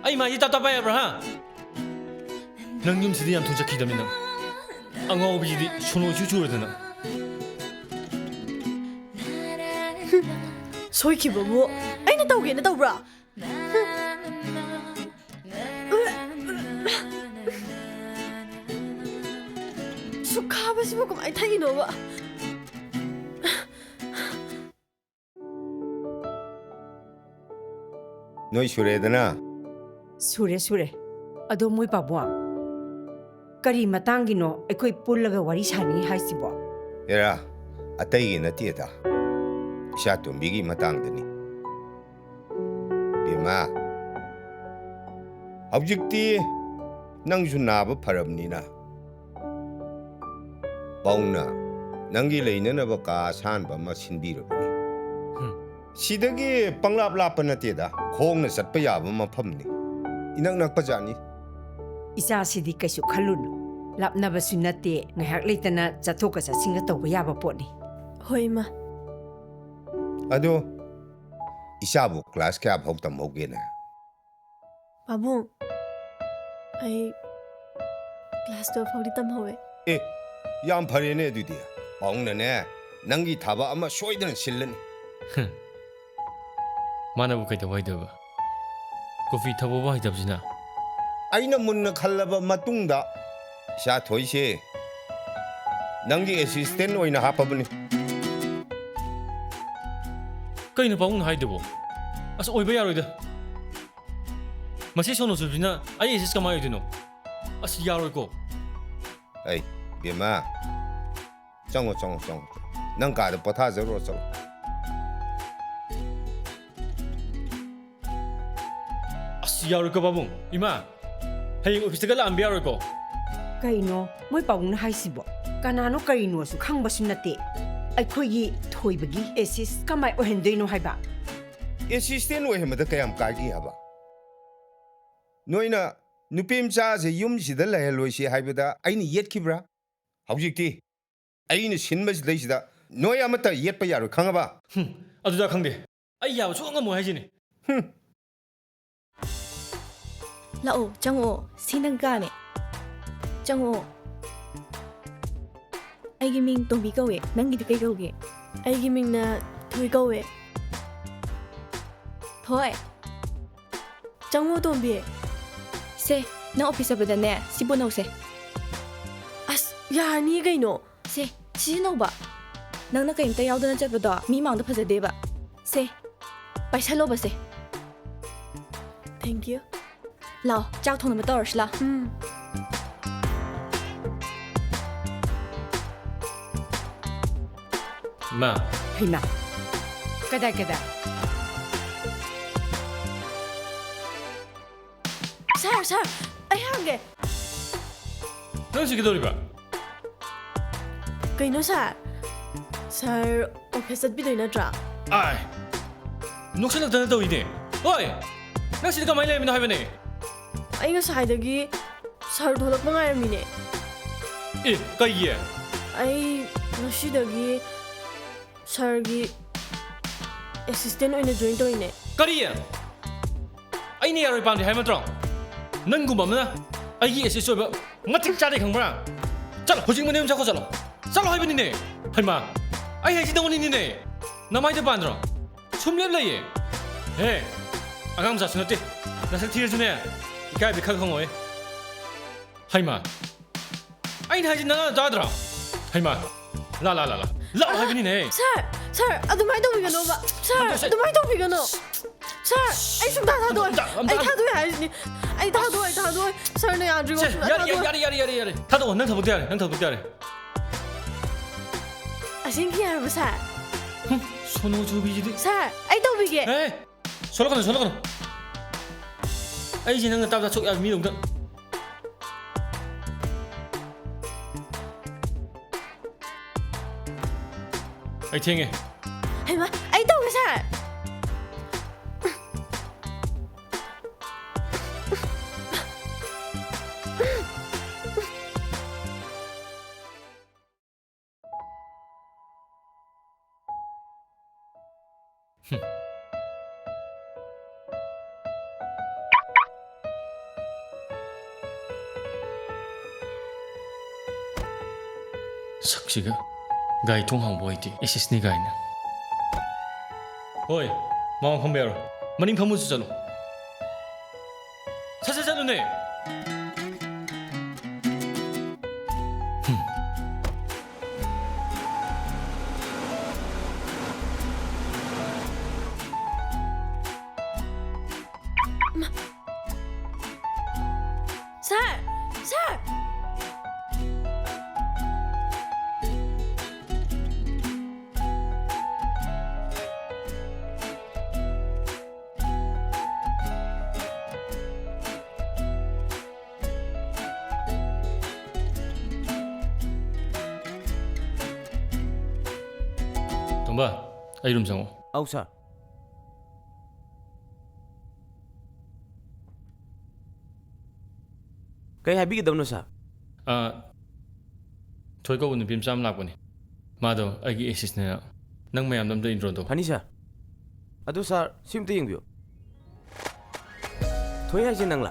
ꯑꯩ ꯃꯥꯒꯤ ꯇꯥꯞ ꯄꯥꯏꯕ꯭ꯔꯥ ꯍꯥ ꯅꯪ ꯌꯨꯝꯁꯤꯗꯤ ꯌꯥꯝ ꯊꯨꯅ ꯆꯠꯈꯤꯗꯕꯅꯤ ꯅꯪ ꯑꯉꯥꯎꯕꯤꯁꯤꯗꯤ ꯁꯣꯅꯣ ꯆꯨꯔꯗꯅ ꯁꯣꯏꯈꯤꯕꯕꯨ ꯑꯩꯅ ꯇꯧꯒꯦꯅ ꯇꯧꯕ꯭ꯔꯥ ꯁꯨꯈꯥꯕꯁꯤꯕꯨ ꯀꯃꯥꯏꯅ ꯊꯛꯏꯅꯣꯕ ꯅꯣꯏ ꯁꯨꯔꯦꯗꯅ ꯁꯨꯔꯦ ꯑꯗꯣ ꯃꯣꯏ ꯄꯥꯕꯨꯡ ꯀꯔꯤ ꯃꯇꯥꯡꯒꯤꯅꯣ ꯑꯩꯈꯣꯏ ꯄꯨꯜꯂꯒ ꯋꯥꯔꯤ ꯁꯥꯅꯤ ꯍꯥꯏꯁꯤꯕꯣ ꯑꯦꯔꯥ ꯑꯇꯩꯒꯤ ꯅꯠꯇꯦꯗ ꯏꯆꯥ ꯇꯣꯝꯕꯤꯒꯤ ꯃꯇꯥꯡꯗꯅꯤ ꯕꯦꯝꯃ ꯍꯧꯖꯤꯛꯇꯤ ꯅꯪꯁꯨ ꯅꯥꯕ ꯐꯔꯕꯅꯤꯅ ꯄꯥꯎꯅ ꯅꯪꯒꯤ ꯂꯩꯅꯅꯕ ꯀꯥ ꯑꯁꯥꯟꯕ ꯑꯃ ꯁꯤꯟꯕꯤꯔꯕꯅꯤ ꯁꯤꯗꯒꯤ ꯄꯪꯂꯥꯞ ꯅꯠꯇꯦꯗ ꯈꯣꯡꯅ ꯆꯠꯄ ꯌꯥꯕ ꯃꯐꯝꯅꯤ ꯏꯅꯛ ꯅꯛꯄꯖꯥꯠꯅꯤ ꯏꯆꯥꯁꯤꯗꯤ ꯀꯩꯁꯨ ꯈꯜꯂꯨꯅꯨ ꯂꯥꯞꯅꯕꯁꯨ ꯅꯠꯇꯦ ꯉꯥꯏꯍꯥꯛ ꯂꯩꯇꯅ ꯆꯠꯊꯣꯛꯀ ꯆꯠꯁꯤꯟꯒ ꯇꯧꯕ ꯌꯥꯕ ꯄꯣꯠꯅꯤ ꯍꯣꯏ ꯏꯃꯥ ꯑꯗꯣ ꯏꯆꯥꯕꯨ ꯀ꯭ꯂꯥꯁ ꯀꯌꯥ ꯐꯥꯎ ꯇꯝꯍꯧꯒꯦꯅ ꯄꯥꯕꯨꯡ ꯑꯩ ꯀ꯭ꯂꯥꯁ 12 ꯐꯥꯎꯗꯤ ꯇꯝꯍꯧꯋꯦ ꯌꯥꯝ ꯐꯔꯦꯅꯦ ꯑꯗꯨꯗꯤ ꯄꯥꯎꯅꯅꯦ ꯅꯪꯒꯤ ꯊꯕꯛ ꯑꯃ ꯁꯣꯏꯗꯅ ꯁꯤꯜꯂꯅꯤ ꯃꯥꯅꯕꯨ ꯀꯩꯗꯧꯕ ꯍꯩꯗꯣꯏꯕ ꯀꯣꯐꯤ ꯊꯛꯄꯕꯨ ꯍꯩꯇꯕꯁꯤꯅ ꯑꯩꯅ ꯃꯨꯟꯅ ꯈꯜꯂꯕ ꯃꯇꯨꯡꯗ ꯏꯆꯥ ꯊꯣꯏꯁꯦ ꯅꯪꯒꯤ ꯑꯦꯁꯤꯁꯇꯦꯟ ꯑꯣꯏꯅ ꯍꯥꯞꯄꯕꯅꯤ ꯀꯩꯅꯣ ꯄꯥꯕꯨꯡꯅ ꯍꯥꯏꯗꯨꯕꯣ ꯑꯁ ꯑꯣꯏꯕ ꯌꯥꯔꯣꯏꯗ ꯃꯁꯤ ꯁꯣꯅꯣ ꯆꯨꯕꯁꯤꯅ ꯑꯩ ꯑꯦꯁꯤꯁ ꯀꯃꯥꯏꯅ ꯑꯣꯏꯗꯣꯏꯅꯣ ꯑꯁ ꯌꯥꯔꯣꯏꯀꯣ ꯑꯩ ꯕꯦꯝꯃ ꯆꯪꯉꯣ ꯅꯪ ꯀꯥꯗ ꯄꯣꯊꯥꯖꯔꯨꯔꯣ ꯆꯪꯉꯣ ꯑꯁ ꯌꯥꯔꯣꯏꯀꯣ ꯄꯥꯕꯨꯡ ꯏꯃꯥ ꯍꯌꯦꯡ ꯑꯣꯐꯤꯁꯇꯒ ꯂꯥꯛꯑꯝꯕ ꯌꯥꯔꯣꯏꯀꯣ ꯀꯩꯅꯣ ꯃꯣꯏ ꯄꯥꯕꯨꯡꯅ ꯍꯥꯏꯁꯤꯕꯣ ꯀꯅꯥꯅꯣ ꯀꯔꯤꯅꯣꯁꯨ ꯈꯪꯕꯁꯨ ꯅꯠꯇꯦ ꯑꯩꯈꯣꯏꯒꯤ ꯊꯣꯏꯕꯒꯤ ꯑꯦꯁꯤꯁ ꯀꯃꯥꯏ ꯑꯣꯏꯍꯟꯗꯣꯏꯅꯣ ꯍꯥꯏꯕ ꯑꯦꯁꯤꯁꯇꯦꯟ ꯑꯣꯏꯍꯟꯕꯗ ꯀꯌꯥꯝ ꯀꯥꯏꯒꯦ ꯍꯥꯏꯕ ꯅꯣꯏꯅ ꯅꯨꯄꯤ ꯃꯆꯥꯁꯦ ꯌꯨꯝꯁꯤꯗ ꯂꯩꯍꯜꯂꯣꯏꯁꯤ ꯍꯥꯏꯕꯗ ꯑꯩꯅ ꯌꯦꯠꯈꯤꯕ꯭ꯔꯥ ꯍꯧꯖꯤꯛꯇꯤ ꯑꯩꯅ ꯁꯤꯟꯕꯁꯤꯗꯩꯁꯤꯗ ꯅꯣꯏ ꯑꯃꯠꯇ ꯌꯦꯠꯄ ꯌꯥꯔꯣꯏ ꯈꯪꯉꯕ ꯑꯗꯨꯗ ꯈꯪꯗꯦ ꯑꯩ ꯌꯥꯕ ꯁꯨꯡꯉꯝ ꯉꯝꯃꯣꯏ ꯍꯥꯏꯁꯤꯅꯤ ꯂꯥꯛꯑꯣ ꯆꯪꯉꯛꯑꯣ ꯁꯤ ꯅꯪ ꯀꯥꯅꯦ ꯆꯪꯉꯛꯑꯣ ꯑꯩꯒꯤ ꯃꯤꯡ ꯇꯣꯝꯕꯤ ꯀꯧꯋꯦ ꯅꯪꯒꯤꯗꯤ ꯀꯩ ꯀꯧꯒꯦ ꯑꯩꯒꯤ ꯃꯤꯡꯅ ꯊꯣꯏ ꯀꯧꯋꯦ ꯊꯣꯏ ꯆꯪꯉꯣ ꯇꯣꯝꯕꯤ ꯁꯦ ꯅꯪ ꯑꯣꯐꯤꯁ ꯆꯠꯄꯗꯅꯦ ꯁꯤꯕꯨ ꯅꯧꯁꯦ ꯑꯁ ꯌꯥꯔꯅꯤ ꯀꯩꯅꯣ ꯁꯦ ꯁꯤꯖꯤꯟꯅꯧꯕ ꯅꯪꯅ ꯀꯩꯝꯇ ꯌꯥꯎꯗꯅ ꯆꯠꯄꯗꯣ ꯃꯤ ꯃꯥꯡꯗ ꯐꯖꯗꯦꯕ ꯁꯦ ꯄꯥꯏꯁꯜꯂꯣꯕꯁꯦ ꯊꯦꯡꯛ ꯌꯨ ꯂꯥꯛꯑꯣ ꯆꯥꯛ ꯊꯣꯡꯅꯕ ꯇꯧꯔꯁꯤ ꯂꯥꯛꯑꯣ ꯃꯥ ꯍꯩꯃꯥ ꯀꯗꯥꯏ ꯁꯥꯔ ꯑꯩ ꯍꯪꯒꯦ ꯅꯪ ꯁꯤ ꯀꯩꯗꯧꯔꯤꯕ ꯀꯩꯅꯣ ꯁꯥꯔ ꯑꯣꯐꯤꯁ ꯆꯠꯄꯤꯗꯣꯏ ꯅꯠꯇ꯭ꯔꯥ ꯑꯥꯏ ꯅꯣꯛꯁꯜꯂꯛꯇꯅ ꯇꯧꯏꯅꯦ ꯍꯣꯏ ꯅꯪ ꯁꯤꯗ ꯀꯃꯥꯏꯅ ꯂꯩꯔꯝꯃꯤꯅꯣ ꯍꯥꯏꯕꯅꯦ ꯑꯩ ꯉꯁꯥꯏꯗꯒꯤ ꯁꯥꯔ ꯊꯣꯛꯂꯛꯄ ꯉꯥꯏꯔꯝꯃꯤꯅꯦ ꯑꯦ ꯀꯩꯒꯤ ꯑꯩ ꯉꯁꯤꯗꯒꯤ ꯁꯥꯔꯒꯤ ꯑꯦꯁꯤꯁꯇꯦꯟ ꯑꯣꯏꯅ ꯖꯣꯏꯟ ꯇꯧꯔꯤꯅꯦ ꯀꯔꯤ ꯑꯩꯅ ꯌꯥꯔꯣꯏ ꯄꯥꯝꯗꯦ ꯍꯥꯏꯕ ꯅꯠꯇ꯭ꯔꯣ ꯅꯪꯒꯨꯝꯕ ꯑꯃꯅ ꯑꯩꯒꯤ ꯑꯦꯁꯤꯁ ꯑꯣꯏꯕ ꯃꯇꯤꯛ ꯆꯥꯗꯦ ꯈꯪꯕ꯭ꯔꯥ ꯆꯠꯂꯣ ꯍꯧꯖꯤꯛ ꯃꯅꯦꯝ ꯆꯠꯈꯣ ꯆꯠꯂꯣ ꯍꯥꯏꯕꯅꯤꯅꯦ ꯍꯩꯃꯥ ꯑꯩ ꯍꯥꯏꯁꯤ ꯇꯧꯅꯤꯅꯦ ꯅꯃꯥꯏꯗ ꯄꯥꯟꯗ꯭ꯔꯣ ꯁꯨꯝ ꯂꯦꯞ ꯂꯩꯌꯦ ꯍꯦ ꯑꯉꯥꯡ ꯃꯆꯥꯁꯨ ꯅꯠꯇꯦ ꯅꯁꯛ ꯊꯤꯔꯁꯨꯅꯦ ꯏꯀꯥꯏꯕꯗꯤ ꯈꯔ ꯈꯪꯉꯣꯏ ꯍꯩꯃꯥ ꯑꯩꯅ ꯍꯥꯏꯁꯤ ꯅꯪ ꯇꯥꯗ꯭ꯔꯣ ꯍꯩꯃꯥ ꯂꯥꯛꯑꯣ ꯍꯥꯏꯕꯅꯤꯅꯦ ꯁꯥꯔ ꯑꯗꯨꯃꯥꯏꯅ ꯇꯧꯕꯤꯒꯅꯣꯕ ꯁꯥꯔ ꯑꯗꯨꯃꯥꯏꯅ ꯇꯧꯕꯤꯒꯅꯣ ꯁꯥꯔ ꯑꯩ ꯁꯨꯡꯇꯥ ꯊꯥꯗꯣꯛꯑꯣꯏ ꯑꯩ ꯊꯥꯗꯣꯛꯑꯦ ꯍꯥꯏꯁꯤꯅꯤ ꯑꯩ ꯊꯥꯗꯣꯛꯑꯣꯏ ꯁꯥꯔꯅ ꯌꯥꯗ꯭ꯔꯤꯕ ꯌꯥꯔꯦ ꯊꯥꯗꯣꯛꯑꯣ ꯅꯪ ꯊꯕꯛꯇ ꯌꯥꯔꯦ ꯑꯁꯦꯡꯀꯤ ꯌꯥꯔꯕ ꯁꯥꯔ ꯁꯣꯅꯣ ꯆꯨꯕꯤꯁꯤꯗꯤ ꯁꯥꯔ ꯑꯩ ꯇꯧꯕꯤꯒꯦ ꯁꯣꯜꯂꯛꯀꯅꯨ ꯑꯩꯁꯦ ꯅꯪꯅ ꯇꯥꯞ ꯁꯣꯛ ꯌꯥꯕ ꯃꯤꯗꯧꯗ ꯑꯩ ꯊꯦꯡꯉꯦ ꯍꯩꯃꯥ ꯑꯩ ꯇꯧꯒꯦ ꯁꯥꯔ ꯁꯛꯁꯤꯒ ꯒꯥꯔꯤ ꯊꯣꯡ ꯍꯥꯡꯕ ꯑꯣꯏꯗꯦ ꯑꯦꯁꯤꯁꯅꯤ ꯒꯥꯏꯅ ꯍꯣꯏ ꯃꯃꯥꯡ ꯐꯝꯕ ꯌꯥꯔꯣꯏ ꯃꯅꯤꯡ ꯐꯝꯃꯨꯁꯨ ꯆꯠꯂꯣ ꯁꯠ ꯆꯠꯂꯨꯅꯦ Sir! ꯇꯣꯝꯕ ꯑꯩ ꯔꯨꯝ ꯆꯪꯉꯣ ꯑꯧ ꯁꯥꯔ ꯀꯩ ꯍꯥꯏꯕꯤꯒꯗꯕꯅꯣ ꯁꯥꯔ ꯊꯣꯏ ꯀꯧꯕ ꯅꯨꯄꯤ ꯃꯆꯥ ꯑꯃ ꯂꯥꯛꯄꯅꯤ ꯃꯥꯗꯣ ꯑꯩꯒꯤ ꯑꯦꯁꯤꯁꯅꯦꯅ ꯅꯪ ꯃꯌꯥꯝꯗꯣ ꯑꯝꯇ ꯏꯟꯇ꯭ꯔꯣ ꯇꯧ ꯐꯅꯤ ꯁꯥꯔ ꯑꯗꯨ ꯁꯥꯔ ꯁꯤꯝꯇ ꯌꯦꯡꯕꯤꯌꯨ ꯊꯣꯏ ꯍꯥꯏꯁꯦ ꯅꯪꯂꯥ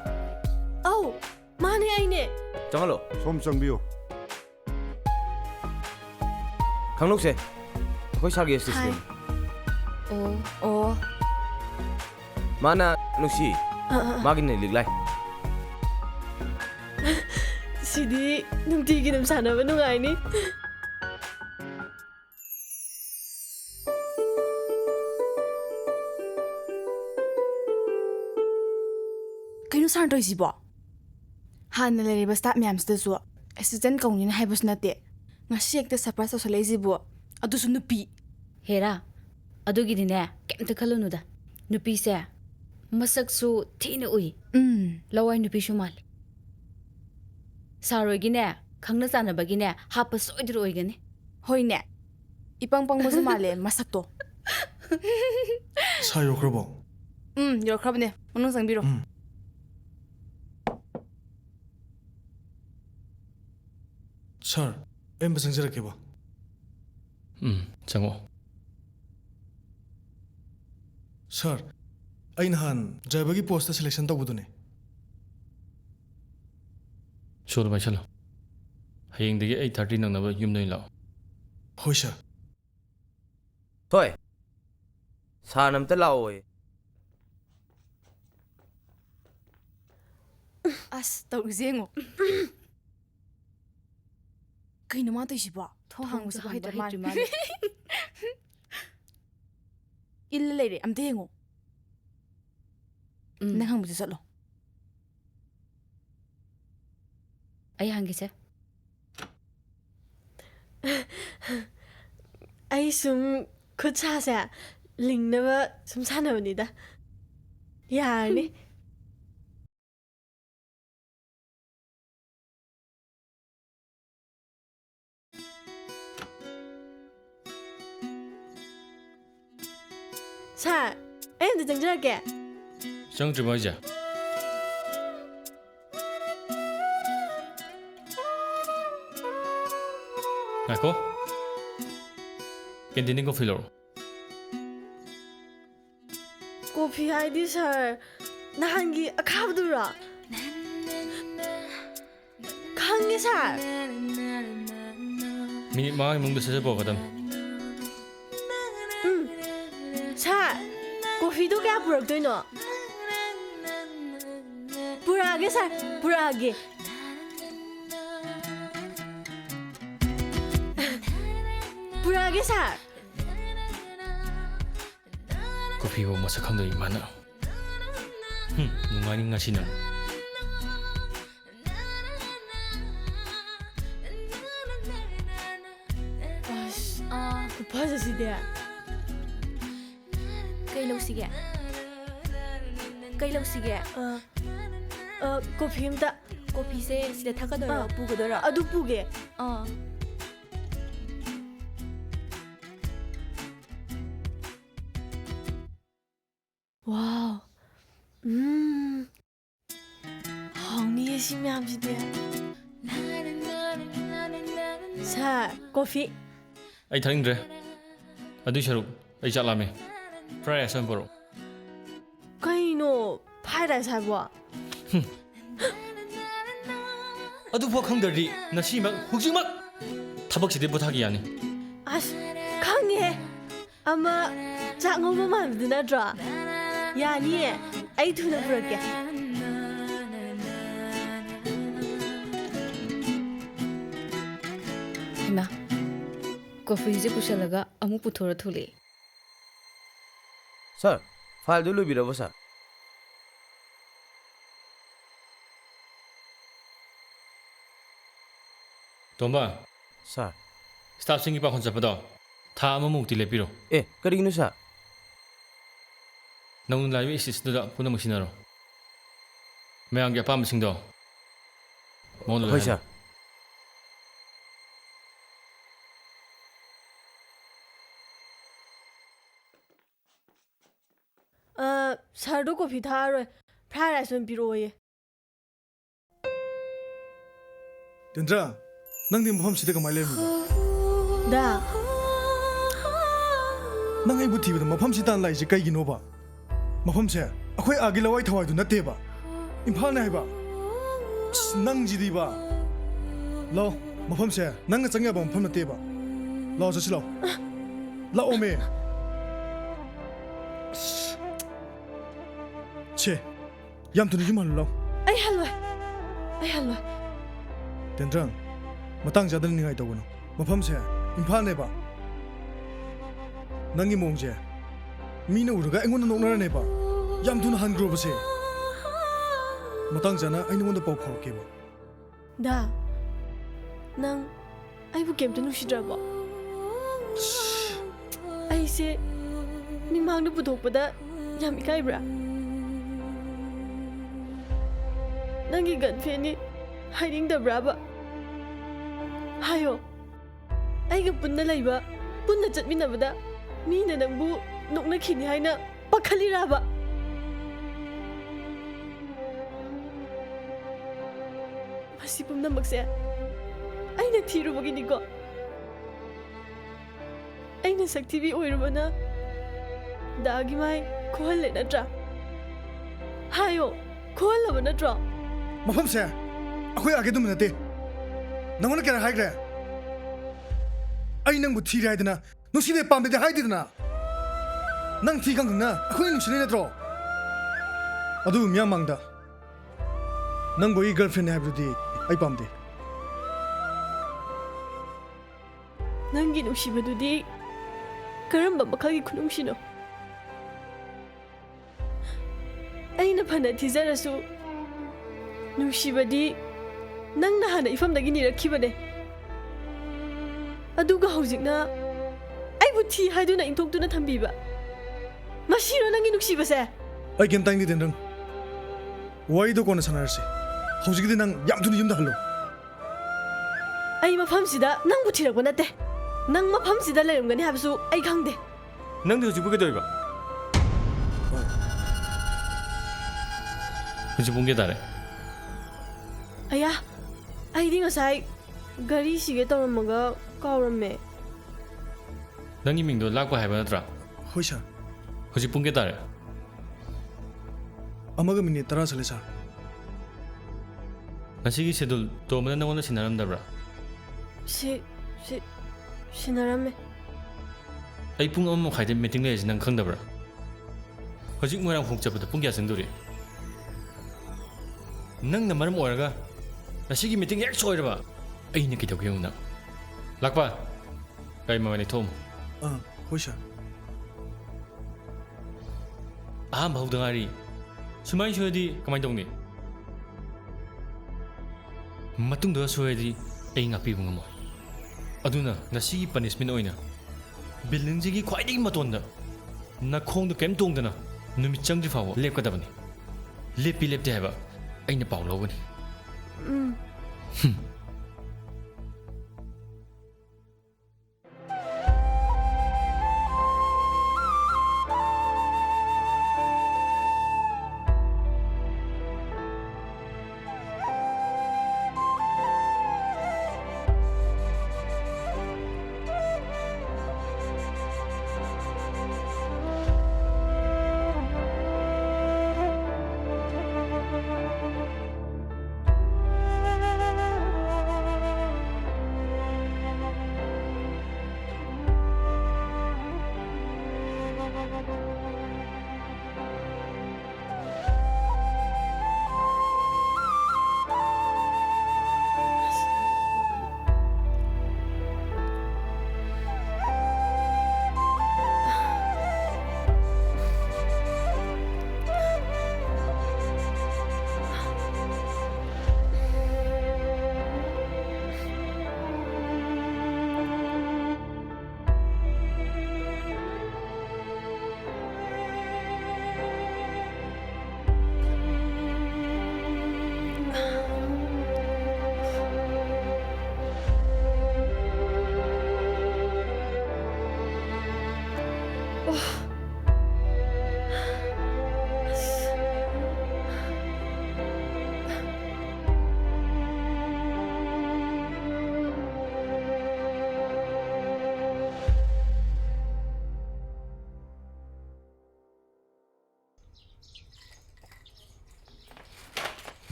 ꯑꯧ ꯃꯥꯅꯦ ꯑꯩꯅꯦ ꯆꯪꯍꯜꯂꯣ ꯁꯣꯝ ꯆꯪꯕꯤꯌꯨ ꯈꯪꯅꯧꯁꯦ ꯑꯩꯈꯣꯏ ꯁꯥꯔꯒꯤ ꯑꯦꯁꯤꯁꯇꯦꯟ ꯑꯣ ꯃꯥꯅ ꯅꯨꯡꯁꯤ ꯃꯥꯒꯤꯅ ꯂꯤꯛꯂꯥꯏ ꯁꯤꯗꯤ ꯅꯨꯡꯇꯤꯒꯤ ꯑꯗꯨꯝ ꯁꯥꯟꯅꯕ ꯅꯨꯡꯉꯥꯏꯅꯤ ꯀꯩꯅꯣ ꯁꯥꯔ ꯇꯧꯔꯤꯁꯤꯕꯣ ꯍꯥꯟꯅ ꯂꯩꯔꯤꯕ ꯁ꯭ꯇꯥꯐ ꯃꯌꯥꯝꯁꯤꯗꯁꯨ ꯑꯦꯁꯤꯁꯇꯦꯟꯠ ꯀꯧꯅꯤꯅ ꯍꯥꯏꯕꯁꯨ ꯅꯠꯇꯦ ꯉꯁꯤ ꯍꯦꯛꯇ ꯁꯔꯄ꯭ꯔꯥꯏꯖ ꯇꯧꯁꯜꯂꯛꯏꯁꯤꯕꯨ ꯑꯗꯨꯁꯨ ꯅꯨꯄꯤ ꯍꯦꯔꯥ ꯑꯗꯨꯒꯤꯗꯤꯅꯦ ꯀꯩꯝꯇ ꯈꯜꯂꯨꯅꯨꯗ ꯅꯨꯄꯤꯁꯦ ꯃꯁꯛꯁꯨ ꯊꯤꯅ ꯎꯏ ꯂꯋꯥꯏ ꯅꯨꯄꯤꯁꯨ ꯃꯥꯜꯂꯤ ꯁꯥꯔꯣꯏꯒꯤꯅꯦ ꯈꯪꯅ ꯆꯥꯟꯅꯕꯒꯤꯅꯦ ꯍꯥꯞꯄ ꯁꯣꯏꯗ꯭ꯔ ꯑꯣꯏꯒꯅꯤ ꯍꯣꯏꯅꯦ ꯏꯄꯪ ꯄꯪꯕꯁꯨ ꯃꯥꯜꯂꯦ ꯃꯁꯛꯇꯣ ꯁꯥ ꯌꯧꯈ꯭ꯔꯕꯣ ꯌꯧꯔꯛꯈ꯭ꯔꯕꯅꯦ ꯃꯅꯨꯡ ꯆꯪꯕꯤꯔꯣ ꯁꯥꯔ ꯑꯩ ꯑꯃ ꯆꯪꯖꯔꯛꯀꯦꯕ ꯆꯪꯉꯛꯑꯣ ꯁꯥꯔ ꯑꯩ ꯅꯍꯥꯟ ꯗ꯭ꯔꯥꯏꯚꯔꯒꯤ ꯄꯣꯁꯇ ꯁꯦꯂꯦꯛꯁꯟ ꯇꯧꯕꯗꯨꯅꯦ ꯁꯣꯗ ꯄꯥꯏꯁꯜꯂꯣ ꯍꯌꯦꯡꯗꯒꯤ 8:30 ꯅꯪꯅꯕ ꯌꯨꯝꯗ ꯑꯣꯏꯅ ꯂꯥꯛꯑꯣ ꯍꯣꯏ ꯁꯥꯔ ꯊꯣꯏ ꯁꯥꯔꯅ ꯑꯝꯇ ꯂꯥꯛꯑꯣꯌꯦ ꯑꯁ ꯇꯧꯔꯤꯁꯦ ꯌꯦꯡꯉꯣ ꯀꯩꯅꯣ ꯃꯥ ꯇꯧꯔꯤꯁꯤꯕꯣ ꯊꯣꯡ ꯍꯥꯡꯕꯁꯤꯕꯨ ꯍꯩꯇ꯭ꯔ ꯃꯥꯜꯂꯦ ꯏꯜꯂ ꯂꯩꯔꯦ ꯑꯝꯇ ꯌꯦꯡꯉꯣ ꯅꯪ ꯍꯪꯕꯁꯨ ꯆꯠꯂꯣ ꯑꯩ ꯍꯪꯒꯦꯁꯦ ꯑꯩ ꯁꯨꯝ ꯈꯨꯠ ꯁꯥꯁꯦ ꯂꯤꯡꯅꯕ ꯁꯨꯝ ꯁꯥꯟꯅꯕꯅꯤꯗ ꯌꯥꯔꯅꯤ ꯁꯥꯔ ꯑꯩ ꯑꯝꯇ ꯆꯪꯖꯔꯛꯀꯦ ꯆꯪꯗ꯭ꯔꯤꯕꯣ ꯍꯥꯏꯁꯦ ꯉꯥꯏꯈꯣ ꯀꯦꯟꯇꯤꯟꯗ ꯀꯣꯐꯤ ꯂꯧꯔꯣ ꯀꯣꯐꯤ ꯍꯥꯏꯗꯤ ꯁꯥꯔ ꯅꯍꯥꯟꯒꯤ ꯑꯈꯥꯕꯗꯨꯔꯣ ꯈꯪꯉꯦ ꯁꯥꯔ ꯃꯤꯅꯤꯠ 5ꯒꯤ ꯃꯅꯨꯡꯗ ꯁꯠ ꯄꯨꯔꯛꯀꯗꯕꯅꯤ ꯁꯥꯔ ꯀꯣꯐꯤꯗꯣ ꯀꯌꯥ ꯄꯨꯔꯛꯇꯣꯏꯅꯣ ꯄꯨꯔꯛꯑꯒꯦ ꯁꯥꯔ ꯄꯨꯔꯛꯑꯒꯦ ꯄꯨꯔꯛꯑꯒꯦ ꯁꯥꯔ ꯀꯣꯐꯤꯐꯥꯎ ꯃꯁꯛ ꯈꯪꯗꯕ ꯏꯃꯥꯅ ꯅꯨꯡꯉꯥꯏꯅꯤ ꯉꯁꯤ ꯅꯪ ꯐꯖꯁꯤꯗꯤ ꯀꯩ ꯂꯧꯁꯤꯒꯦ ꯀꯩ ꯂꯧꯁꯤꯒꯦ ꯀꯣꯐꯤ ꯑꯝꯇ ꯀꯣꯐꯤꯁꯦ ꯁꯤꯗ ꯊꯛꯀꯗꯣꯏꯔꯣ ꯄꯨꯒꯗꯣꯏꯔꯣ ꯑꯗꯨ ꯄꯨꯒꯦ 와우 하ꯎ니에 심야함시대 자 커피 ꯑꯩ ꯊꯛꯅꯤꯡꯗ꯭ꯔꯦ ꯑꯗꯨꯏ ꯁꯔꯨꯛ ꯑꯩ ꯆꯥꯛ ꯂꯥꯝꯃꯦ ꯐ꯭ꯔꯥꯏ ꯔꯥꯏꯁ ꯑꯣꯏꯅ ꯄꯨꯔꯛꯑꯣ 그이노 파이라이스 하고 ꯑꯗꯨꯐꯥꯎ ꯈꯪꯗ꯭ꯔꯗꯤ ꯉꯁꯤꯃꯛ ꯍꯧꯖꯤꯛꯃꯛ ꯊꯕꯛꯁꯤꯗꯤ ꯄꯣꯊꯥꯈꯤ ꯌꯥꯅꯤ 아씨 강해 아마 장어만 만드나 줘 야니 아이 두나 부를게 이마 커피지 부셔라가 아무 부토로 툴리 सर फाइल लोबिरबो सर ꯇꯣꯝꯕ सर ꯁ꯭ꯇꯥꯐꯁꯤꯡꯒꯤ ꯄꯥꯈꯣꯟ ꯆꯠꯄꯗꯣ ꯊꯥ ꯑꯃꯃꯨꯛꯇꯤ ꯂꯦꯞꯄꯤꯔꯣ ए करिगिनु सर ꯅꯧꯅ ꯂꯥꯛꯏꯕ ꯑꯦꯁꯤꯁꯇꯨꯗ ꯄꯨꯝꯅꯃꯛ ꯁꯤꯟꯅꯔꯣ ꯃꯌꯥꯝꯒꯤ ꯑꯄꯥꯝꯕꯁꯤꯡꯗꯣ ꯃꯉꯣꯟꯗ ꯍꯣꯏ ꯁꯔ सर도 커피 타로 프라이라이스 비로예 ꯇꯦꯟꯗ꯭ꯔꯥ ꯅꯪꯗꯤ ꯃꯐꯝꯁꯤꯗ ꯀꯃꯥꯏꯅ ꯂꯩꯔꯝꯃꯤꯕ 나 ꯅꯪ ꯑꯩꯕꯨ ꯊꯤꯕꯗ ꯃꯐꯝꯁꯤ ꯇꯥꯟ ꯂꯥꯛꯏꯁꯦ ꯀꯩꯒꯤꯅꯣꯕ ꯃꯐꯝꯁꯦ ꯑꯩꯈꯣꯏ ꯑꯥꯒꯤ ꯂꯋꯥꯏ ꯊꯋꯥꯏꯗꯨ ꯅꯠꯇꯦꯕ ꯏꯝꯐꯥꯜꯅꯦ ꯍꯥꯏꯕ ꯅꯪꯁꯤꯗꯤꯕ ꯂꯥꯛꯑꯣ ꯃꯐꯝꯁꯦ ꯅꯪꯅ ꯆꯪ ꯌꯥꯕ ꯃꯐꯝ ꯅꯠꯇꯦꯕ ꯂꯥꯛꯑꯣ ꯆꯠꯁꯤ ꯂꯥꯛꯑꯣ ꯂꯥꯛꯑꯣꯃꯦ ꯁꯦ ꯌꯥꯝ ꯊꯨꯅ ꯌꯨꯝ ꯍꯜꯂꯨ ꯂꯥꯛꯑꯣ ꯑꯩ ꯍꯜꯂꯣꯏ ꯇꯦꯟꯗ꯭ꯔꯪ ꯃꯇꯥꯡ ꯆꯥꯗꯅ ꯅꯤꯡꯉꯥꯏ ꯇꯧꯒꯅꯨ ꯃꯐꯝꯁꯦ ꯏꯝꯐꯥꯜꯅꯦꯕ ꯅꯪꯒꯤ ꯃꯑꯣꯡꯁꯦ ꯃꯤꯅ ꯎꯔꯒ ꯑꯩꯉꯣꯟꯗ ꯅꯣꯛꯅꯔꯅꯦꯕ ꯌꯥꯝ ꯊꯨꯅ ꯍꯟꯈ꯭ꯔꯣꯕꯁꯦ ꯃꯇꯥꯡ ꯆꯥꯅ ꯑꯩ ꯅꯉꯣꯟꯗ ꯄꯥꯎ ꯐꯥꯎꯔꯛꯀꯦꯕ ꯗꯥ ꯅꯪ ꯑꯩꯕꯨ ꯀꯦꯝꯇ ꯅꯨꯡꯁꯤꯗ꯭ꯔꯕꯣ ꯑꯩꯁꯦ ꯃꯤꯃꯥꯡꯗ ꯄꯨꯊꯣꯛꯄꯗ ꯌꯥꯝ ꯏꯀꯥꯏꯕ꯭ꯔꯥ ꯅꯪꯒꯤ ꯒꯟꯐꯦꯟꯅꯤ ꯍꯥꯏꯅꯤꯡꯗꯕ꯭ꯔꯥꯕ ꯍꯥꯏꯌꯣ ꯑꯩꯒ ꯄꯨꯟꯅ ꯂꯩꯕ ꯄꯨꯟꯅ ꯆꯠꯃꯤꯟꯅꯕꯗ ꯃꯤꯅ ꯅꯪꯕꯨ ꯅꯣꯛꯅꯈꯤꯅꯤ ꯍꯥꯏꯅ ꯄꯥꯈꯠꯂꯤꯔꯥꯕ ꯃꯁꯤ ꯄꯨꯝꯅꯃꯛꯁꯦ ꯑꯩꯅ ꯊꯤꯔꯨꯕꯒꯤꯅꯤꯀꯣ ꯑꯩꯅ ꯁꯛꯊꯤꯕꯤ ꯑꯣꯏꯔꯨꯕꯅ ꯗꯥꯒꯤ ꯃꯥꯏ ꯈꯣꯍꯜꯂꯦ ꯅꯠꯇ꯭ꯔꯥ ꯍꯥꯏꯌꯣ ꯈꯣꯍꯜꯂꯕ ꯅꯠꯇ꯭ꯔꯣ ꯃꯐꯝꯁꯦ ꯑꯩꯈꯣꯏ ꯑꯥꯒꯤ ꯑꯗꯨꯝ ꯅꯠꯇꯦ ꯅꯪꯉꯣꯟꯗ ꯀꯌꯥ ꯍꯥꯏꯈ꯭ꯔꯦ ꯑꯩ ꯅꯪꯕꯨ ꯊꯤꯔꯦ ꯍꯥꯏꯗꯅ ꯅꯨꯡꯁꯤꯗꯦ ꯄꯥꯝꯗꯦꯗꯤ ꯍꯥꯏꯗꯦꯗꯅ ꯅꯪ ꯊꯤ ꯈꯪꯈꯪꯅ ꯑꯩꯈꯣꯏ ꯅꯨꯡꯁꯤꯅꯩ ꯅꯠꯇ꯭ꯔꯣ ꯑꯗꯨꯕꯨ ꯃꯤꯌꯥꯝ ꯃꯥꯡꯗ ꯅꯪꯕꯨ ꯑꯩ ꯒꯔꯜꯐ꯭ꯔꯦꯟꯅꯦ ꯍꯥꯏꯕꯗꯨꯗꯤ ꯑꯩ ꯄꯥꯝꯗꯦ ꯅꯪꯒꯤ ꯅꯨꯡꯁꯤꯕꯗꯨꯗꯤ ꯀꯔꯝꯕ ꯃꯈꯜꯒꯤ ꯈꯨꯅꯨꯡꯁꯤꯅꯣ ꯑꯩꯅ ꯐꯅ ꯊꯤꯖꯔꯁꯨ ꯅꯨꯡꯁꯤꯕꯗꯤ ꯅꯪꯅ ꯍꯥꯟꯅ ꯏꯐꯝꯗꯒꯤ ꯅꯤꯔꯛꯈꯤꯕꯅꯦ ꯑꯗꯨꯒ ꯍꯧꯖꯤꯛꯅ ꯑꯩꯕꯨ ꯊꯤ ꯍꯥꯏꯗꯨꯅ ꯏꯟꯊꯣꯛꯇꯨꯅ ꯊꯝꯕꯤꯕ ꯃꯁꯤꯔꯣ ꯅꯪꯒꯤ ꯅꯨꯡꯁꯤꯕꯁꯦ ꯑꯩ ꯀꯩꯝ ꯇꯥꯏꯅꯤꯡꯗꯦ ꯅꯪ ꯋꯥꯔꯤꯗꯣ ꯀꯣꯟꯅ ꯁꯥꯟꯅꯔꯁꯤ ꯍꯧꯖꯤꯛꯀꯤꯗꯤ ꯅꯪ ꯌꯥꯝ ꯊꯨꯅ ꯌꯨꯝꯗ ꯍꯜꯂꯣ ꯑꯩ ꯃꯐꯝꯁꯤꯗ ꯅꯪꯕꯨ ꯊꯤꯔꯛꯄ ꯅꯠꯇꯦ ꯅꯪ ꯃꯐꯝꯁꯤꯗ ꯂꯩꯔꯝꯒꯅꯤ ꯍꯥꯏꯕꯁꯨ ꯑꯩ ꯈꯪꯗꯦ ꯅꯪꯗꯤ ꯍꯧꯖꯤꯛꯄꯨ ꯀꯩꯗꯧꯔꯤꯕ ꯍꯧꯖꯤꯛ ꯄꯨꯡ ꯀꯌꯥ ꯇꯥꯔꯦ ꯑꯌꯥ ꯑꯩꯗꯤ ꯉꯁꯥꯏ ꯒꯥꯔꯤ ꯁꯤꯒꯦ ꯇꯧꯔꯝꯃꯒ ꯀꯥꯎꯔꯝꯃꯦ ꯅꯪꯒꯤ ꯃꯤꯡꯗꯣ ꯂꯥꯛꯄ ꯍꯥꯏꯕ ꯅꯠꯇ꯭ꯔꯥ ꯍꯣꯏ ꯁꯥꯔ ꯍꯧꯖꯤꯛ ꯄꯨꯡ ꯀꯌꯥ ꯇꯥꯔꯦ 1:10 ꯆꯠꯂꯦ ꯁꯥꯔ ꯉꯁꯤꯒꯤ ꯁꯦꯗꯨꯜ ꯇꯣꯝꯕꯅ ꯅꯪꯉꯣꯟꯗ ꯁꯤꯟꯅꯔꯝꯗꯕ꯭ꯔꯥ ꯁꯤꯟꯅꯔꯝꯃꯦ ꯑꯩ ꯄꯨꯡ 1:30ꯗ ꯃꯤꯇꯤꯡ ꯂꯩꯔꯤꯁꯤ ꯅꯪ ꯈꯪꯗꯕ꯭ꯔꯥ ꯍꯧꯖꯤꯛ ꯃꯣꯏꯔꯥꯡꯈꯣꯡ ꯆꯠꯄꯗ ꯄꯨꯡ ꯀꯌꯥ ꯆꯪꯗꯣꯔꯤ ꯅꯪꯅ ꯃꯔꯝ ꯑꯣꯏꯔꯒ ꯉꯁꯤꯒꯤ ꯃꯤꯇꯤꯡ ꯍꯦꯛ ꯁꯣꯏꯔꯕ ꯑꯩꯅ ꯀꯩꯗꯧꯒꯦ ꯌꯦꯡꯉꯨ ꯅꯪ ꯂꯥꯛꯄ ꯒꯥꯔꯤ ꯃꯃꯥꯏ ꯂꯩꯊꯣꯛꯑꯝꯃꯨ ꯍꯣꯏ ꯁꯥꯔ ꯑꯍꯥꯟꯕ ꯍꯧꯗ ꯉꯥꯏꯔꯤ ꯁꯨꯃꯥꯏꯅ ꯁꯣꯏꯔꯗꯤ ꯀꯃꯥꯏꯅ ꯇꯧꯅꯤ ꯃꯇꯨꯡꯗ ꯁꯣꯏꯔꯗꯤ ꯑꯩ ꯉꯥꯛꯄꯤꯕ ꯉꯝꯃꯣꯏ ꯑꯗꯨꯅ ꯉꯁꯤꯒꯤ ꯄꯅꯤꯁꯃꯦꯟ ꯑꯣꯏꯅ ꯕꯤꯜꯗꯤꯡꯁꯤꯒꯤ ꯈ꯭ꯋꯥꯏꯗꯒꯤ ꯃꯇꯣꯟꯗ ꯅꯈꯣꯡꯗ ꯀꯩꯝ ꯇꯣꯡꯗꯅ ꯅꯨꯃꯤꯠ ꯆꯪꯗ꯭ꯔꯤ ꯐꯥꯎꯕ ꯂꯦꯞꯀꯗꯕꯅꯤ ꯂꯦꯞꯄꯤ ꯂꯦꯞꯇꯦ ꯍꯥꯏꯕ ꯑꯩꯅ ꯄꯥꯎ ꯂꯧꯒꯅꯤ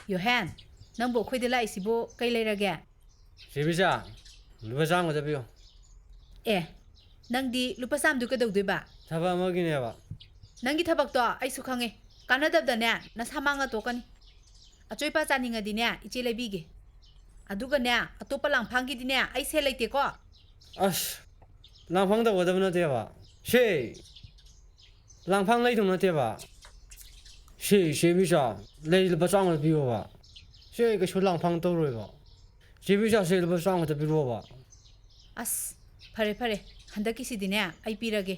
ꯌꯣꯍꯦꯟ ꯅꯪꯕꯨ ꯑꯩꯈꯣꯏꯗ ꯂꯥꯛꯏꯁꯤꯕꯨ ꯀꯩ ꯂꯩꯔꯒꯦ ꯆꯦꯕꯤꯆꯥ ꯂꯨꯄꯥ 100 ꯄꯤꯌꯣ ꯑꯦ ꯅꯪꯗꯤ ꯂꯨꯄꯥ 100ꯗꯨ ꯀꯩꯗꯧꯗꯣꯏꯕ ꯊꯕꯛ ꯑꯃꯒꯤꯅꯦꯕ ꯅꯪꯒꯤ ꯊꯕꯛꯇꯣ ꯑꯩꯁꯨ ꯈꯪꯉꯦ ꯀꯥꯟꯅꯗꯕꯗꯅꯦ ꯅꯁꯥ ꯃꯥꯡꯉ ꯇꯣꯛꯀꯅꯤ ꯑꯆꯣꯏꯄꯥ ꯆꯥꯅꯤꯡꯉꯗꯤꯅꯦ ꯏꯆꯦ ꯂꯩꯕꯤꯒꯦ ꯑꯗꯨꯒꯅꯦ ꯑꯇꯣꯞꯄ ꯂꯥꯡꯐꯥꯡꯒꯤꯗꯤꯅꯦ ꯑꯩ ꯁꯦꯜ ꯂꯩꯇꯦꯀꯣ ꯑꯁ ꯂꯥꯡꯐꯥꯡ ꯇꯧꯒꯗꯕ ꯅꯠꯇꯦꯕ ꯁꯤ ꯂꯥꯡꯐꯥꯡ ꯂꯩꯗꯧ ꯅꯠꯇꯦꯕ ꯁꯤ ꯆꯦꯕꯤꯆꯥ ꯂꯩ ꯂꯨꯄꯥ 100 ꯄꯤꯌꯣꯕ ꯁꯤ ꯀꯩꯁꯨ ꯂꯥꯡꯐꯥꯡ ꯇꯧꯔꯣꯏꯕ ꯆꯦꯕꯤꯆꯥ ꯁꯤ ꯂꯨꯄꯥ 100 ꯄꯤꯔꯣꯕ ꯑꯁ ꯐꯔꯦ ꯐꯔꯦ ꯍꯟꯗꯛꯀꯤꯁꯤꯗꯤꯅꯦ ꯑꯩ ꯄꯤꯔꯒꯦ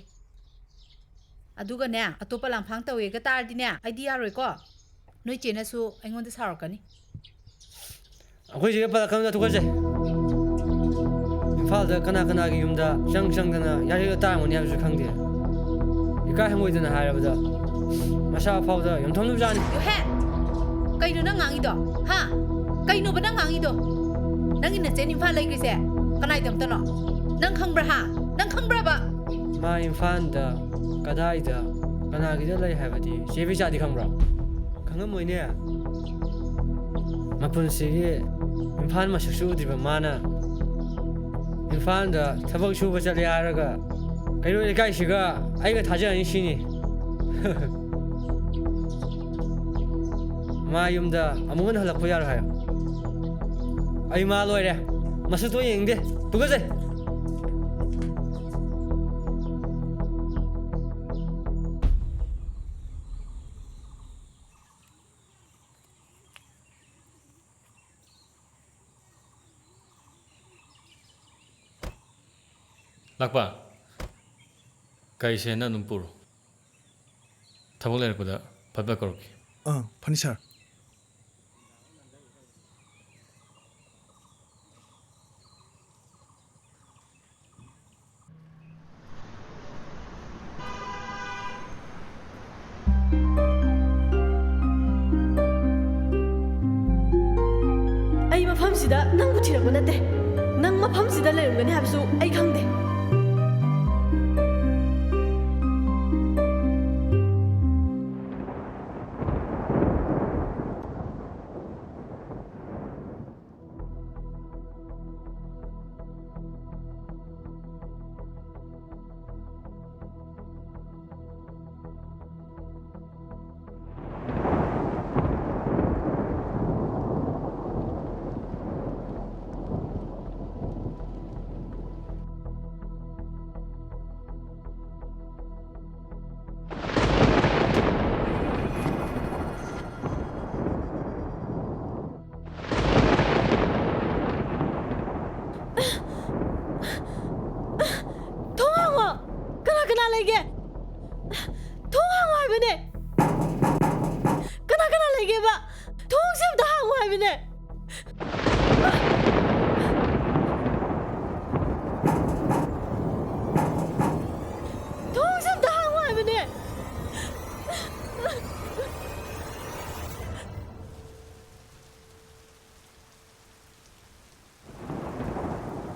ꯑꯗꯨꯒꯅꯦ ꯑꯇꯣꯞꯄ ꯂꯥꯡꯐꯥꯡ ꯇꯧꯋꯦꯒ ꯇꯥꯔꯗꯤꯅꯦ ꯑꯩꯗꯤ ꯌꯥꯔꯣꯏꯀꯣ ꯅꯣꯏ ꯆꯦꯅꯁꯨ ꯑꯩꯉꯣꯟꯗ ꯁꯥꯎꯔꯛꯀꯅꯤ ꯑꯩꯈꯣꯏ ꯆꯦꯒ ꯄꯜꯂꯛꯀꯅꯨꯗ ꯊꯨꯀꯠꯆꯩ ꯏꯝꯐꯥꯜꯗ ꯀꯅꯥ ꯀꯅꯥꯒꯤ ꯌꯨꯝꯗ ꯆꯪꯗꯅ ꯌꯥꯔꯤꯒ ꯇꯥꯔꯝꯒꯅꯤ ꯍꯥꯏꯕꯁꯨ ꯈꯪꯗꯦ ꯏꯀꯥꯏ ꯍꯪꯒꯣꯏꯗꯅ ꯍꯥꯏꯔꯕꯗ ꯃꯁꯥ ꯐꯥꯎꯗ ꯌꯨꯝꯊꯣꯡꯂꯨꯕꯖꯥꯠꯅꯤ ꯌꯣꯍꯦ ꯀꯩꯅꯣ ꯅꯪ ꯉꯥꯡꯉꯤꯗꯣ ꯍꯥ ꯀꯩꯅꯣꯕ ꯅꯪ ꯉꯥꯡꯉꯤꯗꯣ ꯅꯪꯒꯤ ꯅꯆꯦꯟ ꯏꯝꯐꯥꯜ ꯂꯩꯈ꯭ꯔꯤꯁꯦ ꯀꯅꯥꯏꯗꯃꯛꯇꯅꯣ ꯅꯪ ꯈꯪꯕ꯭ꯔꯥ ꯍꯥ ꯅꯪ ꯈꯪꯕ꯭ꯔꯥꯕ ꯃꯥ ꯏꯝꯐꯥꯜꯗ ꯀꯗꯥꯏꯗ ꯀꯅꯥꯒꯤꯗ ꯂꯩ ꯍꯥꯏꯕꯗꯤ ꯆꯦꯕꯤꯆꯥꯗꯤ ꯈꯪꯕ꯭ꯔꯣ ꯈꯪꯉꯝꯃꯣꯏꯅꯦ ꯃꯄꯨꯟꯁꯤꯒꯤ ꯏꯝꯐꯥꯜ ꯃꯁꯛꯁꯨ ꯎꯗ꯭ꯔꯤꯕ ꯃꯥꯅ ꯏꯝꯐꯥꯜꯗ ꯊꯕꯛ ꯁꯨꯕ ꯆꯠꯂꯦ ꯍꯥꯏꯔꯒ ꯀꯩꯔꯣꯏ ꯂꯩꯀꯥꯏꯁꯤꯒ ꯑꯩꯒ ꯊꯥꯖꯔꯅꯤ ꯁꯤꯅꯤ ꯃꯥ ꯌꯨꯝꯗ ꯑꯃꯨꯛ ꯍꯟꯅ ꯍꯜꯂꯛꯄ ꯌꯥꯔꯣꯏ ꯍꯥꯏꯌꯣ ꯑꯩ ꯃꯥ ꯂꯣꯏꯔꯦ ꯃꯁꯛꯇꯣ ꯌꯦꯡꯅꯤꯡꯗꯦ ꯇꯨꯀꯠꯆꯩ ꯂꯥꯛꯄ ꯒꯥꯔꯤꯁꯦ ꯅꯪ ꯑꯗꯨꯝ ꯄꯨꯔꯣ ꯊꯕꯛ ꯂꯩꯔꯛꯄꯗ ꯐꯠ ꯀꯧꯔꯛꯀꯦ ꯐꯅꯤ ꯁꯥꯔ ꯑꯩ ꯃꯐꯝꯁꯤꯗ ꯅꯪꯕꯨ ꯊꯤꯔꯛꯄ ꯅꯠꯇꯦ ꯅꯪ ꯃꯐꯝꯁꯤꯗ ꯂꯩꯔꯝꯒꯅꯤ ꯍꯥꯏꯕꯁꯨ ꯑꯩ ꯈꯪꯗꯦ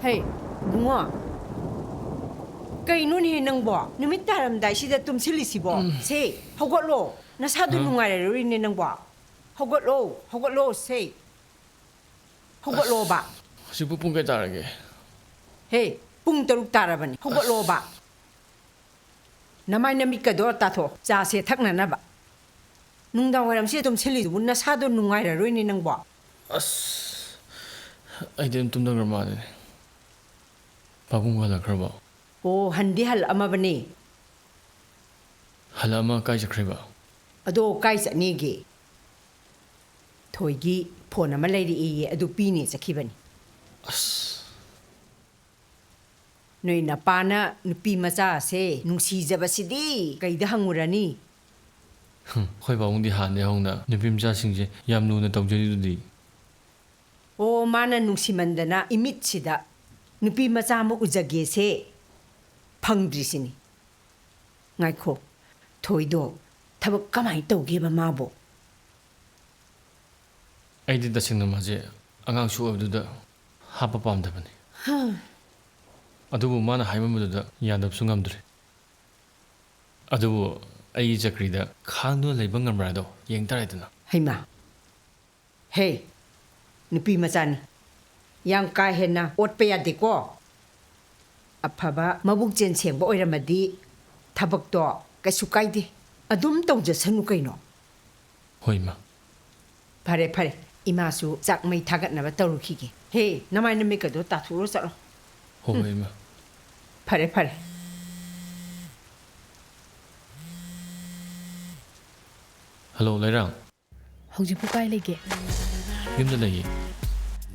Hey, bungo. Kay nun hinang bo. Numit taram dai sida tumsili si bo. Say, hogot lo. Nasado nungai rin nang bo. Hogot lo, say. Hogot lo ba? Si pung kay tarage. Hey, pung taruk taraban. Hogot lo ba? Namay na mikado tato. Sa se thak na ba? Nung daw waram siya tumsili bun nasado nungai rin nang bo. As ay din tumdang ramad. Pabung wala kraba. Oh, handi hal ama bani. Hal ama kay sakriba. Ado kay sa nigi. Thoigi phone ama lady iye adu pini sakibani. As Noi na pana nupi macha se nungsi jabasidi kaida hangurani. Khoi pabung di han de hongna nipim cha singje yam nu na tawjeri du di. Oh, mana nungsi mandana imit sida. Nupi macha mo ujage se phangdri sini ngai kho thoido thabak kamai tawge ba mabo Ai di dasing na maje angang su abdu da hapa pam da bani adubu mana haimam da yadab sungam dre adubu ai jakri da khangno leibang ngamra do yeng tarai dana haima hey nupi macha ni yang ka hena ot pe ya de ko afaba mabuk jen seng ba oiramadi thabak to kasu kaide adum tawjasanu kaino hoima phare imasu chak mai thagat na ba tawruki ge he namai na meka do ta thuro sa hoima phare hello lairang Hauji pukai lege yumda lagi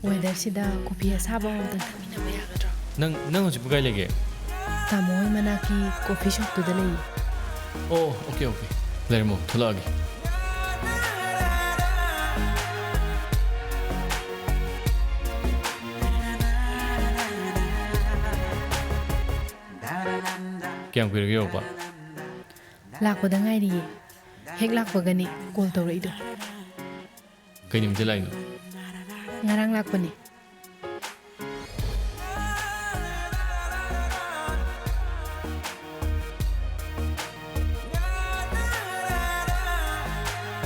weather sida kopi asaba on ta mina ba yagadra nang hoji pukai lege tamoy manaki coffee shop to dalei oh okay lermo thulagi Kiam kiri yo pa lakpa da ngai ri hek lakpa gani call to rei do kainim jelai no ngarang lakpa ni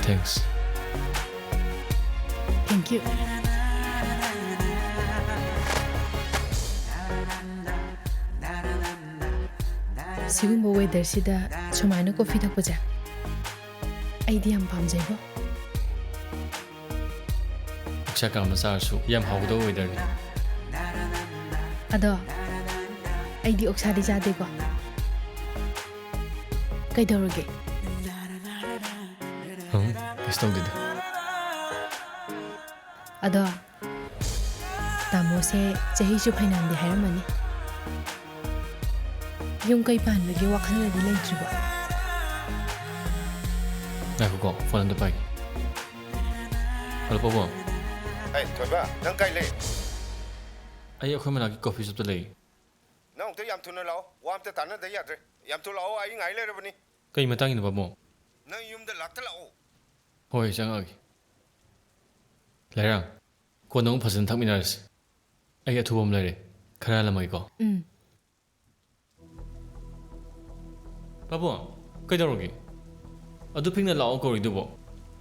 thanks thank you sigumbo weather sida sumaina coffee thakpa ja aidi am pamjai bo chaka masar su yam hawdo weather ni ado aidi oksadi jade ko kai doroge Estou dida ado tamo se chahi chu phainam de haramani ꯌꯨꯝ ꯀꯩ ꯄꯥꯟꯕꯒꯤ ꯋꯥꯈꯜꯗꯗꯤ ꯂꯩꯇ꯭ꯔꯤꯕꯣ? ꯉꯥꯏꯈꯣꯀꯣ phone ꯑꯝꯇ ꯄꯥꯏꯒꯦ. Hello ꯄꯥꯕꯨꯡ. Hey, Thoiba, nang kai le? ꯑꯩ ꯑꯩꯈꯣꯏ ꯃꯅꯥꯛꯀꯤ coffee ꯁꯣꯞꯇ ꯂꯩ. Nang te yam thuna lao, wa am te tana da yadre. Yam thu lao ai ngai le rabani. ꯀꯩ ꯃꯇꯥꯡꯒꯤꯅꯣ ꯄꯥꯕꯨꯡ? Nang yum da lakta lao. ꯍꯣꯏ ꯆꯪꯉꯛꯑꯒꯦ. ꯂꯩꯔꯥꯡ ꯀꯣꯟꯅ ꯑꯃꯨꯛ ꯐꯖꯅ ꯊꯛꯃꯤꯟꯅꯔꯁꯤ. ꯑꯩ ꯑꯊꯨꯕ ꯑꯃ ꯂꯩꯔꯦ. ꯈꯔ ꯍꯜꯂꯝꯃꯒꯦꯀꯣ. ꯄꯥꯕꯨꯡ ꯀꯩꯗꯧꯔꯒꯦ? ꯑꯗꯨ ꯄꯤꯛꯅ ꯂꯥꯛꯑꯣ ꯀꯧꯔꯤꯗꯨꯕꯣ.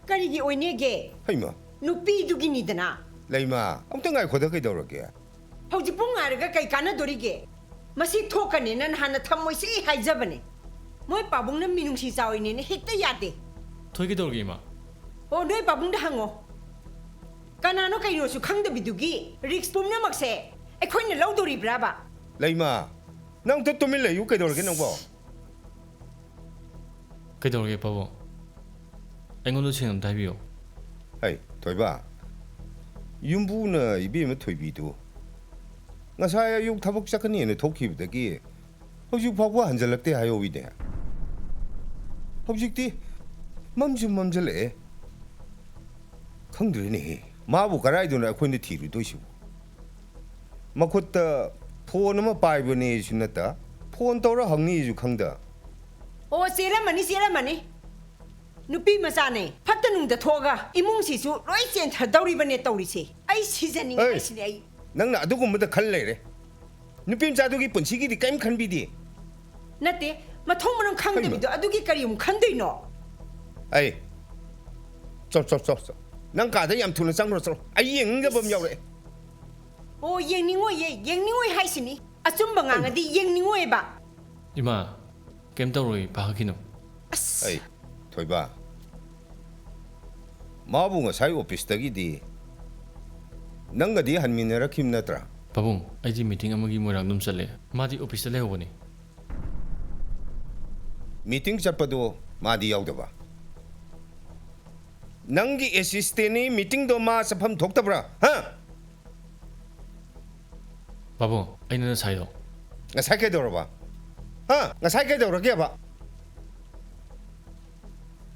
ꯀꯔꯤꯒꯤ ꯑꯣꯏꯅꯦꯒꯦ? Haima. ꯅꯨꯄꯤꯗꯨꯒꯤꯅꯤꯗꯅ. Leima, amta ngai khoda kai dorage. ꯍꯧꯖꯤꯛ ꯄꯨꯡ ꯉꯥꯏꯔꯒ ꯀꯩ ꯀꯥꯟꯅꯗꯣꯔꯤꯒꯦ? ꯃꯁꯤ ꯊꯣꯛꯀꯅꯦꯅ ꯅꯍꯥꯟꯅ ꯊꯝꯃꯣꯏꯁꯤ ꯍꯥꯏꯖꯕꯅꯦ. ꯃꯣꯏ ꯄꯥꯕꯨꯡꯅ ꯃꯤꯅꯨꯡꯁꯤ ꯆꯥꯎꯏꯅꯦꯅ ꯍꯦꯛꯇ ꯌꯥꯗꯦ. ꯊꯣꯏ ꯀꯩꯗꯧꯔꯒꯦ ꯏꯃꯥ? ꯑꯣ ꯅꯣꯏ ꯄꯥꯕꯨꯡꯗ ꯍꯪꯉꯣ. ꯀꯅꯥꯅꯣ ꯀꯩꯅꯣꯁꯨ ꯈꯪꯗꯕꯤꯗꯨꯒꯤ ꯔꯤꯛꯁ ꯄꯨꯝꯅꯃꯛꯁꯦ ꯑꯩꯈꯣꯏꯅ ꯂꯧꯗꯣꯔꯤꯕ꯭ꯔꯥꯕ? Leima, nang te tumil le yu kai dorage nang bo. ꯀꯩꯗꯧꯔꯒꯦ ꯄꯥꯕꯨꯡ? ꯑꯩꯉꯣꯟꯗ ꯁꯦꯡꯅ ꯑꯝꯇ ꯍꯥꯏꯕꯤꯌꯨ. Hey, Thoiba. Yumbu na ibi ma thoibi tu. Ngasaya yuk thabak chakani ne thokhibdagi. Hojik phawwa hanjalakte hayo wi de. Hojik ti mamjale. Khangdre ne. Ma bu karai du na khoi ne thiru do shi. Makhut ta phone ma pai bu ne sunata. Phone tawra hangni ju khangda. ꯑꯣ ꯆꯦꯔꯝꯃꯅꯤ ꯆꯦꯔꯝꯃꯅꯤ. ꯅꯨꯄꯤ ꯃꯆꯥꯅꯦ ꯐꯠꯇꯅꯨꯡꯗ ꯊꯣꯛꯑꯒ ꯏꯃꯨꯡꯁꯤꯁꯨ ꯂꯣꯏ ꯆꯦꯟꯊꯗꯧꯔꯤꯕꯅꯦ ꯇꯧꯔꯤꯁꯦ. ꯑꯩ ꯁꯤꯖꯅꯤꯡꯉꯥꯏꯁꯤꯅꯦ ꯑꯩ. ꯅꯪꯅ ꯑꯗꯨꯒꯨꯝꯕꯗ ꯈꯜ ꯂꯩꯔꯦ. ꯅꯨꯄꯤ ꯃꯆꯥꯗꯨꯒꯤ ꯄꯨꯟꯁꯤꯒꯤꯗꯤ ꯀꯩꯝ ꯈꯟꯕꯤꯗꯦ. ꯅꯠꯇꯦ ꯃꯊꯣꯡ ꯃꯔꯝ ꯈꯪꯗꯕꯤꯗꯣ ꯑꯗꯨꯒꯤ ꯀꯔꯤ ꯑꯃꯨꯛ ꯈꯟꯗꯣꯏꯅꯣ? ꯑꯩ ꯆꯣ. ꯅꯪ ꯀꯥꯗ ꯌꯥꯝ ꯊꯨꯅ ꯆꯪꯈ꯭ꯔꯣ ꯆꯣ. ꯑꯩ ꯌꯦꯡꯅꯤꯡꯗꯕ ꯑꯃ ꯌꯥꯎꯔꯛꯑꯦ. ꯑꯣ ꯌꯦꯡꯅꯤꯡꯉꯣꯏ ꯍꯥꯏꯁꯤꯅꯤ. ꯑꯆꯨꯝꯕ ꯉꯥꯡꯉꯗꯤ ꯌꯦꯡꯅꯤꯡꯉꯣꯏꯕ. ꯏꯃꯥ ꯀꯩꯝ ꯇꯧꯔꯣꯏ ꯄꯥꯈꯠꯈꯤꯅꯨ. ꯑꯩ ꯊꯣꯏꯕ 마부 ꯉꯁꯥꯏ 오피스ꯇꯒꯤꯗꯤ ꯅꯪꯒꯗꯤ ꯍꯟꯃꯤꯟꯅꯔꯛꯈꯤꯕ ꯅꯠꯇ꯭ꯔꯥ? ꯄꯥꯕꯨꯡ ꯑꯩꯗꯤ ꯃꯤꯇꯤꯡ ꯑꯃꯒꯤ ꯃꯣꯏꯔꯥꯡꯗꯨꯝ ꯆꯠꯂꯦ. ꯃꯥꯗꯤ ꯑꯣꯐꯤꯁꯇ ꯂꯩꯍꯧꯕꯅꯤ. ꯃꯤꯇꯤꯡ ꯆꯠꯄꯗꯣ ꯃꯥꯗꯤ ꯌꯥꯎꯗꯕ. ꯅꯪꯒꯤ ꯑꯦꯁꯤꯁꯇꯦꯟꯅꯤ ꯃꯤꯇꯤꯡꯗꯣ ꯃꯥ ꯆꯠꯐꯝ ꯊꯣꯛꯇꯕ꯭ꯔꯥ? ꯍꯥ? ꯄꯥꯕꯨꯡ ꯑꯩꯅ ꯉꯁꯥꯏꯗꯣ. ꯉꯁꯥꯏ ꯀꯩꯗꯧꯔꯕ? ꯍꯥ? ꯉꯁꯥꯏ ꯀꯩꯗꯧꯔꯒꯦꯕ?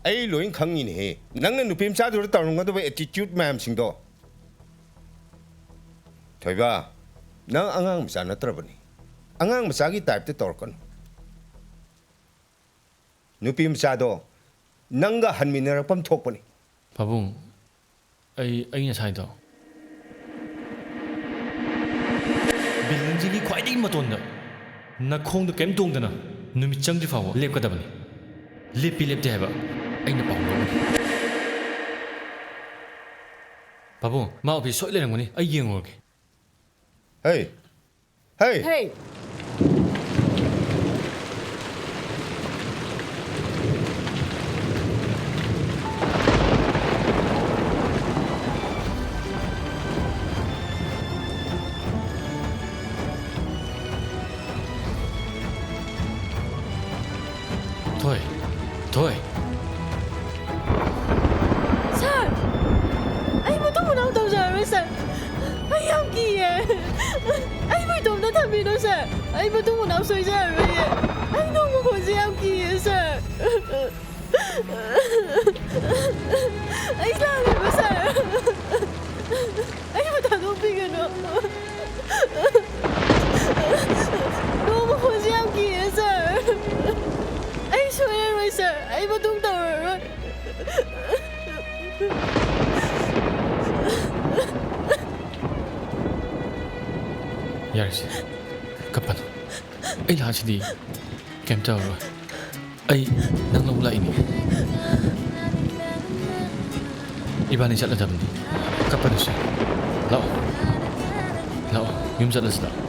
ꯑꯩ ꯂꯣꯏ ꯈꯪꯉꯤꯅꯦꯍꯦ. ꯅꯪꯅ ꯅꯨꯄꯤ ꯃꯆꯥꯗꯨꯗ ꯇꯧꯔꯝꯒꯗꯕ ꯑꯦꯇꯤꯇ꯭ꯌꯨꯠ ꯃꯌꯥꯝꯁꯤꯡꯗꯣ. ꯊꯣꯏꯕ, ꯅꯪ ꯑꯉꯥꯡ ꯃꯆꯥ ꯅꯠꯇ꯭ꯔꯕꯅꯤ. ꯑꯉꯥꯡ ꯃꯆꯥꯒꯤ ꯇꯥꯏꯞꯇ ꯇꯧꯔꯛꯀꯅꯨ. ꯅꯨꯄꯤ ꯃꯆꯥꯗꯣ ꯅꯪꯒ ꯍꯟꯃꯤꯟꯅꯔꯛꯐꯝ ꯊꯣꯛꯄꯅꯤ. ꯄꯥꯕꯨꯡ ꯑꯩ ꯉꯁꯥꯏꯗꯣ ꯕꯤꯜꯗꯤꯡꯁꯤꯒꯤ ꯈ꯭ꯋꯥꯏꯗꯒꯤ ꯃꯇꯣꯟꯗ ꯅꯈꯣꯡꯗ ꯀꯩꯝ ꯇꯣꯡꯗꯅ ꯅꯨꯃꯤꯠ ꯆꯪꯗ꯭ꯔꯤ ꯐꯥꯎꯕ ꯂꯦꯞꯀꯗꯕꯅꯤ. ꯂꯦꯞꯇꯦ ꯍꯥꯏꯕ ꯑꯩꯅ ꯄꯥꯎ ꯂꯧꯕꯅꯤ. ꯄꯥꯕꯨꯡ ꯃꯥ ꯑꯣꯐꯤꯁ ꯁꯣꯏ ꯂꯩꯔꯝꯒꯅꯤ. ꯑꯩ ꯌꯦꯡꯉꯨꯔꯒꯦ. ꯍꯦ. ꯊꯣꯏ. Sir! ꯑꯩ ꯃꯇꯨꯡ ꯃꯅꯥꯎ ꯇꯧꯖꯔꯔꯣꯏ sir. ꯑꯩ ꯌꯥꯝ ꯀꯤꯌꯦ. ꯑꯩꯕꯨ ꯏꯇꯣꯝꯇ ꯊꯝꯕꯤꯅꯨ sir. ꯑꯩ ꯃꯇꯨꯡ ꯃꯅꯥꯎ ꯁꯣꯏꯖꯔꯔꯣꯏꯌꯦ. ꯑꯩ ꯅꯣꯡꯃ ꯈꯣꯟꯁꯦ ꯌꯥꯝ ꯀꯤꯌꯦ sir. ꯑꯩ ꯂꯥꯜꯂꯦꯕ sir. ꯑꯩꯕꯨ ꯊꯥꯗꯣꯛꯄꯤꯒꯅꯨ. ꯅꯣꯡꯃ ꯈꯣꯟꯁꯦ ꯌꯥꯝ ꯀꯤꯌꯦ sir. ꯑꯩ ꯁꯣꯏꯔꯔꯣꯏ sir. ꯑꯩ ꯃꯇꯨꯡ ꯇꯧꯔꯔꯣꯏ. ꯌꯥꯔꯤꯁꯦ ꯀꯞꯄꯅꯨ. ꯑꯩ ꯂꯥꯛꯑꯁꯤꯗꯤ ꯀꯩꯝ ꯇꯧꯔꯔꯣꯏ. ꯑꯩ ꯅꯪ ꯂꯧꯕ ꯂꯥꯛꯏꯅꯤ. 이반이 잘라잡니 깜빡했어. 라오 윰 잘랐어.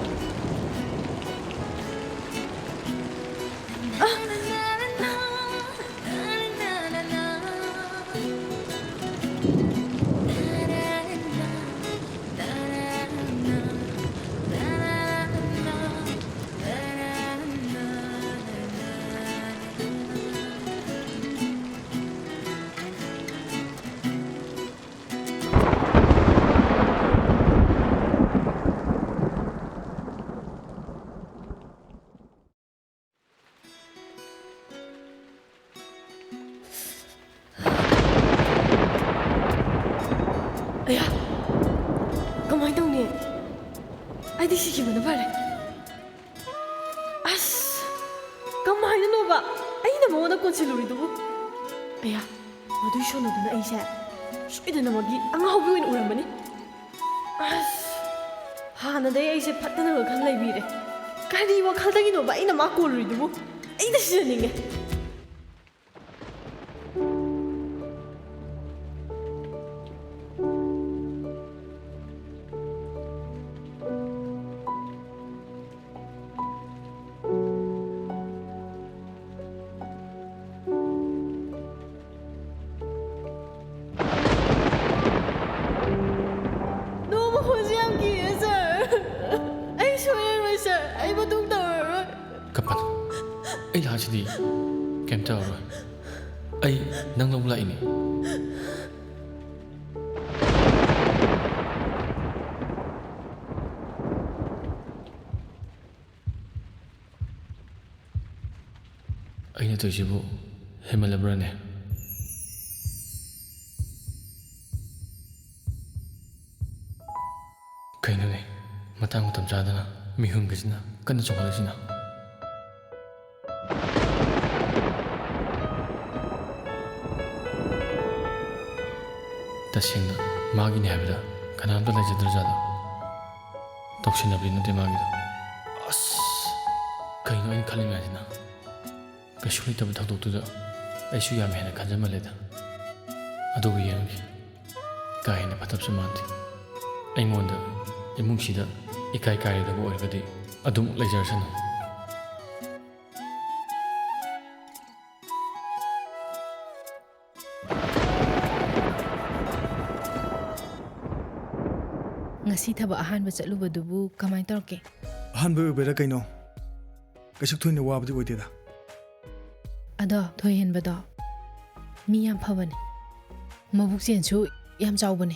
ꯀꯃꯥꯏꯅ ꯇꯧꯅꯤ ꯑꯩꯗꯤ ꯁꯤꯈꯤꯕꯅ ꯐꯔꯦ ꯑꯁ ꯀꯃꯥꯏꯅꯅꯣꯕ ꯑꯩꯅ ꯃꯉꯣꯟꯗ ꯀꯣꯟꯁꯤꯜꯂꯨꯔꯤꯗꯨꯕꯨ ꯑꯌꯥ ꯃꯗꯨꯏ ꯁꯣꯟꯅꯗꯨꯅ ꯑꯩꯁꯦ ꯁꯣꯏꯗꯅꯃꯛꯀꯤ ꯑꯉꯥꯎꯕꯤ ꯑꯣꯏꯅ ꯎꯔꯝꯕꯅꯤ ꯑꯁ ꯍꯥꯟꯅꯗꯩ ꯑꯩꯁꯦ ꯐꯠꯇꯅ ꯋꯥꯈꯜ ꯂꯩꯕꯤꯔꯦ ꯀꯔꯤ ꯋꯥꯈꯜꯗꯒꯤꯅꯣꯕ ꯑꯩꯅ ꯃꯥ ꯀꯣꯜꯂꯨꯔꯤꯗꯨꯕꯨ ꯑꯩꯅ ꯁꯤꯖꯅꯤꯡꯉꯦ Kapan? Ay lahat sidi. Kem tao rồi. Ay nang long lại ni. Ay na to sibo. Hemalabra ne. Kaya na ne. Matang utam chada na. Mihung kasi na. Kana chokala si na. Tasingna magi ni habida kanamda lajadra jada toksinabri nate magi da as kaino ain khali ma jina kashuri tab thak tu da aisu yam hena khanjama leda adu yangi kaina patab samanti aingonda imung sida ikai kai da bo orgadi adum lajarsana ngasi thaba ahan ba chatluba dubu kamai torke ahan ba ubera kaino kasuk thoine wabdi oide da ado thoyen ba do mi yam phabane mabuk chen chu yam chawbane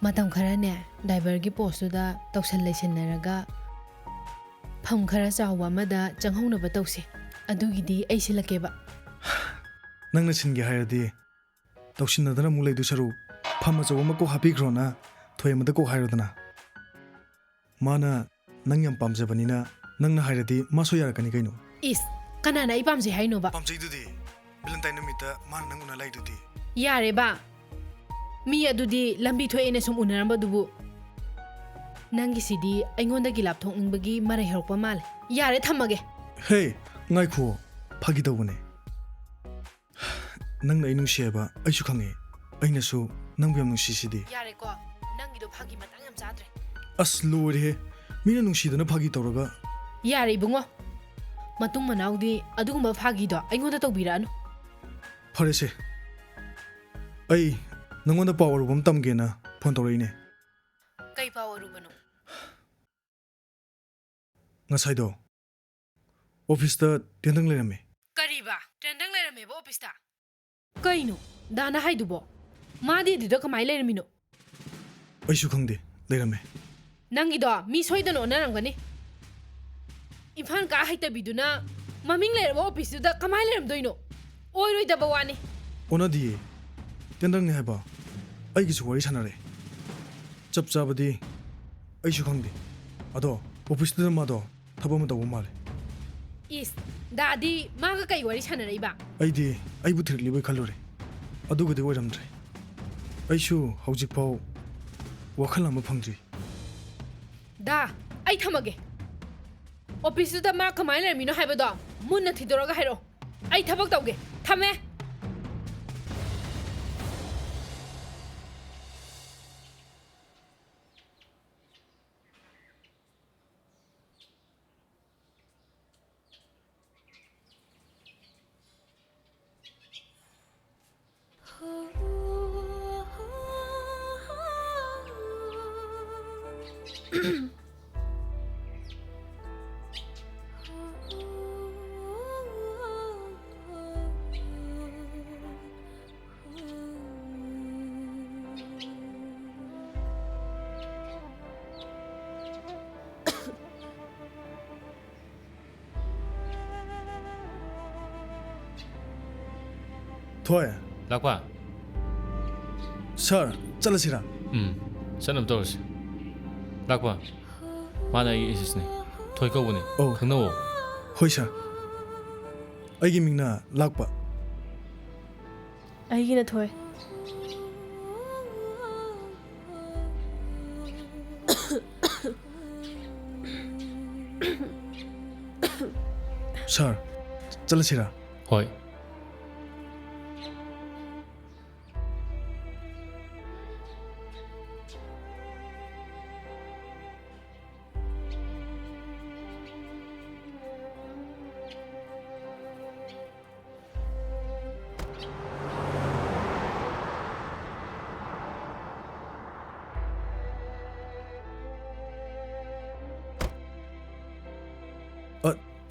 matam khara ne driver gi post da tawsan leisin naraga pham khara chawwa ma da changhona ba tawse adugi di ai silake ba nangna singe hayadi tawsin nadana mu leidu saru pham chawa ma ko happy grona thoy mada ko hayrodana mana nang yam pamjabanina nangna hayradi maso yarakani kaino is kanana I pamje haino ba pamjai dudi valentine numita man nanguna lai dudi yare ba mi adudi lambi thoe ne sum unaramba dubu nangi sidi aingonda gi lap thong ningbagi mare herokpa mal yare thamage hey ngai khu phagi dawune nangna inung sheba aisu khange aina su nang yam nungsi sidi yare ko nangido phagi matang yam chadre aslore mina nungsidana phagi tawraga yare bungo matung manaudi adugumba phagi do aingonda tawbiranu farese ai nangonda power bom tamgena phone tawraine kai power banu ngasai do office ta tendang lerame kariba tendang lerame bo office ta kaino dana haidubo madi dido kamai lermino aisu khangde lerame nangido mi soidano naramgani ifan ka haita biduna maming lerbo office da kamai leramdoino oiroi da bawani onadi tendang ne haba ai gi wari sanare chap chabadi aisu khangde ado office da ma do thabam da bo male is dadi maga kai wari sanare ba aidi ai bu thirli bai khalore adu gudi oiramdre aisu haujik pau wakhal ama phangri da ai thamage office da ma kamai lermino haibado munna thidoraga hairo ai thabak tawge thame thoy lakwa sir chalasira ꯆꯠꯅꯕ ꯇꯧꯔꯁꯤ ꯂꯥꯛꯄ ꯃꯥꯅ ꯑꯩꯒꯤ ꯑꯦꯁꯤꯁꯅꯦ ꯊꯣꯏ ꯀꯧꯕꯅꯤ ꯑꯣ ꯈꯪꯅꯧꯋꯣ ꯍꯣꯏ ꯁꯥꯔ ꯑꯩꯒꯤ ꯃꯤꯡꯅ ꯂꯥꯛꯄ ꯑꯩꯒꯤꯅ ꯊꯣꯏ ꯁꯥꯔ ꯆꯠꯂꯁꯤꯔꯥ ꯍꯣꯏ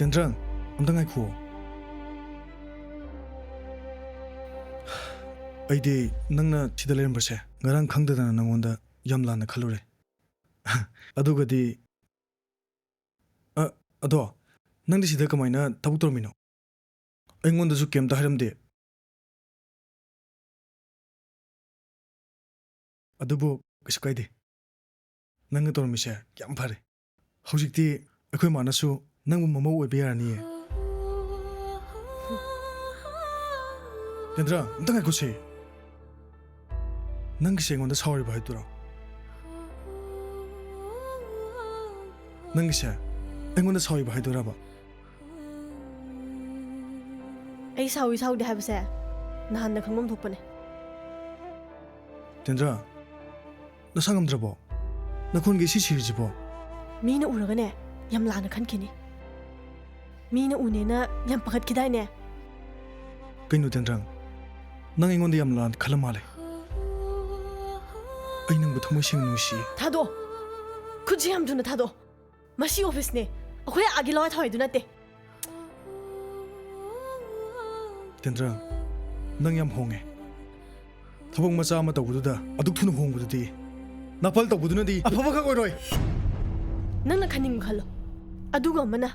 ꯇꯦꯟꯗ꯭ꯔꯪ ꯑꯝꯇ ꯉꯥꯏꯈꯨꯑꯣ ꯑꯩꯗꯤ ꯅꯪꯅ ꯁꯤꯗ ꯂꯩꯔꯝꯕꯁꯦ ꯉꯔꯥꯡ ꯈꯪꯗꯗꯅ ꯅꯪꯉꯣꯟꯗ ꯌꯥꯝ ꯂꯥꯟꯅ ꯈꯜꯂꯨꯔꯦ ꯑꯗꯨꯒꯗꯤ ꯑꯗꯣ ꯅꯪꯗꯤ ꯁꯤꯗ ꯀꯃꯥꯏꯅ ꯊꯕꯛ ꯇꯧꯔꯝꯃꯤꯅꯣ ꯑꯩꯉꯣꯟꯗꯁꯨ ꯀꯩꯝꯇ ꯍꯥꯏꯔꯝꯗꯦ ꯑꯗꯨꯕꯨ ꯀꯩꯁꯨ ꯀꯥꯏꯗꯦ ꯅꯪꯅ ꯇꯧꯔꯝꯃꯤꯁꯦ ꯌꯥꯝ ꯐꯔꯦ ꯍꯧꯖꯤꯛꯇꯤ ꯑꯩꯈꯣꯏ ꯃꯥꯅꯁꯨ ꯅꯪꯕꯨ ꯃꯃꯧ ꯑꯣꯏꯕ ꯌꯥꯔꯅꯤꯌꯦ ꯇꯦꯟꯗ꯭ꯔ ꯑꯝꯇ ꯉꯥꯏꯈꯣꯁꯦ ꯅꯪꯒꯤꯁꯦ ꯑꯩꯉꯣꯟꯗ ꯁꯥꯎꯔꯤꯕ ꯍꯥꯏꯗꯨꯔꯣ ꯅꯪꯒꯤꯁꯦ ꯑꯩꯉꯣꯟꯗ ꯁꯥꯎꯔꯤꯕ ꯍꯥꯏꯗꯣꯏꯔꯕ ꯑꯩ ꯁꯥꯎꯏ ꯁꯥꯎꯗꯦ ꯍꯥꯏꯕꯁꯦ ꯅꯍꯥꯟꯅ ꯈꯪꯐꯝ ꯊꯣꯛꯄꯅꯦ ꯇꯦꯟꯗ꯭ꯔ ꯅꯁꯥ ꯉꯝꯗ꯭ꯔꯕꯣ ꯅꯈꯣꯟꯒꯤ ꯏꯁꯤ ꯁꯤꯔꯤꯁꯤꯕꯣ ꯃꯤꯅ ꯎꯔꯒꯅꯦ ꯌꯥꯝ ꯂꯥꯟꯅ ꯈꯟꯈꯤꯅꯤ ꯃꯤꯅ ꯎꯅꯦꯅ ꯌꯥꯝ ꯄꯥꯈꯠꯈꯤꯗꯥꯏꯅꯦ ꯀꯩꯅꯣ ꯇꯦꯟꯗ꯭ꯔꯪ ꯅꯪ ꯑꯩꯉꯣꯟꯗ ꯌꯥꯝ ꯂꯥꯟꯅ ꯈꯜꯂ ꯃꯥꯜꯂꯦ ꯑꯩ ꯅꯪꯕꯨ ꯊꯃꯣꯏ ꯁꯦꯡꯅ ꯅꯨꯡꯁꯤꯌꯦ ꯊꯥꯗꯣ ꯈꯨꯠꯁꯦ ꯌꯥꯝ ꯊꯨꯅ ꯊꯥꯗꯣ ꯃꯁꯤ ꯑꯣꯐꯤꯁꯅꯦ ꯑꯩꯈꯣꯏ ꯑꯥꯒꯤ ꯂꯋꯥꯏ ꯊꯋꯥꯏꯗꯨ ꯅꯠꯇꯦ ꯇꯦꯟꯗ꯭ꯔꯪ ꯅꯪ ꯌꯥꯝ ꯍꯣꯡꯉꯦ ꯊꯕꯛ ꯃꯆꯥ ꯑꯃ ꯇꯧꯕꯗꯨꯗ ꯑꯗꯨꯛ ꯊꯨꯅ ꯍꯣꯡꯕꯗꯨꯗꯤ ꯅꯥꯄꯜ ꯇꯧꯕꯗꯨꯅꯗꯤ ꯑꯐꯕꯈꯛ ꯑꯣꯏꯔꯣꯏ ꯅꯪꯅ ꯈꯟꯅꯤꯡꯕ ꯈꯜꯂꯣ ꯑꯗꯨꯒ ꯑꯃꯅ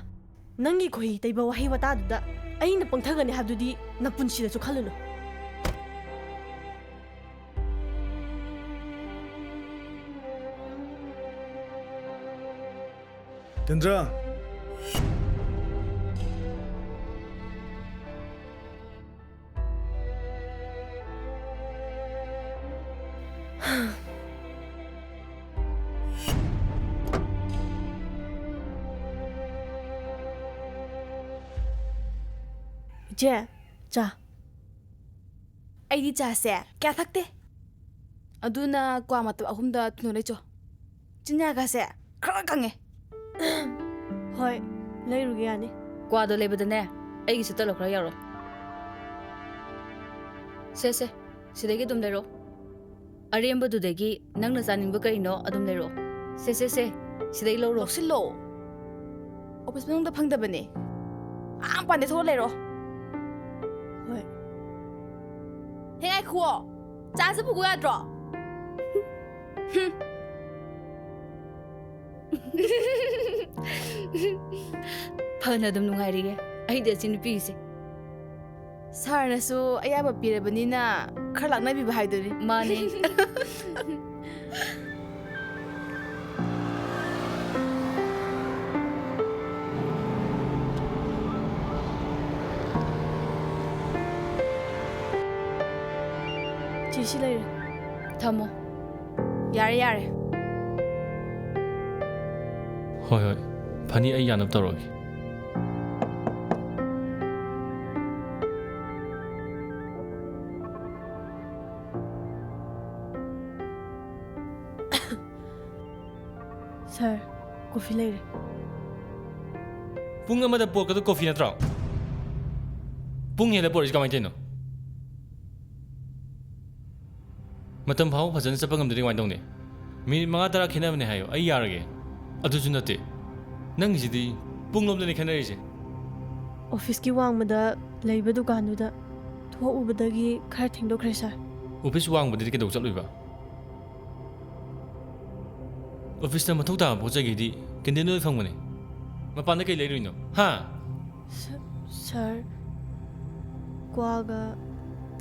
ꯅꯪꯒꯤ ꯈꯣꯏꯍꯤ ꯇꯩꯕ ꯋꯥꯍꯩ ꯋꯥꯇꯥꯗꯨꯗ ꯑꯩꯅ ꯄꯪꯊꯒꯅꯤ ꯍꯥꯏꯕꯗꯨꯗꯤ ꯅꯄꯨꯟꯁꯤꯗꯁꯨ ꯈꯜꯂꯨꯅꯨ ꯇꯦꯟꯗ꯭ꯔ ꯏꯆꯦ ꯆꯥ ꯑꯩꯗꯤ ꯆꯥꯁꯦ ꯀꯌꯥ ꯊꯛꯇꯦ ꯑꯗꯨꯅ ꯀ꯭ꯋꯥ ꯃꯇꯞ 3ꯗ ꯊꯨꯅ ꯂꯩꯆꯣ ꯆꯤꯟꯌꯥꯒꯁꯦ ꯈꯔ ꯀꯪꯉꯦ ꯍꯣꯏ ꯂꯩꯔꯨꯒꯦ ꯌꯥꯅꯤ ꯀ꯭ꯋꯥꯗꯣ ꯂꯩꯕꯗꯅꯦ ꯑꯩꯒꯤꯁꯨ ꯇꯂꯣ ꯈꯔ ꯌꯥꯎꯔꯣ ꯁꯦ ꯁꯤꯗꯒꯤ ꯑꯗꯨꯝ ꯂꯩꯔꯣ ꯑꯔꯦꯝꯕꯗꯨꯗꯒꯤ ꯅꯪꯅ ꯆꯥꯅꯤꯡꯕ ꯀꯔꯤꯅꯣ ꯑꯗꯨꯝ ꯂꯩꯔꯣ ꯁꯦ ꯁꯤꯗꯒꯤ ꯂꯧꯔꯣ ꯂꯧꯁꯤꯜꯂꯣ ꯑꯣꯐꯤꯁ ꯃꯅꯨꯡꯗ ꯐꯪꯗꯕꯅꯦ ꯃꯄꯥꯟꯗ ꯊꯣꯛꯑ ꯂꯩꯔꯣ ꯍꯣꯏ ꯍꯦ ꯉꯥꯏꯈꯨꯑꯣ ꯆꯥꯁꯦ ꯄꯨꯒꯣ ꯌꯥꯗ꯭ꯔꯣ ꯐꯅ ꯑꯗꯨꯝ ꯅꯨꯡꯉꯥꯏꯔꯤꯌꯦ ꯑꯩꯗꯤ ꯑꯁꯤ ꯅꯨꯄꯤꯁꯦ ꯁꯥꯔꯅꯁꯨ ꯑꯌꯥꯕ ꯄꯤꯔꯕꯅꯤꯅ ꯈꯔ ꯂꯥꯛꯅꯕꯤꯕ ꯍꯥꯏꯗꯨꯅꯤ ꯃꯥꯅꯦ ꯆꯤꯁꯤ ꯂꯩꯔꯦ ꯊꯝꯃꯣ ꯌꯥꯔꯦ ꯍꯣꯏ ꯐꯅꯤ ꯑꯩ ꯌꯥꯅꯕ ꯇꯧꯔꯒꯦ ꯁꯥꯔ ꯀꯣꯐꯤ ꯂꯩꯔꯦ ꯄꯨꯡ ꯑꯃꯗ ꯄꯣꯔꯛꯀꯗꯕ ꯀꯣꯐꯤ ꯅꯠꯇ꯭ꯔꯣ ꯄꯨꯡ ꯍꯦꯜꯂ ꯄꯣꯔꯛꯏꯁꯤ ꯀꯃꯥꯏꯅ ꯇꯧꯔꯤꯅꯣ ꯃꯇꯝ ꯐꯥꯎꯕ ꯐꯖꯅ ꯆꯠꯄ ꯉꯝꯗ꯭ꯔꯗꯤ ꯀꯃꯥꯏꯅ ꯇꯧꯅꯤ ꯃꯤꯅꯤꯠ 5-10 ꯈꯦꯠꯅꯕꯅꯦ ꯍꯥꯏꯌꯣ ꯑꯩ ꯌꯥꯔꯒꯦ ꯑꯗꯨꯁꯨ ꯅꯠꯇꯦ ꯅꯪꯒꯤꯁꯤꯗꯤ ꯄꯨꯡꯂꯣꯝꯗꯅꯦ ꯈꯦꯠꯅꯔꯤꯁꯦ ꯑꯣꯐꯤꯁꯀꯤ ꯋꯥꯡꯃꯗ ꯂꯩꯕ ꯗꯨꯀꯥꯟꯗꯨꯗ ꯊꯣꯛꯎꯕꯗꯒꯤ ꯈꯔ ꯊꯦꯡꯗꯣꯛꯈ꯭ꯔꯦ ꯁꯥꯔ ꯑꯣꯐꯤꯁ ꯋꯥꯡꯕꯗꯗꯤ ꯀꯩꯗꯧ ꯆꯠꯂꯣꯏꯕ ꯑꯣꯐꯤꯁꯇ ꯃꯊꯧ ꯇꯥꯕ ꯄꯣꯠ ꯆꯩꯒꯤꯗꯤ ꯀꯦꯟꯇꯤꯟꯗ ꯂꯣꯏ ꯐꯪꯕꯅꯦ ꯃꯄꯥꯟꯗ ꯀꯩ ꯂꯩꯔꯨꯏꯅꯣ ꯍꯥ ꯁꯥꯔ ꯀ꯭ꯋꯥꯒ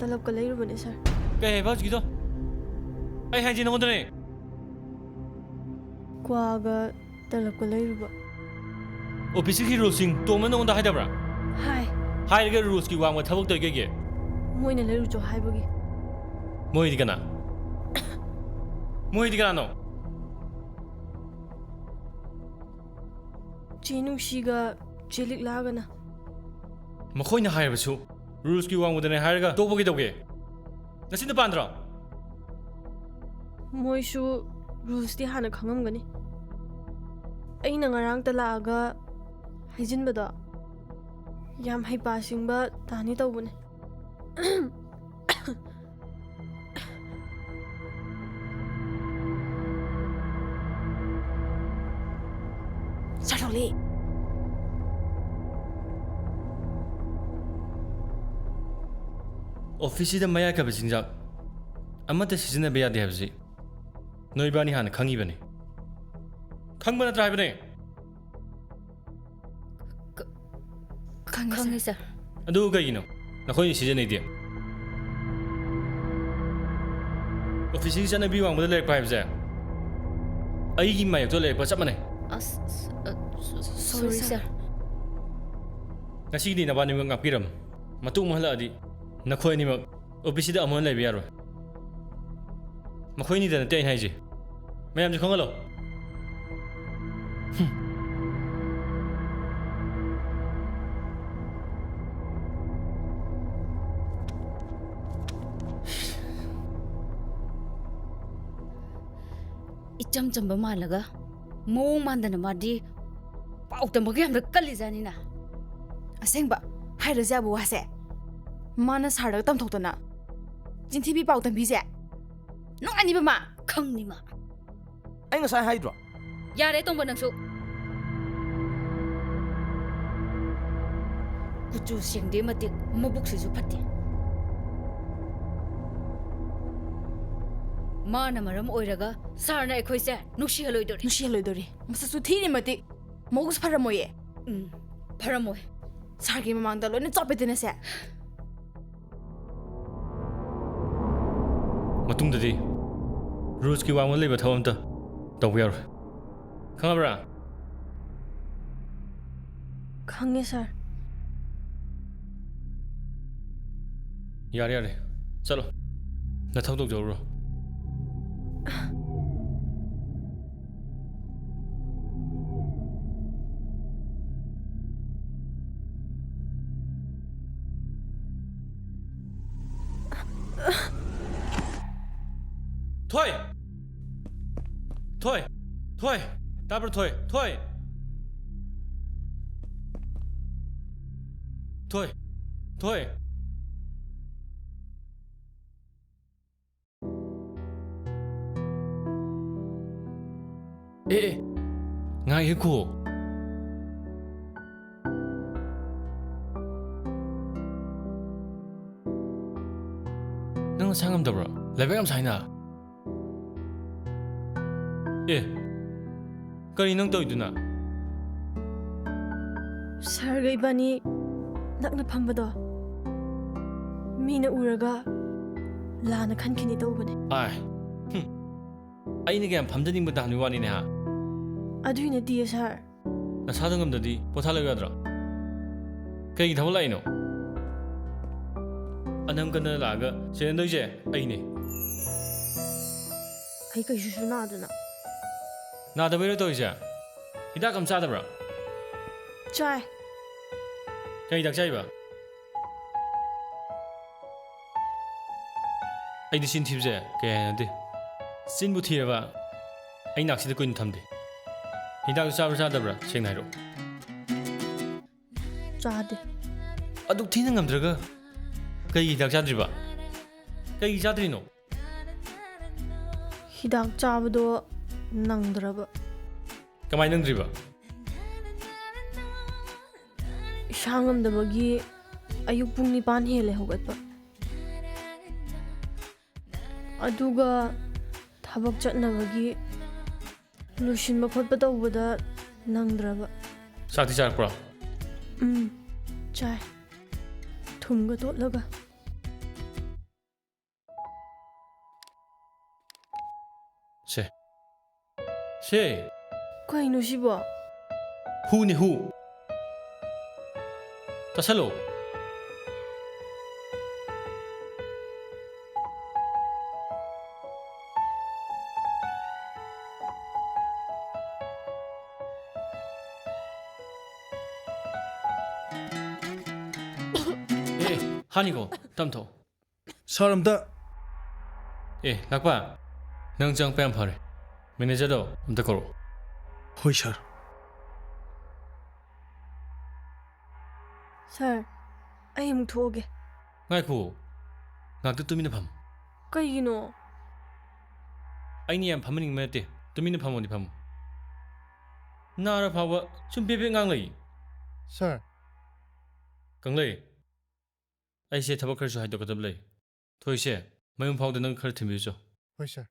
ꯇꯂꯞꯀ ꯂꯩꯔꯨꯕꯅꯦ ꯁꯥꯔ ꯀꯩ ꯍꯥꯏꯕ ꯍꯧꯖꯤꯛꯀꯤꯗꯣ ꯑꯩ ꯍꯥꯏꯁꯤ ꯅꯉꯣꯟꯗꯅꯦ ꯀ꯭ꯋꯥꯒ ꯇꯂꯞꯀ ꯂꯩꯔꯨꯕ ꯑꯣꯐꯤꯁꯀꯤ ꯔꯨꯜꯁꯤꯡ ꯇꯣꯝꯅ ꯅꯉꯣꯟꯗ ꯍꯥꯏꯗꯕ꯭ꯔꯥ ꯍꯥꯏ ꯍꯥꯏꯔꯒ ꯔꯨꯜꯁꯀꯤ ꯋꯥꯡꯃ ꯊꯕꯛ ꯇꯧꯏ ꯀꯩꯒꯤ ꯃꯣꯏꯅ ꯂꯩꯔꯨꯆꯣ ꯍꯥꯏꯕꯒꯤ ꯃꯣꯏꯗꯤ ꯀꯅꯥ ꯃꯣꯏꯗꯤ ꯀꯅꯥꯅꯣ ꯆꯦ ꯅꯨꯡꯁꯤꯒ ꯆꯦ ꯂꯤꯛꯂꯥꯒꯅ ꯃꯈꯣꯏꯅ ꯍꯥꯏꯔꯕꯁꯨ ꯔꯨꯜꯁꯀꯤ ꯋꯥꯡꯃꯗꯅꯦ ꯍꯥꯏꯔꯒ ꯇꯣꯛꯄ ꯀꯩꯗꯧꯒꯦ ꯉꯁꯤꯅ ꯄꯥꯟꯗ꯭ꯔꯣ ꯃꯣꯏꯁꯨ ꯔꯨꯜꯁꯇꯤ ꯍꯥꯟꯅ ꯈꯪꯉꯝꯒꯅꯤ ꯑꯩꯅ ꯉꯔꯥꯡꯇ ꯂꯥꯛꯑꯒ ꯍꯩꯖꯤꯟꯕꯗꯣ ꯌꯥꯝ ꯍꯩꯄꯥ ꯁꯤꯡꯕ ꯇꯥꯅꯤ ꯇꯧꯕꯅꯦ ꯆꯥꯊꯣꯛꯂꯤ ꯑꯣꯐꯤꯁꯁꯤꯗ ꯃꯌꯥꯏ ꯀꯥꯕ ꯆꯤꯟꯖꯥꯛ ꯑꯃꯠꯇ ꯁꯤꯖꯤꯟꯅꯕ ꯌꯥꯗꯦ ꯍꯥꯏꯕꯁꯤ ꯅꯣꯏ ꯏꯕꯥꯅꯤ ꯍꯥꯟꯅ ꯈꯪꯉꯤꯕꯅꯤ ꯈꯪꯕ ꯅꯠꯇ꯭ꯔꯥ ꯍꯥꯏꯕꯅꯦ ꯈꯪꯉꯦ ꯁꯥꯔ ꯑꯗꯨ ꯀꯩꯒꯤꯅꯣ ꯅꯈꯣꯏꯅ ꯁꯤꯖꯤꯟꯅꯩꯗꯤ ꯑꯣꯐꯤꯁꯀꯤ ꯆꯠꯅꯕꯤ ꯋꯥꯡꯃꯗ ꯂꯩꯔꯛꯄ ꯍꯥꯏꯕꯁꯦ ꯑꯩꯒꯤ ꯃꯥꯌꯣꯛꯇ ꯂꯩꯔꯛꯄ ꯆꯞ ꯃꯥꯟꯅꯩ ꯁꯣꯔꯤ ꯁꯥꯔ ꯉꯁꯤꯒꯤꯗꯤ ꯅꯕꯥꯅꯤꯃꯛ ꯉꯥꯛꯄꯤꯔꯝ ꯃꯇꯨꯡ ꯍꯜꯂꯛꯑꯗꯤ ꯅꯈꯣꯏ ꯑꯅꯤꯃꯛ ꯑꯣꯐꯤꯁꯁꯤꯗ ꯑꯃꯨꯛ ꯂꯩꯕ ꯌꯥꯔꯣꯏ ꯃꯈꯣꯏꯅꯤꯗ ꯅꯠꯇꯦ ꯑꯩꯅ ꯍꯥꯏꯁꯦ ꯃꯌꯥꯝꯁꯨ ꯈꯪꯍꯜꯂꯣ 이점 점버 말라가 ꯃꯑꯣꯡ ꯃꯥꯟꯗꯅ ꯃꯥꯗꯤ ꯄꯥꯎ ꯇꯝꯕꯒ ꯌꯥꯝꯅ ꯀꯜꯂꯤꯖꯥꯅꯤꯅ ꯑꯁꯦꯡꯕ ꯍꯥꯏꯔꯁꯦ ꯌꯥꯕ ꯋꯥꯁꯦ ꯃꯥꯅ ꯁꯥꯔꯒ ꯇꯝꯊꯣꯛꯇꯅ ꯆꯤꯟꯊꯤꯕꯤ ꯄꯥꯎ ꯇꯝꯕꯤꯁꯦ ꯅꯨꯡꯉꯥꯏꯅꯤꯕ ꯃꯥ ꯈꯪꯅꯤꯃ ꯑꯩ ꯉꯁꯥꯏ ꯍꯥꯏꯗ꯭ꯔꯣ ꯌꯥꯔꯦ ꯇꯣꯡꯕ ꯅꯪꯁꯨ ꯀꯨꯆꯨ ꯁꯦꯡꯗꯦ ꯃꯇꯤꯛ ꯃꯕꯨꯛꯁꯤꯁꯨ ꯐꯠꯇꯦ ꯃꯥꯅ ꯃꯔꯝ ꯑꯣꯏꯔꯒ ꯁꯥꯔꯅ ꯑꯩꯈꯣꯏꯁꯦ ꯅꯨꯡꯁꯤꯍꯜꯂꯣꯏꯗꯣꯔꯤ ꯃꯁꯛꯁꯨ ꯊꯤꯔꯤ ꯃꯇꯤꯛ ꯃꯧꯁꯨ ꯐꯔꯝꯃꯣꯏꯌꯦ ꯐꯔꯝꯃꯣꯏ ꯁꯥꯔꯒꯤ ꯃꯃꯥꯡꯗ ꯂꯣꯏꯅ ꯆꯣꯞꯄꯦꯗꯅꯁꯦ ꯃꯇꯨꯡꯗꯗꯤ ꯔꯨꯜꯁꯀꯤ ꯋꯥꯡꯃꯗ ꯂꯩꯕ ꯊꯕꯛ ꯑꯝꯇ ꯇꯧꯕ ꯌꯥꯔꯣꯏ ꯈꯪꯉꯕ꯭ꯔꯥ ꯈꯪꯉꯦ ꯁꯥꯔ ꯌꯥꯔꯦ ꯌꯥꯔꯦ ꯆꯠꯂꯣ ꯅꯊꯧ ꯇꯧꯖꯧꯔꯣ ꯊꯣꯏ ꯊꯣꯏ ꯊꯣꯏ ꯇꯥꯕ꯭ꯔꯣ ꯊꯣꯏ ꯊꯣꯏ ꯊꯣꯏ ꯊꯣꯏ ꯑꯦ ꯉꯥꯏꯈꯣ ꯅꯪ ꯅꯁꯥ ꯉꯝꯗꯕ꯭ꯔꯣ ꯂꯥꯏꯕꯛ ꯌꯥꯝ ꯁꯥꯏꯅ ꯑꯦ ꯀꯔꯤ ꯅꯪ ꯇꯧꯏꯗꯨꯅ ꯁꯥꯔꯒ ꯏꯕꯥꯅꯤ ꯅꯛꯅ ꯐꯝꯕꯗꯣ ꯃꯤꯅ ꯎꯔꯒ ꯂꯥꯟꯅ ꯈꯟꯈꯤꯅꯤ ꯇꯧꯕꯅꯦ ꯑꯥꯏ ꯑꯩꯅ ꯀꯌꯥꯝ ꯐꯝꯖꯅꯤꯡꯕ ꯇꯥꯍꯟꯕꯒꯤ ꯋꯥꯅꯤꯅꯦ ꯍꯥ ꯑꯗꯨꯏ ꯅꯠꯇꯤꯌꯦ ꯁꯥꯔ ꯅꯁꯥꯗꯣ ꯉꯝꯗꯗꯤ ꯄꯣꯊꯥꯂꯒ ꯌꯥꯗ꯭ꯔꯣ ꯀꯩꯒꯤ ꯊꯕꯛ ꯂꯥꯛꯏꯅꯣ ꯑꯅꯝ ꯀꯟꯅ ꯂꯥꯛꯑꯒ ꯁꯦꯟꯅꯗꯣꯏꯁꯦ ꯑꯩꯅꯦ ꯑꯩ ꯀꯩꯁꯨꯁꯨ ꯅꯥꯗꯅ ꯅꯥꯗꯕꯩꯔꯣ ꯇꯧꯔꯤꯁꯦ ꯍꯤꯗꯥꯛ ꯑꯃ ꯆꯥꯗꯕ꯭ꯔꯥ ꯆꯥꯏ ꯀꯩ ꯍꯤꯗꯥꯛ ꯆꯥꯏꯕ ꯑꯩꯗꯤ ꯆꯤꯟ ꯊꯤꯕꯁꯦ ꯀꯌꯥ ꯍꯩꯅꯗꯦ ꯆꯤꯟꯕꯨ ꯊꯤꯔꯕ ꯑꯩ ꯅꯥꯛꯁꯤꯗ ꯀꯨꯏꯅ ꯊꯝꯗꯦ ꯍꯤꯗꯥꯛꯇꯨ ꯆꯥꯕ꯭ꯔꯥ ꯆꯥꯗꯕ꯭ꯔꯥ ꯁꯦꯡꯅ ꯍꯥꯏꯔꯛꯑꯣ ꯆꯥꯗꯦ ꯑꯗꯨꯛ ꯊꯤꯅ ꯉꯝꯗ꯭ꯔꯒ ꯀꯩꯒꯤ ꯍꯤꯗꯥꯛ ꯆꯥꯗ꯭ꯔꯤꯕ ꯀꯩꯒꯤ ꯆꯥꯗ꯭ꯔꯤꯅꯣ ꯍꯤꯗꯥꯛ ꯆꯥꯕꯗꯣ ꯅꯪꯗ꯭ꯔꯕ ꯀꯃꯥꯏꯅ ꯅꯪꯗ꯭ꯔꯤꯕ ꯏꯁꯥ ꯉꯝꯗꯕꯒꯤ ꯑꯌꯨꯛ ꯄꯨꯡ 9 ꯍꯦꯜꯂꯦ ꯍꯧꯒꯠꯄ ꯑꯗꯨꯒ ꯊꯕꯛ ꯆꯠꯅꯕꯒꯤ ꯂꯣꯏꯁꯤꯟꯕ ꯈꯣꯠꯄ ꯇꯧꯕꯗ ꯅꯪꯗ꯭ꯔꯕ ꯆꯥꯛꯇꯤ ꯆꯥꯔꯛꯄ꯭ꯔꯣ ꯆꯥꯏ ꯊꯨꯝꯒ ꯇꯣꯠꯂꯒ ꯁꯦ ꯀꯩꯅꯣ ꯁꯤꯕꯣ 후니 후. 따살로. 에, 한이고 땀터. 사람다 에, 낙바. 능장 뺨 파래. 매니저도 엄다 걸어. 호이 사 ꯁꯥꯔ ꯑꯩ ꯑꯃꯨꯛ ꯊꯣꯛꯑꯒꯦ ꯉꯥꯏꯈꯣ. ꯉꯥꯛꯇ ꯇꯨꯃꯤꯟꯅ ꯐꯝ. ꯀꯩꯒꯤꯅꯣ ꯑꯩꯅ ꯌꯥꯝ ꯐꯝꯍꯟꯅꯤꯡꯕ ꯅꯠꯇꯦ. ꯇꯨꯃꯤꯟꯅ ꯐꯝꯃꯣꯗꯤ ꯐꯝꯃꯨ. ꯅꯥꯔ ꯐꯥꯎꯕ ꯁꯨꯝ ꯄꯦꯄꯦ ꯉꯥꯡ ꯂꯩ. ꯁꯥꯔ ꯀꯪꯂꯩ. ꯑꯩꯁꯦ ꯊꯕꯛ ꯈꯔꯁꯨ ꯍꯥꯏꯗꯣꯛꯀꯗꯕ ꯂꯩ. ꯊꯣꯏꯁꯦ ꯃꯌꯨꯝ ꯐꯥꯎꯗ ꯅꯪ ꯈꯔ ꯊꯤꯟꯕꯤꯌꯨꯆꯣ. ꯍꯣꯏ ꯁꯥꯔ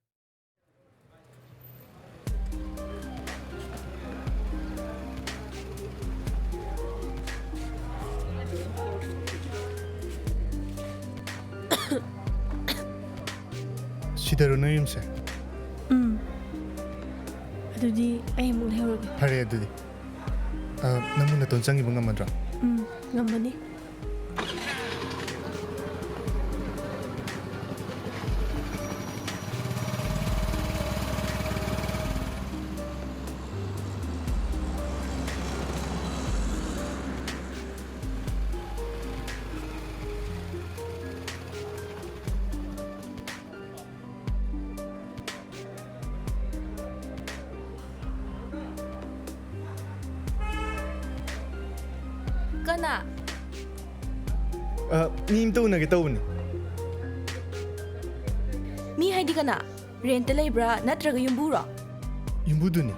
시대로 너 ꯌꯨꯝꯁꯦ ꯑꯗꯨꯗꯤ ꯑꯩ ꯑꯃꯨꯛ ꯂꯩꯍꯧꯔꯒꯦ ꯐꯔꯦ ꯑꯗꯨꯗꯤ ꯅꯪꯕꯨ ꯅꯇꯣꯟ ꯆꯪꯉꯤꯕ ꯉꯝꯃꯗ꯭ꯔꯥ ꯉꯝꯃꯅꯤ ꯀꯅꯥ ꯃꯤ ꯑꯝꯇ ꯎꯅꯒꯦ ꯇꯧꯕꯅꯤ ꯃꯤ ꯍꯥꯏꯗꯤ ꯀꯅꯥ ꯔꯦꯟꯇ ꯂꯩꯕ꯭ꯔꯥ ꯅꯠꯇ꯭ꯔꯒ ꯌꯨꯝꯕꯨꯔꯣ ꯌꯨꯝꯕꯨꯗꯨꯅꯤ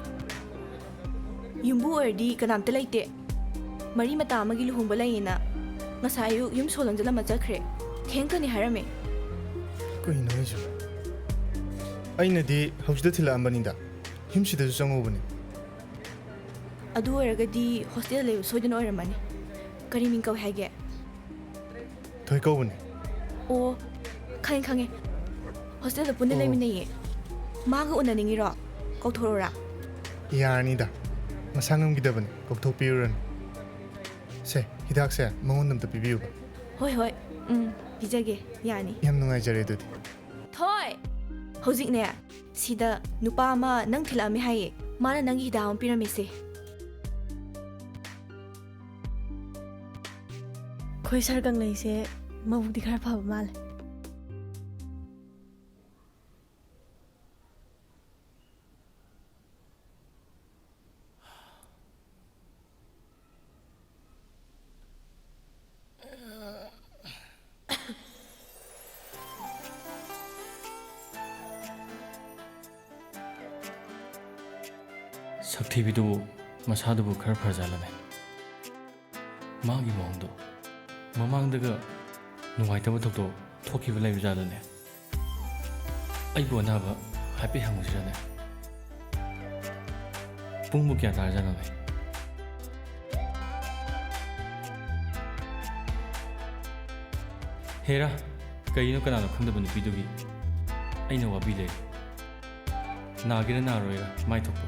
ꯌꯨꯝꯕꯨ ꯑꯣꯏꯔꯗꯤ ꯀꯅꯥꯝꯇ ꯂꯩꯇꯦ ꯃꯔꯤ ꯃꯇꯥ ꯑꯃꯒꯤ ꯂꯨꯍꯣꯡꯕ ꯂꯩꯌꯦꯅ ꯉꯁꯥꯏ ꯑꯌꯨꯛ ꯌꯨꯝ ꯁꯣꯜꯂꯝꯖꯜꯂꯝꯃ ꯆꯠꯈ꯭ꯔꯦ ꯊꯦꯡꯀꯅꯤ ꯍꯥꯏꯔꯝꯃꯦ ꯀꯩꯅꯣ ꯍꯥꯏꯁꯨ ꯑꯩꯅꯗꯤ ꯍꯧꯖꯤꯛꯇ ꯊꯤꯜꯂꯛꯑꯝꯕꯅꯤꯗ ꯌꯨꯝꯁꯤꯗꯁꯨ ꯆꯪꯉꯧꯕꯅꯤ ꯑꯗꯨ ꯑꯣꯏꯔꯒꯗꯤ ꯍꯣꯁꯇꯦꯜ ꯂꯩꯕ ꯁꯣꯏꯗꯅ ꯑꯣꯏꯔꯝꯃꯅꯤ ꯀꯔꯤ ꯃꯤꯡ ꯀꯧꯏ ꯍꯥꯏꯒꯦ ꯊꯣꯏ ꯀꯧꯕꯅꯤ ꯑꯣ ꯈꯪꯉꯦ ꯈꯪꯉꯦ ꯍꯣꯁꯇꯦꯜꯗ ꯄꯨꯟꯅ ꯂꯩꯃꯤꯟꯅꯩꯌꯦ ꯃꯥꯒ ꯎꯅꯅꯤꯡꯉꯤꯔꯣ ꯀꯧꯊꯣꯔꯛꯎꯔꯥ ꯌꯥꯔꯅꯤꯗ ꯃꯁꯥ ꯉꯝꯈꯤꯗꯕꯅꯤ ꯀꯧꯊꯣꯛꯄꯤꯔꯨꯔꯅꯨ ꯁꯦ ꯍꯤꯗꯥꯛꯁꯦ ꯃꯉꯣꯟꯗ ꯑꯝꯇ ꯄꯤꯕꯤꯌꯨꯕ ꯍꯣꯏ ꯍꯣꯏ ꯄꯤꯖꯒꯦ ꯌꯥꯅꯤ ꯌꯥꯝ ꯅꯨꯡꯉꯥꯏꯖꯔꯦ ꯑꯗꯨꯗꯤ ꯊꯣꯏ ꯍꯧꯖꯤꯛꯅꯦ ꯁꯤꯗ ꯅꯨꯄꯥ ꯑꯃ ꯅꯪ ꯊꯤꯜꯂꯛꯑꯝꯃꯦ ꯍꯥꯏꯌꯦ ꯃꯥꯅ ꯅꯪꯒꯤ ꯍꯤꯗꯥꯛ ꯑꯃ ꯄꯤꯔꯝꯃꯤꯁꯦ ꯑꯩꯈꯣꯏ ꯁꯥꯔ ꯀꯪꯂꯩꯁꯦ ꯃꯕꯨꯛꯇꯤ ꯈꯔ ꯐꯕ ꯃꯥꯜꯂꯦ ꯁꯛꯊꯤꯕꯤꯗꯨꯕꯨ ꯃꯁꯥꯗꯨꯕꯨ ꯈꯔ ꯐꯔꯖꯥꯠꯂꯅꯦ. ꯃꯥꯒꯤ ꯃꯑꯣꯡꯗꯣ ꯃꯃꯥꯡꯗꯒ ꯅꯨꯡꯉꯥꯏꯇꯕ ꯊꯧꯗꯣꯛ ꯊꯣꯛꯈꯤꯕ ꯂꯩꯕꯖꯥꯠꯂꯅꯦ. ꯑꯩꯕꯨ ꯑꯅꯥꯕ ꯍꯥꯏꯐꯦꯠ ꯍꯪꯉꯨꯁꯤꯔꯅꯦ. ꯄꯨꯡꯕꯨ ꯀꯌꯥ ꯇꯥꯔꯖꯥꯠꯅꯣꯅꯦ. ꯍꯦꯔꯥ, ꯀꯩꯅꯣ ꯀꯅꯥꯅꯣ ꯈꯪꯗꯕ ꯅꯨꯄꯤꯗꯨꯒꯤ ꯑꯩꯅ ꯋꯥꯕꯤ ꯂꯩ. ꯅꯥꯒꯦꯔꯥ ꯅꯥꯔꯣꯏꯔꯥ ꯃꯥꯏ ꯊꯣꯛꯄ.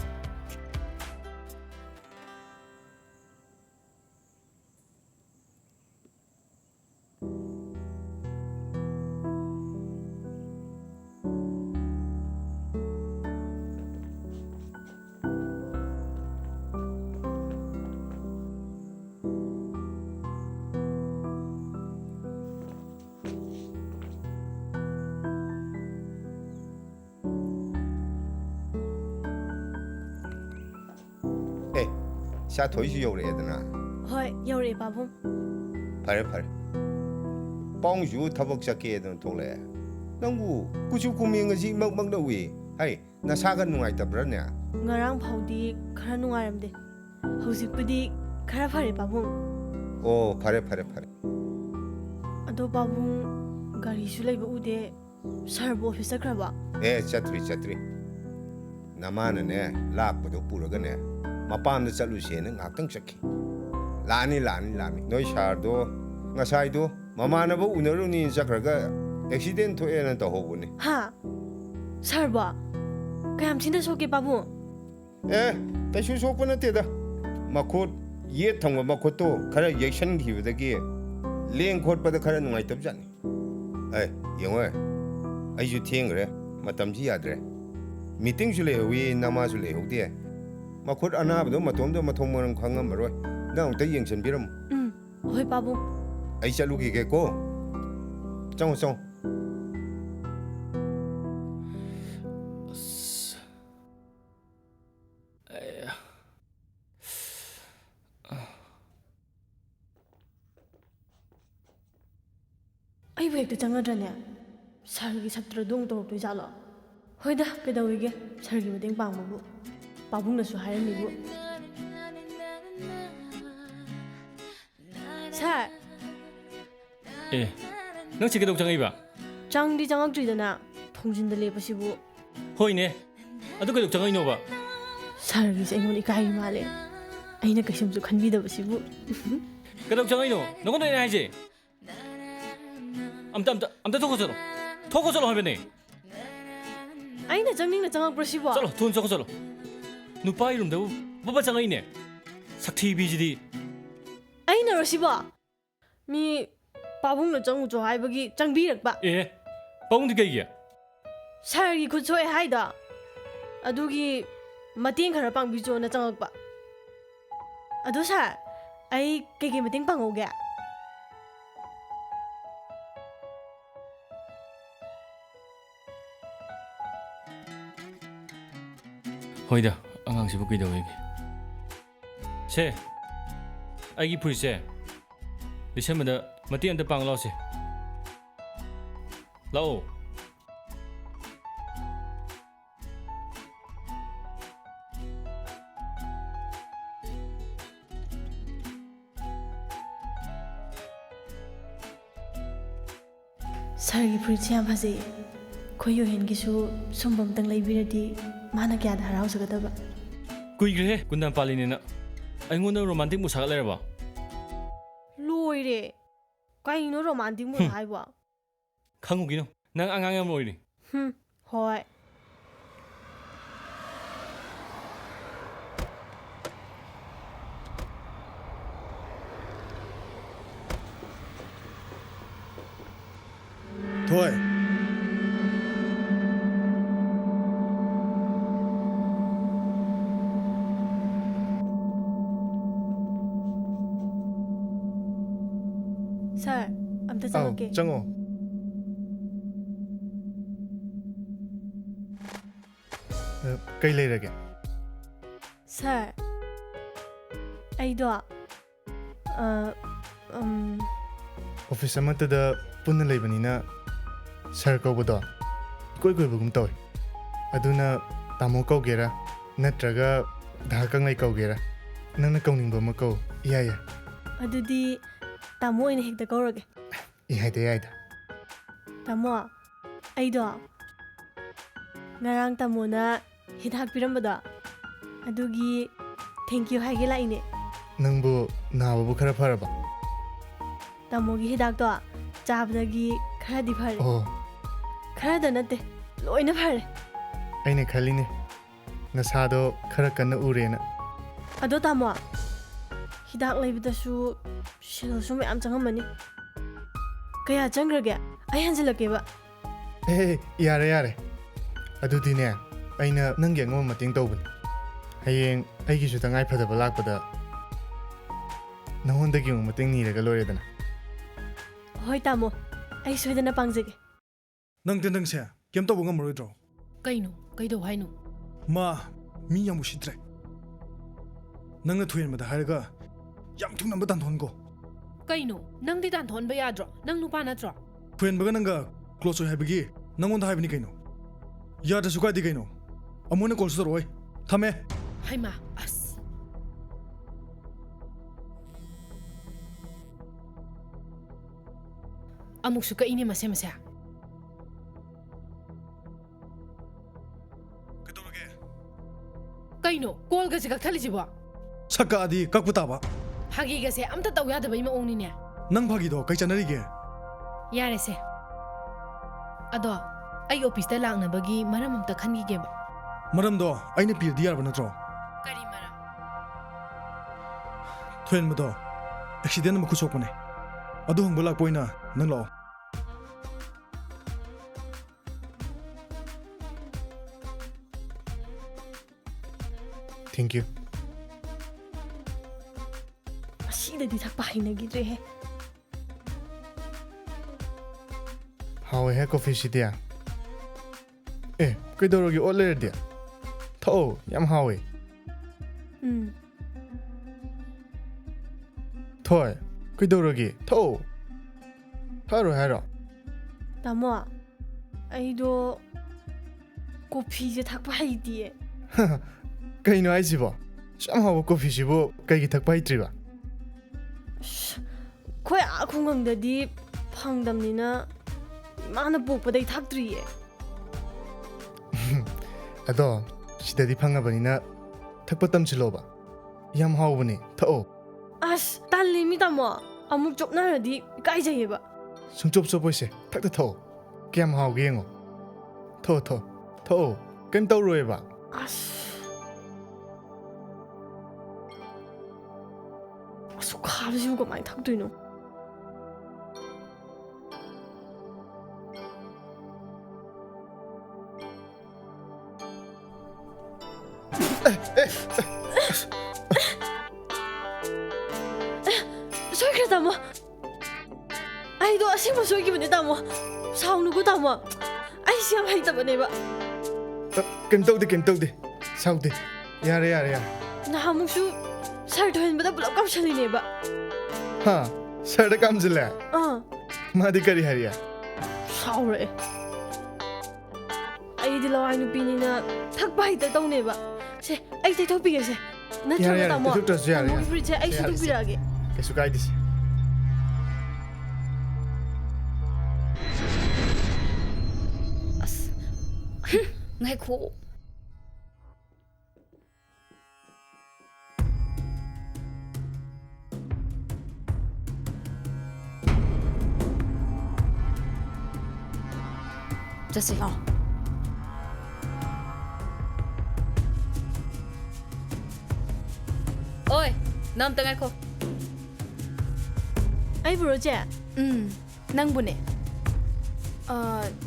ꯏꯆꯥ ꯊꯣꯏꯁꯨ ꯌꯧꯔꯛꯑꯦꯗꯅ. ꯍꯣꯏ ꯌꯧꯔꯛꯑꯦ ꯄꯥꯕꯨꯡ. ꯐꯔꯦ ꯐꯔꯦ. ꯄꯥꯎꯁꯨ ꯊꯕꯛ ꯆꯠꯀꯦꯗꯅ ꯊꯣꯛꯂꯛꯑꯦ. ꯅꯪꯕꯨ ꯀꯨꯆꯨ ꯀꯨꯃꯦꯟ ꯑꯁꯤ ꯃꯛꯃꯛꯅ ꯎꯏ. ꯍꯩ, ꯅꯁꯥꯒ ꯅꯨꯡꯉꯥꯏꯇꯕ꯭ꯔꯥꯅꯦ? ꯉꯔꯥꯡ ꯐꯥꯎꯗꯤ ꯈꯔ ꯅꯨꯡꯉꯥꯏꯔꯝꯗꯦ. ꯍꯧꯖꯤꯛꯄꯨꯗꯤ ꯈꯔ ꯐꯔꯦ ꯄꯥꯕꯨꯡ. ꯑꯣ, ꯐꯔꯦ ꯐꯔꯦ ꯐꯔꯦ. ꯑꯗꯣ ꯄꯥꯕꯨꯡ ꯒꯥꯔꯤꯁꯨ ꯂꯩꯕ ꯎꯗꯦ. ꯁꯥꯔꯕꯨ ꯑꯣꯐꯤꯁ ꯆꯠꯈ꯭ꯔꯕ? ꯆꯠꯇ꯭ꯔꯤ. ꯅꯃꯥꯅꯅꯦ ꯂꯥꯛꯄꯗꯣ ꯄꯨꯔꯒꯅꯦ ꯃꯄꯥꯝꯗ ꯆꯠꯂꯨꯁꯦꯅ ꯉꯥꯛꯇꯪ ꯆꯠꯈꯤ. ꯂꯥꯛꯑꯅꯤ. ꯅꯣꯏ ꯁꯥꯔꯗꯣ ꯉꯁꯥꯏꯗꯣ ꯃꯃꯥꯟꯅꯕ ꯎꯅꯔꯨꯅꯤ ꯆꯠꯈ꯭ꯔꯒ ꯑꯦꯛꯁꯤꯗꯦꯟ ꯊꯣꯛꯑꯦꯅ ꯇꯧꯍꯧꯕꯅꯤ. ꯍꯥ? ꯁꯥꯔꯕꯣ? ꯀꯌꯥꯝ ꯊꯤꯅ ꯁꯣꯛꯀꯦ ꯄꯥꯕꯨꯡ? ꯀꯩꯁꯨ ꯁꯣꯛꯄ ꯅꯠꯇꯦꯗ ꯃꯈꯨꯠ ꯌꯦꯠ ꯊꯪꯕ ꯃꯈꯨꯠꯇꯣ ꯈꯔ ꯌꯩꯁꯟꯈꯤꯕꯗꯒꯤ ꯂꯦꯡ ꯈꯣꯠꯄꯗ ꯈꯔ ꯅꯨꯡꯉꯥꯏꯇꯕꯖꯥꯠꯅꯤ ꯌꯦꯡꯉꯣ ꯑꯩꯁꯨ ꯊꯦꯡꯈ꯭ꯔꯦ ꯃꯇꯝꯁꯤ ꯌꯥꯗ꯭ꯔꯦ ꯃꯤꯇꯤꯡꯁꯨ ꯂꯩꯍꯧꯏ ꯅꯃꯥꯁꯨ ꯂꯩꯍꯧꯗꯦ ꯃꯈꯨꯠ ꯑꯅꯥꯕꯗꯣ ꯃꯇꯣꯝꯗ ꯃꯊꯣꯡ ꯃꯔꯝ ꯈꯪꯉꯝꯃꯔꯣꯏ ꯅꯪ ꯑꯃꯨꯛꯇ ꯌꯦꯡꯁꯤꯟꯕꯤꯔꯝꯃꯨ ꯍꯣꯏ ꯄꯥꯕꯨꯡ ꯑꯩ ꯆꯠꯂꯨꯈꯤꯒꯦꯀꯣ ꯆꯪꯉꯣ ꯆꯪꯉꯣ ꯑꯩꯕꯨ ꯍꯦꯛꯇ ꯆꯪꯒꯗ꯭ꯔꯅꯦ ꯁꯥꯔꯒꯤ ꯁꯛꯇ꯭ꯔꯗꯣ ꯇꯧꯔꯛꯇꯣꯏꯖꯥꯠꯂꯣ ꯍꯣꯏꯗ ꯀꯩꯗꯧꯋꯤꯒꯦ ꯁꯥꯔꯒꯤ ꯃꯇꯦꯡ ꯄꯥꯡꯕꯕꯨ ꯄꯥꯕꯨꯡꯅꯁꯨ ꯍꯥꯏꯔꯝꯃꯤꯕꯨ ꯁꯥꯔ ꯅꯪ ꯁꯤ ꯀꯩꯗꯧ ꯆꯪꯉꯛꯏꯕ ꯆꯪꯗꯤ ꯆꯪꯉꯛꯇ꯭ꯔꯤꯗꯅ ꯊꯣꯡꯖꯤꯟꯗ ꯂꯦꯞꯄꯁꯤꯕꯨ ꯍꯣꯏꯅꯦ ꯑꯗꯨ ꯀꯩꯗꯧ ꯆꯪꯉꯛꯏꯅꯣꯕ ꯁꯥꯔꯒꯤꯁꯦ ꯑꯩꯉꯣꯟꯗ ꯏꯀꯥꯏꯔꯤ ꯃꯥꯜꯂꯦ ꯑꯩꯅ ꯀꯩꯁꯨꯝꯁꯨ ꯈꯟꯕꯤꯗꯕꯁꯤꯕꯨ ꯀꯩꯗꯧ ꯆꯪꯉꯛꯏꯅꯣ ꯅꯪꯉꯣꯟꯗ ꯑꯩꯅ ꯍꯥꯏꯁꯦ ꯑꯝꯇ ꯊꯣꯛꯈꯣ ꯆꯠꯂꯣ ꯍꯥꯏꯕꯅꯦ ꯑꯩꯅ ꯆꯪꯅꯤꯡꯅ ꯆꯪꯉꯛꯄ꯭ꯔꯣ ꯁꯤꯕꯣ ꯆꯠꯂꯣ ꯊꯨꯅ ꯆꯠꯂꯣ ꯅꯨꯄꯥꯒꯤ ꯔꯨꯝꯗꯕꯨ ꯕꯕꯥ ꯆꯪꯉꯛꯏꯅꯦ ꯁꯛꯊꯤꯕꯤꯁꯤꯗꯤ ꯑꯩꯅꯔꯣ ꯁꯤꯕꯣ ꯃꯤ ꯄꯥꯕꯨꯡꯅ ꯆꯪꯉꯨꯆꯣ ꯍꯥꯏꯕꯒꯤ ꯆꯪꯕꯤꯔꯛꯄ ꯄꯥꯕꯨꯡꯗꯤ ꯀꯩꯒꯤ ꯁꯥꯔꯒꯤ ꯈꯨꯠ ꯁꯣꯛꯑꯦ ꯍꯥꯏꯗꯣ ꯑꯗꯨꯒꯤ ꯃꯇꯦꯡ ꯈꯔ ꯄꯥꯡꯕꯤꯆꯣꯅ ꯆꯪꯉꯛꯄ ꯑꯗꯣ ꯁꯥꯔ ꯑꯩ ꯀꯩꯀꯩ ꯃꯇꯦꯡ ꯄꯥꯡꯍꯧꯒꯦ ꯍꯣꯏꯗ ꯑꯉꯥꯡꯁꯤꯕꯨ ꯀꯩꯗꯧꯋꯦꯒꯦ ꯁꯦ ꯑꯩꯒꯤ ꯐꯨꯔꯤꯠꯁꯦ ꯂꯤꯁꯟꯕꯗ ꯃꯇꯦꯡ ꯑꯝꯇ ꯄꯥꯡ ꯂꯥꯛꯑꯣꯁꯦ ꯂꯥꯛꯑꯣ ꯁꯥꯔꯒꯤ ꯐꯨꯔꯤꯠꯁꯦ ꯌꯥꯝ ꯐꯖꯩ ꯑꯩꯈꯣꯏ ꯌꯣꯍꯦꯟꯒꯤꯁꯨ ꯁꯨꯝꯕ ꯑꯝꯇꯪ ꯂꯩꯕꯤꯔꯗꯤ ꯃꯥꯅ ꯀꯌꯥꯗ ꯍꯔꯥꯎꯖꯒꯗꯕ ꯀꯨꯏꯈ꯭ꯔꯦꯍꯦ ꯀꯨꯟꯗꯥꯝ ꯄꯥꯜꯂꯤꯅꯦꯅ ꯑꯩꯉꯣꯟꯗ ꯔꯣꯃꯥꯟꯇꯤꯛ ꯃꯨꯠ ꯁꯥꯒꯠ ꯂꯩꯔꯕ ꯂꯣꯏꯔꯦ ꯀꯩꯅꯣ ꯔꯣꯃꯥꯟꯇꯤꯛ ꯃꯨꯠ ꯍꯥꯏꯕꯣ ꯈꯪꯉꯨꯒꯤꯅꯣ ꯅꯪ ꯑꯉꯥꯡ ꯌꯥꯝ ꯑꯣꯏꯔꯤ ꯍꯣꯏ ꯊꯣꯏ ꯁꯥꯔ ꯑꯝꯇ ꯆꯪꯉꯛꯀꯦ ꯆꯪꯉꯣ ꯀꯩ ꯂꯩꯔꯒꯦ ꯁꯥꯔ ꯑꯩꯗꯣ ꯑꯣꯐꯤꯁ ꯑꯃꯠꯇꯗ ꯄꯨꯟꯅ ꯂꯩꯕꯅꯤꯅ ꯁꯥꯔ ꯀꯧꯕꯗꯣ ꯏꯀꯣꯏ ꯀꯣꯏꯕꯒꯨꯝ ꯇꯧꯋꯦ ꯑꯗꯨꯅ ꯇꯥꯃꯣ ꯀꯧꯒꯦꯔꯥ ꯅꯠꯇ꯭ꯔꯒ ꯙꯥ ꯀꯪꯂꯩ ꯀꯧꯒꯦꯔꯥ ꯅꯪꯅ ꯀꯧꯅꯤꯡꯕ ꯑꯃ ꯀꯧ ꯏꯌꯥ ꯌꯥꯏ ꯑꯗꯨꯗꯤ ꯇꯥꯃꯣ ꯑꯣꯏꯅ ꯍꯦꯛꯇ ꯀꯧꯔꯒꯦ ꯌꯥꯏꯗ ꯇꯥꯃꯣ ꯑꯩꯗꯣ ꯉꯔꯥꯡ ꯇꯥꯃꯣꯅ ꯍꯤꯗꯥꯛ ꯄꯤꯔꯝꯕꯗꯣ ꯑꯗꯨꯒꯤ ꯊꯦꯡꯀ꯭ꯌꯨ ꯍꯥꯏꯒꯦ ꯂꯥꯛꯏꯅꯦ ꯅꯪꯕꯨ ꯅꯥꯕꯕꯨ ꯈꯔ ꯐꯔꯕ ꯇꯥꯃꯣꯒꯤ ꯍꯤꯗꯥꯛꯇꯣ ꯆꯥꯕꯗꯒꯤ ꯈꯔꯗꯤ ꯐꯔꯦ ꯈꯔꯗ ꯅꯠꯇꯦ ꯂꯣꯏꯅ ꯐꯔꯦ ꯑꯩꯅ ꯈꯜꯂꯤꯅꯦ ꯅꯁꯥꯗꯣ ꯈꯔ ꯀꯟꯅ ꯎꯔꯦꯅ ꯑꯗꯣ ꯇꯥꯃꯣ ꯍꯤꯗꯥꯛ ꯂꯩꯕꯗꯁꯨ ꯁꯦꯜꯁꯨ ꯃꯌꯥꯝ ꯆꯪꯉꯝꯃꯅꯤ ꯀꯌꯥ ꯆꯪꯈ꯭ꯔꯒꯦ ꯑꯩ ꯍꯟꯖꯤꯜꯂꯛꯀꯦꯕ ꯌꯥꯔꯦ ꯑꯗꯨꯗꯤꯅꯦ ꯑꯩꯅ ꯅꯪꯒꯤ ꯑꯉꯝꯕ ꯃꯇꯦꯡ ꯇꯧꯕꯅꯤ ꯍꯌꯦꯡ ꯑꯩꯒꯤꯁꯨ ꯇꯉꯥꯏ ꯐꯗꯕ ꯂꯥꯛꯄꯗ ꯅꯉꯣꯟꯗꯒꯤ ꯑꯃꯨꯛ ꯃꯇꯦꯡ ꯅꯤꯔꯒ ꯂꯣꯏꯔꯦꯗꯅ ꯍꯣꯏ ꯇꯥꯃꯣ ꯑꯩ ꯁꯣꯏꯗꯅ ꯄꯥꯡꯖꯒꯦ ꯅꯪꯁꯦ ꯀꯩꯝ ꯇꯧꯕ ꯉꯝꯃꯔꯣꯏꯗ꯭ꯔꯣ ꯀꯩꯅꯣ ꯀꯩꯗꯧ ꯍꯥꯏꯅꯣ ꯃꯤ ꯌꯥꯝ ꯎꯁꯤꯠꯇ꯭ꯔꯦ ꯅꯪꯅ ꯊꯣꯏꯍꯟꯕꯗ ꯍꯥꯏꯔꯒ ꯌꯥꯝ ꯊꯨꯅ ꯑꯃ ꯇꯥꯟꯊꯣꯛꯍꯟꯀꯣ ꯀꯩꯅꯣ ꯅꯪꯗꯤ ꯇꯥꯟꯊꯣꯛꯍꯟꯕ ꯌꯥꯗ꯭ꯔꯣ ꯅꯪ ꯅꯨꯄꯥ ꯅꯠꯇ꯭ꯔꯣ ꯊꯣꯏꯍꯟꯕꯒ ꯅꯪꯒ ꯀ꯭ꯂꯣꯖ ꯑꯣꯏ ꯍꯥꯏꯕꯒꯤ ꯅꯪꯉꯣꯟꯗ ꯍꯥꯏꯕꯅꯤ ꯀꯩꯅꯣ ꯌꯥꯗ꯭ꯔꯁꯨ ꯀꯥꯏꯗꯦ ꯀꯩꯅꯣ ꯑꯃꯨꯛ ꯀꯣꯜꯁꯨ ꯇꯧꯔꯛꯑꯣꯏ ꯊꯝꯃꯦ ꯍꯩꯃꯥ ꯑꯁ ꯑꯃꯨꯛꯁꯨ ꯀꯛꯏꯅꯦ ꯃꯁꯦ ꯀꯩꯅꯣ ꯀꯣꯜꯒꯁꯦ ꯀꯛꯊꯠꯂꯤꯁꯤꯕꯣ ꯁꯛꯀꯛꯑꯗꯤ ꯀꯛꯄ ꯇꯥꯕ ꯐꯥꯒꯤꯒꯁꯦ ꯑꯝꯇ ꯇꯧ ꯌꯥꯗꯕꯩ ꯃꯑꯣꯡꯅꯤꯅꯦ ꯅꯪ ꯐꯥꯒꯤꯗꯣ ꯀꯩ ꯆꯠꯅꯔꯤꯒꯦ ꯌꯥꯔꯦꯁꯦ ꯑꯗꯣ ꯑꯩ ꯑꯣꯐꯤꯁꯇ ꯂꯥꯛꯅꯕꯒꯤ ꯃꯔꯝ ꯑꯝꯇ ꯈꯟꯈꯤꯒꯦꯕ ꯃꯔꯝꯗꯣ ꯑꯩꯅ ꯄꯤꯔꯗꯤ ꯌꯥꯔꯕ ꯅꯠꯇ꯭ꯔꯣ ꯊꯣꯏꯍꯟ ꯃꯗꯣ ꯑꯦꯛꯁꯤꯗꯦꯟ ꯑꯃ ꯈꯨꯠꯁꯣꯛꯄꯅꯦ ꯑꯗꯨ ꯍꯪꯕ ꯂꯥꯛꯄ ꯑꯣꯏꯅ ꯅꯪ ꯂꯥꯛꯑꯣ Thank you. ꯑꯁꯤꯗꯗꯤ ꯊꯛꯄ ꯍꯩꯅꯈꯤꯗ꯭ꯔꯦꯍꯦ How a coffee city? Eh, kaidauragi all there. Thao, yam hawe. Thoi, kaidauragi. Thao. Haro haro. ꯇꯥꯃꯣ ꯑꯩꯗꯣ ꯀꯣꯐꯤꯁꯦ ꯊꯛꯄ ꯍꯩꯇꯤꯌꯦ Kaino haisibo? Somehow coffee sibo kaigi thakpa hitriba. ꯈꯣꯏ ꯈꯨꯡꯒꯪꯗꯗꯤ ꯐꯪꯗꯝꯅꯤꯅ ꯏꯃꯥꯅ ꯄꯣꯛꯄꯗꯩ ꯊꯛꯇ꯭ꯔꯤꯌꯦ Ado, sidadi phangabani thakpa tamchiloba. Yam hawbani. Thao. ꯑꯁ ꯇꯜꯂꯤ ꯃꯤ ꯇꯥꯃꯣ ꯑꯃꯨꯛ ꯆꯣꯞꯅꯔꯗꯤ ꯏꯀꯥꯏꯖꯩꯌꯦꯕ Sungchop sopoise. Thakta thao. Kyam hawge yengo. Thao thao. Thao. Kaim tawroeba. ꯑꯁ ꯑꯁꯨꯛ ꯈꯥꯕꯁꯤꯕꯨ ꯀꯃꯥꯏꯅ ꯊꯛꯇꯣꯏꯅꯣ ꯁꯣꯏꯈ꯭ꯔꯦ ꯇꯥꯃꯣ ꯑꯩꯗꯣ ꯑꯁꯦꯡꯕ ꯁꯣꯏꯈꯤꯕꯅꯦ ꯇꯥꯃꯣ ꯁꯥꯎꯅꯨꯀꯣ ꯇꯥꯃꯣ ꯑꯩꯁꯤ ꯌꯥꯝ ꯍꯩꯇꯕꯅꯦꯕ Kaim tawde. Saude. Yare. ꯅꯍꯥꯟꯃꯨꯛꯁꯨ ꯁꯔ ꯊꯣꯏꯍꯟꯕꯗ ꯄꯨꯂꯞ ꯀꯥꯞꯁꯜꯂꯤꯅꯦꯕ Ha, sarda kamjila. Madi kari hariya. ꯁꯥꯎꯔꯛꯑꯦ ꯑꯩꯗꯤ ꯂꯋꯥꯏ ꯅꯨꯄꯤꯅꯤꯅ ꯊꯛꯄ ꯍꯩꯇ ꯇꯧꯅꯦꯕ ꯁꯦ ꯑꯩ ꯇꯩꯊꯣꯛꯄꯤꯒꯦꯁꯦ ꯅꯠꯇ꯭ꯔꯒ ꯇꯥꯃꯣ ꯇꯥꯃꯣꯒꯤ ꯐꯨꯔꯤꯠꯁꯦ ꯑꯩ ꯁꯨꯗꯣꯛꯄꯤꯔꯛꯑꯒꯦ Kesu kaidis. ꯑꯁ ꯉꯥꯏꯈꯣ ꯆꯠꯁꯤ ꯂꯥꯛꯑꯣ ꯑꯣꯏ ꯅꯪ ꯑꯝꯇ ꯉꯥꯏꯈꯣ ꯑꯩꯕꯨꯔꯣ ꯆꯦ ꯅꯪꯕꯨꯅꯦ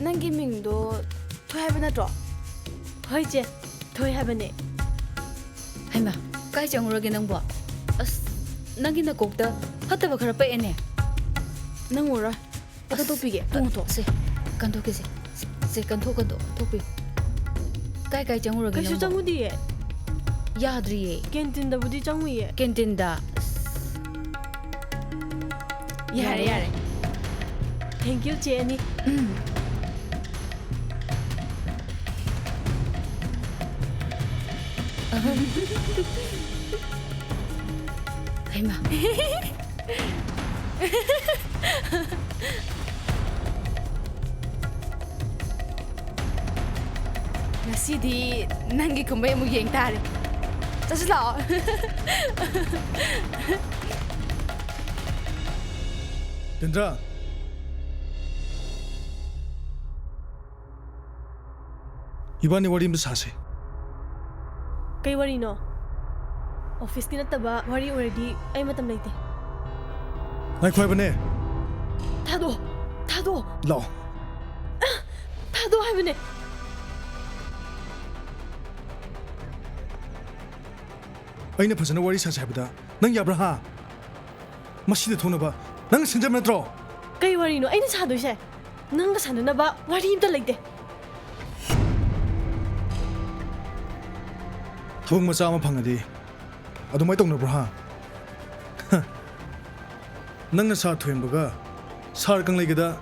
ꯅꯪꯒꯤ ꯃꯤꯡꯗꯣ ꯊꯣꯏ ꯍꯥꯏꯕ ꯅꯠꯇ꯭ꯔꯣ ꯍꯣꯏ ꯆꯦ ꯊꯣꯏ ꯍꯥꯏꯕꯅꯦ ꯍꯩꯃꯥ ꯀꯥꯏ ꯆꯪꯉꯨꯔꯒꯦ ꯅꯪꯕꯣ ꯑꯁ ꯅꯪꯒꯤ ꯅꯀꯣꯛꯇ ꯐꯠꯇꯕ ꯈꯔ ꯄꯛꯑꯦꯅꯦ ꯅꯪ ꯎꯔꯣꯏ ꯑꯩ ꯀꯟꯊꯣꯛꯄꯤꯒꯦ ꯁꯦ ꯀꯟꯊꯣꯛꯀꯦꯁꯦ ꯁꯦ ꯀꯟꯊꯣꯛꯄꯤꯌꯨ ꯀꯥꯏ ꯆꯪꯉꯨꯔꯒꯦ ꯀꯩꯁꯨ ꯆꯪꯉꯨꯗꯤꯌꯦ ꯌꯥꯗ꯭ꯔꯤꯌꯦ ꯀꯦꯟꯇꯤꯟꯗꯕꯨꯗꯤ ꯆꯪꯉꯨꯏꯌꯦ ꯀꯦꯟꯇꯤꯟꯗ ꯌꯥꯔꯦ ꯊꯦꯡꯛ ꯌꯨ ꯆꯦ ꯑꯅꯤ ꯍꯩꯃꯥ ꯉꯁꯤꯗꯤ ꯅꯪꯒꯤ ꯀꯨꯝꯕꯩ ꯑꯃꯨꯛ ꯌꯦꯡ ꯇꯥꯔꯦ ꯆꯠꯁꯤ ꯂꯥꯛꯑꯣ Tendra. Ibani wari masase. ꯀꯩ ꯋꯥꯔꯤꯅꯣ ꯑꯣꯐꯤꯁꯀꯤ ꯅꯠꯇꯕ ꯋꯥꯔꯤ ꯑꯣꯏꯔꯗꯤ ꯑꯩ ꯃꯇꯝ ꯂꯩꯇꯦ Nai khoi bane. ꯊꯥꯗꯣ Lao. ꯊꯥꯗꯣ ꯍꯥꯏꯕꯅꯦ Aina phasana wari sase habda. Nang yabra ha. Masida thonaba. Nang sinjam natro. ꯀꯩ ꯋꯥꯔꯤꯅꯣ ꯑꯩꯅ ꯁꯥꯗꯣꯏꯁꯦ ꯅꯪꯒ ꯁꯥꯟꯅꯅꯕ ꯋꯥꯔꯤ ꯑꯝꯇ ꯂꯩꯇꯦ Thong macha ma phangadi. Adumai tongnabra ha. Nang na sa thoembaga. Sar kang legada.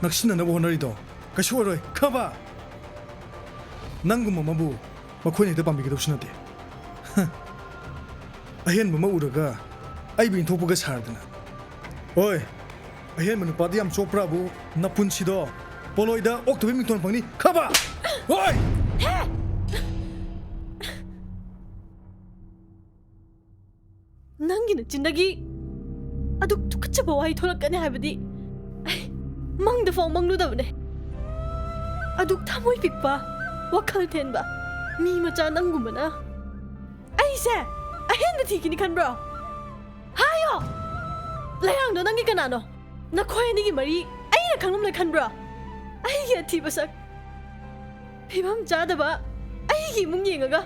Naksina na honari do. Kashoroi khaba. Nangum mabu. Makhoi ne pambi gido sunate. Ahen mama uraga. Ai bin thopuga sardana. Oi. Ahen manu padi am chopra bu napun sido. Poloida oktobi mington phangni khaba. Oi. ꯅꯪꯒꯤ ꯅꯆꯤꯟꯗꯒꯤ ꯑꯗꯨꯛ ꯇꯨꯀꯠꯆꯕ ꯋꯥꯍꯩ ꯊꯣꯛꯂꯛꯀꯅꯤ ꯍꯥꯏꯕꯗꯤ ꯑꯩ ꯃꯪꯗꯐꯥꯎ ꯃꯪꯂꯨꯗꯕꯅꯦ ꯑꯗꯨꯛ ꯊꯃꯣꯏ ꯄꯤꯛꯄ ꯋꯥꯈꯜ ꯊꯦꯟꯕ ꯃꯤ ꯃꯆꯥ ꯅꯪꯒꯨꯝꯕꯅ ꯑꯩꯁꯦ ꯑꯍꯦꯟꯕ ꯊꯤꯈꯤꯅꯤ ꯈꯟꯕ꯭ꯔꯣ ꯍꯥ ꯂꯩꯔꯥꯡꯗꯣ ꯅꯪꯒꯤ ꯀꯅꯥꯅꯣ ꯅꯈꯣꯏ ꯑꯅꯤꯒꯤ ꯃꯔꯤ ꯑꯩꯅ ꯈꯪꯂꯝꯅ ꯈꯟꯕ꯭ꯔꯣ ꯑꯩꯒꯤ ꯑꯊꯤꯕ ꯁꯛ ꯐꯤꯕꯝ ꯆꯥꯗꯕ ꯑꯩꯒꯤ ꯏꯃꯨꯡ ꯌꯦꯡꯉꯒ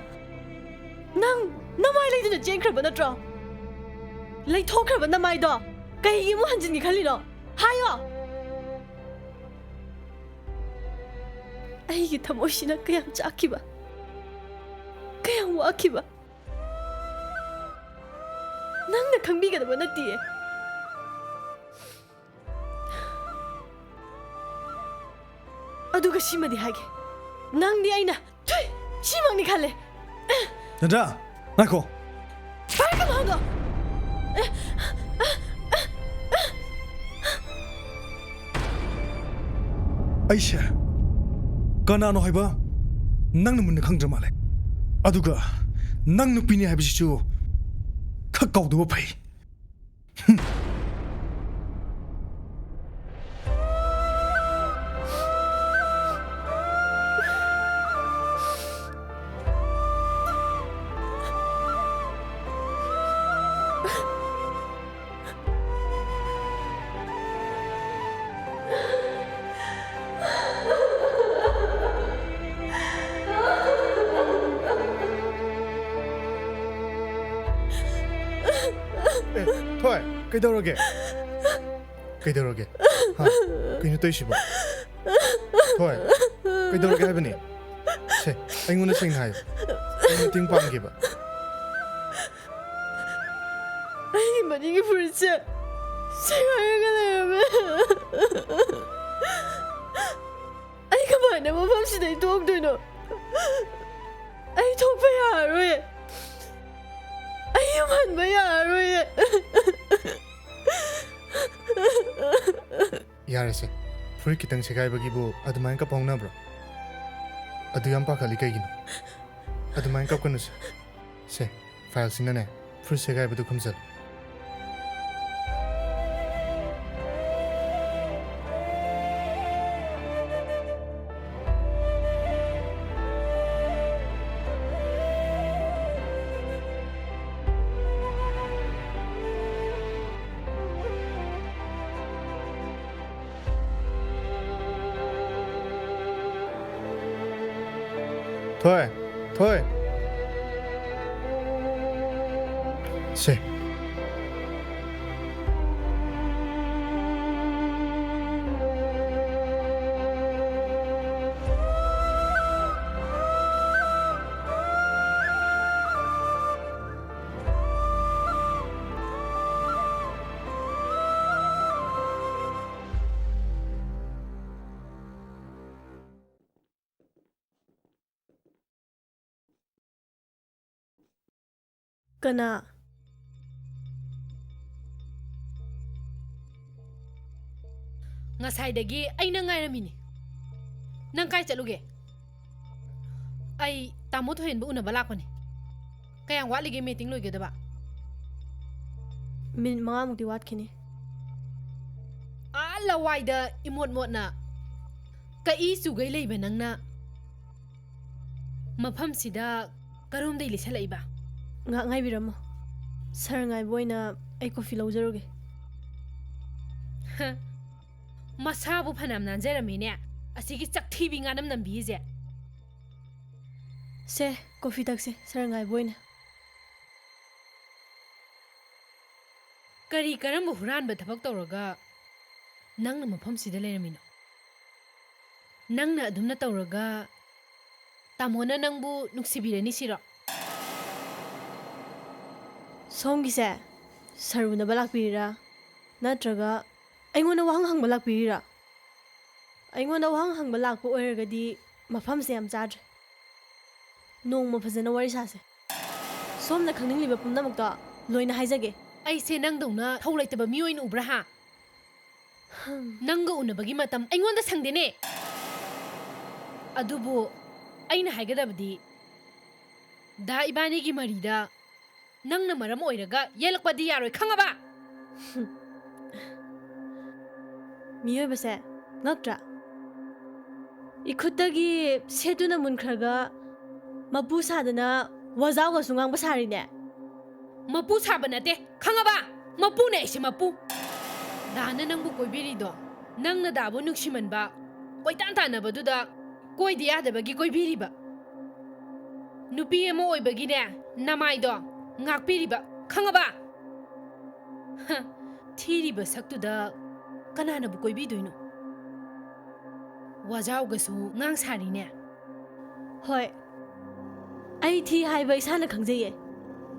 ꯅꯪ ꯅꯃꯥꯏ ꯂꯩꯗꯨꯅ ꯆꯦꯟꯈ꯭ꯔꯕ ꯅꯠꯇ꯭ꯔꯣ ꯂꯩꯊꯣꯛꯈ꯭ꯔꯕ ꯅꯃꯥꯏꯗꯣ ꯀꯩꯒꯤ ꯑꯃꯨꯛ ꯍꯟꯖꯤꯟꯒꯦ ꯈꯜꯂꯤꯅꯣ ꯍꯥꯏꯌꯣ ꯑꯩꯒꯤ ꯊꯃꯣꯏꯁꯤꯅ ꯀꯌꯥꯝ ꯆꯥꯛꯈꯤꯕ ꯀꯌꯥꯝ ꯋꯥꯈꯤꯕ ꯅꯪꯅ ꯈꯪꯕꯤꯒꯗꯕ ꯅꯠꯇꯤꯌꯦ ꯑꯗꯨꯒ ꯁꯤꯃꯗꯤ ꯍꯥꯏꯒꯦ ꯅꯪꯗꯤ ꯑꯩꯅ ꯊꯨꯏ ꯁꯤꯃꯛꯅꯤ ꯈꯜꯂꯦ ꯅꯟꯗ꯭ꯔꯥ ꯉꯥꯏꯈꯣ ꯄꯥꯏꯔꯛꯀꯅꯣ ꯍꯥꯏꯗꯣ ꯑꯩꯁꯦ ꯀꯅꯥꯅꯣ ꯍꯥꯏꯕ ꯅꯪꯅ ꯃꯨꯟꯅ ꯈꯪꯗ꯭ꯔ ꯃꯥꯜꯂꯦ ꯑꯗꯨꯒ ꯅꯪ ꯅꯨꯄꯤꯅꯤ ꯍꯥꯏꯕꯁꯤꯁꯨ ꯈꯛ ꯀꯥꯎꯗꯕ ꯐꯩ ꯊꯣꯏ ꯀꯩꯗꯧꯔꯒꯦ ꯀꯩꯗꯧꯔꯒꯦ ꯍꯥ ꯀꯩꯅꯣ ꯇꯧꯏꯁꯤꯕꯣ ꯊꯣꯏ ꯀꯩꯗꯧꯔꯒꯦ ꯍꯥꯏꯕꯅꯤ ꯁꯦ ꯑꯩꯉꯣꯟꯗ ꯁꯦꯡꯅ ꯍꯥꯏꯌꯨ ꯑꯩ ꯃꯇꯦꯡ ꯄꯥꯡꯒꯦꯕ ꯑꯩꯒꯤ ꯃꯅꯤꯡꯒꯤ ꯐꯨꯔꯤꯠꯁꯦ ꯁꯦꯒꯥꯏꯔꯒ ꯂꯩꯔꯝꯃꯦ ꯑꯩ ꯀꯃꯥꯏꯅ ꯃꯐꯝꯁꯤꯗꯩ ꯊꯣꯛꯇꯣꯏꯅꯣ ꯑꯩ ꯊꯣꯛꯄ ꯌꯥꯔꯔꯣꯏ ꯑꯩ ꯌꯨꯝ ꯍꯟꯕ ꯌꯥꯔꯔꯣꯏ ꯌꯥꯔꯦꯁꯦ ꯐꯨꯔꯤꯠ ꯈꯤꯇꯪ ꯁꯦꯒꯥꯏꯕꯒꯤꯕꯨ ꯑꯗꯨꯃꯥꯏꯅ ꯀꯞ ꯍꯧꯅꯕ꯭ꯔꯣ ꯑꯗꯨ ꯌꯥꯝ ꯄꯥꯈꯠꯂꯤ ꯀꯩꯒꯤꯅꯣ ꯑꯗꯨꯃꯥꯏꯅ ꯀꯞꯀꯅꯨꯁꯦ ꯁꯦ ꯐꯥꯏꯜꯁꯤꯅꯅꯦ ꯐꯨꯔꯤꯠ ꯁꯦꯒꯥꯏꯕꯗꯨ ꯈꯨꯝꯖꯜꯂꯨ thôi thôi Se Kana Ngasaidagi aina ngairamini. Nang kai chaluge? Ai tamo thoin bu una balakone. Kayang walige meeting loigedaba. Min mga mukti wat kini. Ala waida imot na. Ka isugay laiba nang na. Mafam sida karom day lisa laiba. Nga ngay biramo. Sir ngay boy na ay coffee laujaruge. Masabu panam nanjarami ne. Asigi saktibi nga nam bize. Se coffee taksi sir ngay boy na. Kari karambu huran ba thabak tawraga nangna mafam sida leiramino. Nangna adumna tawraga tamona nangbu nuksibirani siro. Somgise saruna balak pirira natraga aingona wahang hang balak pirira. Aingona wahang hang balak po oiragadi mafam se am chadre. Nong mafazana wari sase. Somna khangning liba pumnamakta loina haijage. Ai se nang dongna tholaitaba mioi nu ubra ha. Nangga unabagi matam aingonda sangdene. Adubo aina haigadabdi da ibani gi marida nangna maram oiraga yelakpadi yaroi khangaba. Mioi base ngaktra. Ikutagi setuna munkhraga mapu sadana wazawa sungang basari ne. Mapu sabanate khangaba mapu ne isi mapu. ꯗꯥꯅ ꯅꯪꯕꯨ ꯀꯣꯏꯕꯤꯔꯤꯗꯣ ꯅꯪꯅ ꯗꯥꯕꯨ ꯅꯨꯡꯁꯤꯃꯟꯕ ꯀꯣꯏꯇꯥꯟ ꯇꯥꯟꯅꯕꯗꯨꯗ ꯀꯣꯏꯗ ꯌꯥꯗꯕꯒꯤ ꯀꯣꯏꯕꯤꯔꯤꯕ ꯅꯨꯄꯤ ꯑꯃ ꯑꯣꯏꯕꯒꯤꯅꯦ ꯅꯃꯥꯏꯗꯣ ꯉꯥꯛꯄꯤꯔꯤꯕ ꯈꯪꯉꯕ ꯊꯤꯔꯤꯕ ꯁꯛꯇꯨꯗ ꯀꯅꯥꯅꯕꯨ ꯀꯣꯏꯕꯤꯗꯣꯏꯅꯣ ꯋꯥꯖꯥꯎꯒꯁꯨ ꯉꯥꯡ ꯁꯥꯔꯤꯅꯦ ꯍꯣꯏ ꯑꯩ ꯊꯤ ꯍꯥꯏꯕ ꯏꯁꯥꯅ ꯈꯪꯖꯩꯌꯦ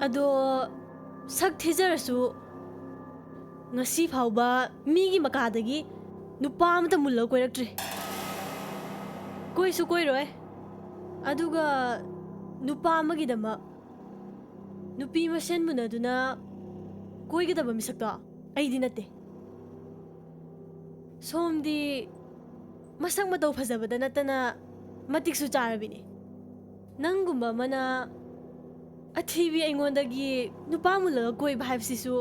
ꯑꯗꯣ ꯁꯛ ꯊꯤꯖꯔꯁꯨ ꯉꯁꯤ ꯐꯥꯎꯕ ꯃꯤꯒꯤ ꯃꯀꯥꯗꯒꯤ ꯅꯨꯄꯥ ꯑꯃꯇ ꯃꯨꯜꯂꯒ ꯀꯣꯏꯔꯛꯇ꯭ꯔꯤ ꯀꯣꯏꯁꯨ ꯀꯣꯏꯔꯣꯏ ꯑꯗꯨꯒ ꯅꯨꯄꯥ ꯑꯃꯒꯤꯗꯃꯛ ꯅꯨꯄꯤ ꯃꯁꯦꯟ ꯃꯨꯟꯅꯗꯨꯅ ꯀꯣꯏꯒꯗꯕ ꯃꯤꯁꯛꯇꯣ ꯑꯩꯗꯤ ꯅꯠꯇꯦ ꯁꯣꯝꯗꯤ ꯃꯁꯛ ꯃꯇꯧ ꯐꯖꯕꯗ ꯅꯠꯇꯅ ꯃꯇꯤꯛꯁꯨ ꯆꯥꯔꯕꯤꯅꯤ ꯅꯪꯒꯨꯝꯕ ꯑꯃꯅ ꯑꯊꯤꯕꯤ ꯑꯩꯉꯣꯟꯗꯒꯤ ꯅꯨꯄꯥ ꯃꯨꯜꯂꯒ ꯀꯣꯏꯕ ꯍꯥꯏꯕꯁꯤꯁꯨ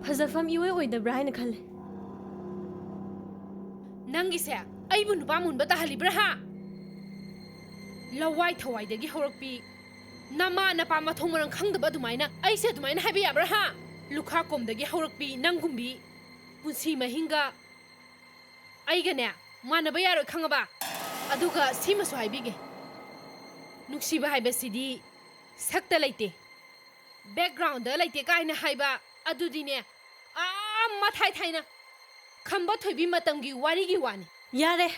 ꯐꯖꯐꯝ ꯏꯑꯣꯏ ꯑꯣꯏꯗꯕ꯭ꯔꯥ ꯍꯥꯏꯅ ꯈꯜꯂꯦ ꯅꯪꯒꯤꯁꯦ ꯑꯩꯕꯨ ꯅꯨꯄꯥ ꯃꯨꯟꯕ ꯇꯥꯍꯜꯂꯤꯕ꯭ꯔꯥ ꯍꯥ ꯂꯋꯥꯏ ꯊꯋꯥꯏꯗꯒꯤ ꯍꯧꯔꯛꯄꯤ ꯅꯃꯥ ꯅꯄꯥ ꯃꯊꯣꯡ ꯃꯔꯝ ꯈꯪꯗꯕ ꯑꯗꯨꯃꯥꯏꯅ ꯑꯩꯁꯦ ꯑꯗꯨꯃꯥꯏꯅ ꯍꯥꯏꯕ ꯌꯥꯕ꯭ꯔꯥ ꯍꯥ ꯂꯨꯈꯥꯀꯣꯝꯗꯒꯤ ꯍꯧꯔꯛꯄꯤ ꯅꯪꯒꯨꯝꯕꯤ ꯄꯨꯟꯁꯤ ꯃꯍꯤꯡꯒ ꯑꯩꯒꯅꯦ ꯃꯥꯟꯅꯕ ꯌꯥꯔꯣꯏ ꯈꯪꯉꯕ ꯑꯗꯨꯒ ꯁꯤꯃꯁꯨ ꯍꯥꯏꯕꯤꯒꯦ ꯅꯨꯡꯁꯤꯕ ꯍꯥꯏꯕꯁꯤꯗꯤ ꯁꯛꯇ ꯂꯩꯇꯦ ꯕꯦꯛꯒ꯭ꯔꯥꯎꯟꯗ ꯂꯩꯇꯦ ꯀꯥꯏꯅ ꯍꯥꯏꯕ ꯑꯗꯨꯗꯤꯅꯦ ꯃꯊꯥꯏ ꯊꯥꯏꯅ ꯈꯝꯕ ꯊꯣꯏꯕꯤ ꯃꯇꯝꯒꯤ ꯋꯥꯔꯤꯒꯤ ꯋꯥꯅꯤ ꯌꯥꯔꯦ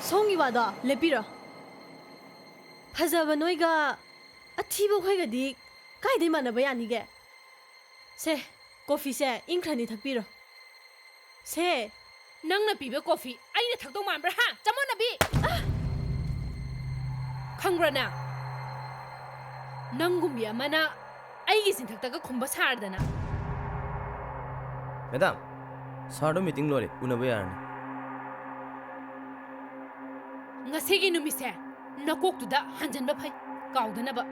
ꯁꯣꯝꯒꯤ ꯋꯥꯗꯣ ꯂꯦꯞꯄꯤꯔꯣ ꯐꯖꯕ ꯅꯣꯏꯒ ꯑꯊꯤꯕ ꯑꯩꯈꯣꯏꯒꯗꯤ ꯀꯥꯏꯗꯩ ꯃꯥꯟꯅꯕ ꯌꯥꯅꯤꯒꯦ ꯁꯦ ꯀꯣꯐꯤꯁꯦ ꯏꯪꯈ꯭ꯔꯅꯤ ꯊꯛꯄꯤꯔꯣ ꯁꯦ ꯅꯪꯅ ꯄꯤꯕ ꯀꯣꯐꯤ ꯑꯩꯅ ꯊꯛꯇꯧ ꯃꯥꯟꯕ꯭ꯔꯥ ꯍꯥ ꯆꯃꯣꯠꯅꯕꯤ ꯈꯪꯕ꯭ꯔꯅ ꯅꯪꯒꯨꯝꯕꯤ ꯑꯃꯅ ꯑꯩꯒꯤ ꯆꯤꯟꯊꯛꯇꯒ ꯈꯨꯝꯕ ꯁꯥꯔꯗꯅ ꯃꯦꯗꯥꯝ ꯁꯥꯔꯗꯣ ꯃꯤꯇꯤꯡ ꯂꯣꯏꯔꯦ ꯎꯅꯕ ꯌꯥꯔꯅꯤ ꯉꯁꯤꯒꯤ ꯅꯨꯃꯤꯠꯁꯦ ꯅꯀꯣꯛꯇꯨꯗ ꯍꯟꯖꯟꯕ ꯐꯩ ꯀꯥꯎꯗꯅꯕ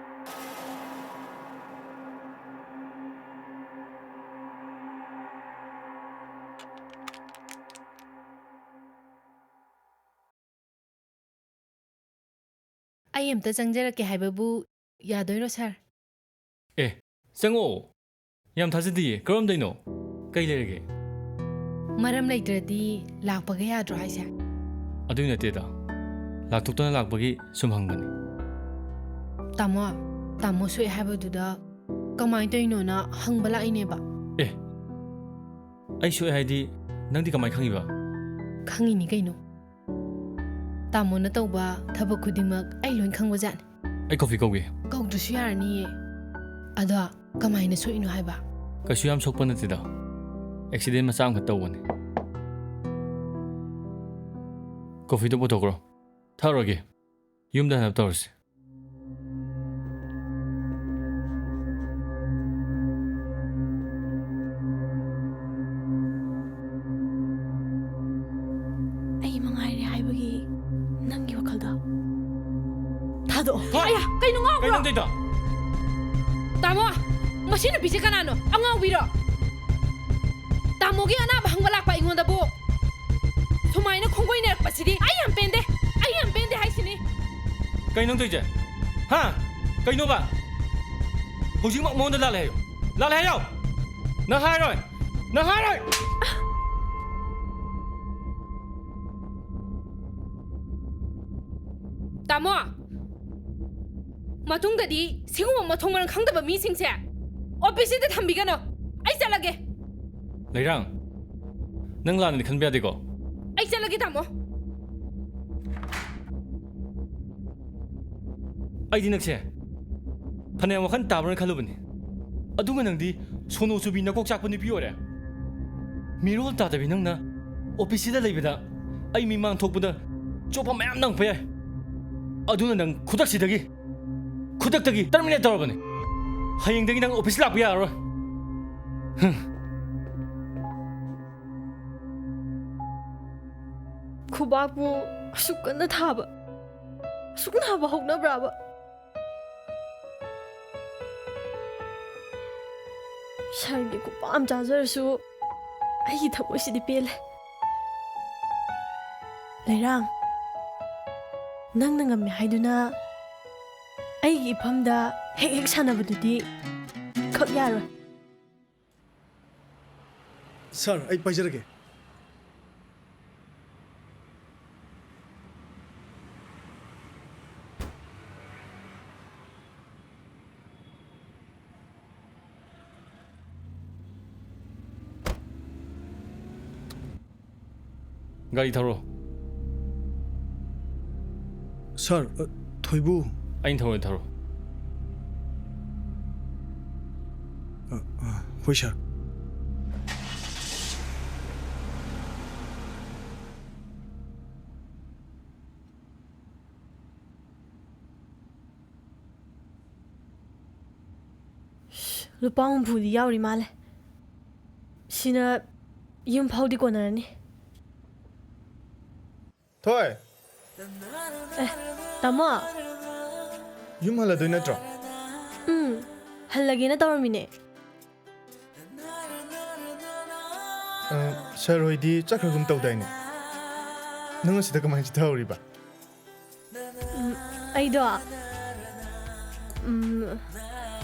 ꯑꯩ ꯑꯝꯇ ꯆꯪꯖꯔꯛꯀꯦ ꯍꯥꯏꯕꯕꯨ ꯌꯥꯗꯣꯏꯔꯣ ꯁꯥꯔ ꯑꯦ ꯆꯪꯉꯛꯑꯣ ꯌꯥꯝ ꯊꯥꯖꯗꯤꯌꯦ ꯀꯔꯝꯗꯩꯅꯣ ꯀꯩ ꯂꯩꯔꯒꯦ ꯃꯔꯝ ꯂꯩꯇ꯭ꯔꯗꯤ ꯂꯥꯛꯄꯒ ꯌꯥꯗ꯭ꯔꯣ ꯍꯥꯏꯁꯦ ꯑꯗꯨꯏ ꯅꯠꯇꯦꯗ ꯂꯥꯛꯊꯣꯛꯇꯅ ꯂꯥꯛꯄꯒꯤ ꯁꯨꯝ ꯍꯪꯕꯅꯤ ꯇꯥꯃꯣ ꯁꯣꯛꯑꯦ ꯍꯥꯏꯕꯗꯨꯗ ꯀꯃꯥꯏꯅ ꯇꯧꯔꯤꯅꯣꯅ ꯍꯪꯕ ꯂꯥꯛꯏꯅꯦꯕ ꯑꯦ ꯑꯩ ꯁꯣꯛꯑꯦ ꯍꯥꯏꯗꯤ ꯅꯪꯗꯤ ꯀꯃꯥꯏꯅ ꯈꯪꯉꯤꯕ ꯈꯪꯉꯤꯅꯤ ꯀꯩꯅꯣ ꯇꯥꯃꯣꯅ ꯇꯧꯕ ꯊꯕꯛ ꯈꯨꯗꯤꯡꯃꯛ ꯑꯩ ꯂꯣꯏ ꯈꯪꯕꯖꯥꯠꯅꯤ ꯑꯩ ꯀꯣꯐꯤ ꯀꯧꯒꯦ ꯀꯧꯗ꯭ꯔꯁꯨ ꯌꯥꯔꯅꯤꯌꯦ ꯑꯗꯣ ꯀꯃꯥꯏꯅ ꯁꯣꯛꯏꯅꯣ ꯍꯥꯏꯕ ꯀꯩꯁꯨ ꯌꯥꯝ ꯁꯣꯛꯄ ꯅꯠꯇꯦꯗ ꯑꯦꯛꯁꯤꯗꯦꯟ ꯃꯆꯥ ꯑꯃꯈꯛ ꯇꯧꯕꯅꯤ ꯀꯣꯐꯤꯗꯣ ꯄꯨꯊꯣꯛꯈ꯭ꯔꯣ ꯊꯛꯑꯔꯣꯏꯒꯦ ꯌꯨꯝꯗ ꯍꯟꯅꯕ ꯇꯧꯔꯁꯤ ꯑꯩ ꯃꯉꯥꯏꯔꯦ ꯍꯥꯏꯕꯒꯤ ꯅꯪꯒꯤ ꯋꯥꯈꯜꯗꯣ ꯊꯥꯗꯣꯛꯑꯣ ꯑꯌꯥ ꯀꯩꯅꯣ ꯉꯥꯎꯕ꯭ꯔꯣ ꯀꯩ ꯅꯪꯗꯩꯗꯣ ꯇꯥꯃꯣ ꯃꯁꯤ ꯅꯨꯄꯤꯁꯦ ꯀꯅꯥꯅꯣ ꯑꯉꯥꯎꯕꯤꯔꯣ ꯇꯥꯃꯣꯒꯤ ꯑꯅꯥꯕ ꯍꯪꯕ ꯂꯥꯛꯄ ꯑꯩꯉꯣꯟꯗꯕꯨ ꯁꯨꯃꯥꯏꯅ ꯈꯣꯡꯒꯣꯏꯅꯔꯛꯄꯁꯤꯗꯤ ꯑꯩ ꯌꯥꯝ ꯄꯦꯟꯗꯦ ꯍꯥꯏꯁꯤꯅꯤ ꯀꯩ ꯅꯪ ꯇꯧꯏꯁꯦ ꯍꯥ ꯀꯩꯅꯣꯕ ꯍꯧꯖꯤꯛꯃꯛ ꯃꯉꯣꯟꯗ ꯂꯥꯜꯂꯦ ꯍꯥꯏꯌꯣ ꯅꯪ ꯍꯥꯏꯔꯣꯏ ꯇꯥꯃꯣ ꯃꯇꯨꯡꯗꯗꯤ ꯁꯤꯒꯨꯝꯕ ꯃꯊꯣꯡ ꯃꯔꯝ ꯈꯪꯗꯕ ꯃꯤꯁꯤꯡꯁꯦ ꯑꯣꯐꯤꯁꯁꯤꯗ ꯊꯝꯕꯤꯒꯅꯣ ꯑꯩ ꯆꯠꯂꯒꯦ ꯂꯩꯔꯥꯡ ꯅꯪ ꯂꯥꯟꯅꯗꯤ ꯈꯟꯕ ꯌꯥꯗꯦꯀꯣ ꯑꯩ ꯆꯠꯂꯒꯦ ꯇꯥꯃꯣ ꯑꯩꯗꯤ ꯅꯪꯁꯦ ꯐꯅꯌꯥꯝ ꯋꯥꯈꯜ ꯇꯥꯕ꯭ꯔꯅ ꯈꯜꯂꯨꯕꯅꯤ ꯑꯗꯨꯒ ꯅꯪꯗꯤ ꯁꯣꯅꯣ ꯆꯨꯕꯤ ꯅꯀꯣꯛ ꯆꯥꯛꯄ ꯅꯨꯄꯤ ꯑꯣꯏꯔꯦ ꯃꯤꯔꯣꯜ ꯇꯥꯗꯕꯤ ꯅꯪꯅ ꯑꯣꯐꯤꯁꯁꯤꯗ ꯂꯩꯕꯗ ꯑꯩ ꯃꯤꯃꯥꯡ ꯊꯣꯛꯄꯗ ꯆꯣꯞꯄ ꯃꯌꯥꯝ ꯅꯪꯉꯛꯄ ꯌꯥꯏ ꯑꯗꯨꯅ ꯅꯪ ꯈꯨꯗꯛꯇꯒꯤ ꯇꯔꯃꯤꯅꯦꯠ ꯇꯧꯔꯕꯅꯤ ꯍꯌꯦꯡꯗꯒꯤ ꯅꯪ ꯑꯣꯐꯤꯁ ꯂꯥꯛꯄ ꯌꯥꯔꯔꯣꯏ ꯈꯨꯕꯥꯛꯄꯨ ꯑꯁꯨꯛ ꯀꯟꯅ ꯊꯥꯕ ꯑꯁꯨꯛ ꯅꯥꯕ ꯍꯧꯅꯕ꯭ꯔꯥꯕ ꯁꯥꯔꯒꯤ ꯈꯨꯄꯥꯝ ꯆꯥꯖꯔꯁꯨ ꯑꯩꯒꯤ ꯊꯃꯣꯏꯁꯤꯗꯤ ꯄꯦꯜꯂꯦ ꯂꯩꯔꯥꯡ ꯅꯪꯅ ꯉꯝꯃꯦ ꯍꯥꯏꯗꯨꯅ ꯑꯩꯒꯤ ꯏꯐꯝꯗ ꯍꯦꯛ ꯁꯥꯟꯅꯕꯗꯨꯗꯤ ꯈꯛ ꯌꯥꯔꯣꯏ ꯁꯥꯔ ꯑꯩ ꯄꯥꯏꯖꯔꯒꯦ ꯒꯥꯔꯤ ꯊꯧꯔꯣ ꯁꯥꯔ ꯊꯣꯏꯕꯨ ꯑꯩꯅ ꯊꯧꯔꯦ ꯊꯧꯔꯣ ꯍꯣꯏ ꯁꯥꯔ lupa humphrey yauri male sina yum phau di konarani ꯊꯣꯏ tamo ꯌꯨꯝ ꯍꯜꯂꯗꯣꯏ ꯅꯠꯇ꯭ꯔꯣ hallagena tawramine ꯁꯥꯔ ꯍꯣꯏꯗꯤ ꯆꯠꯈ꯭ꯔꯒꯨꯝ ꯇꯧꯗꯥꯏꯅꯦ ꯅꯪ ꯑꯁꯤꯗ ꯀꯃꯥꯏꯅ ꯆꯠꯊꯍꯧꯔꯤꯕ aido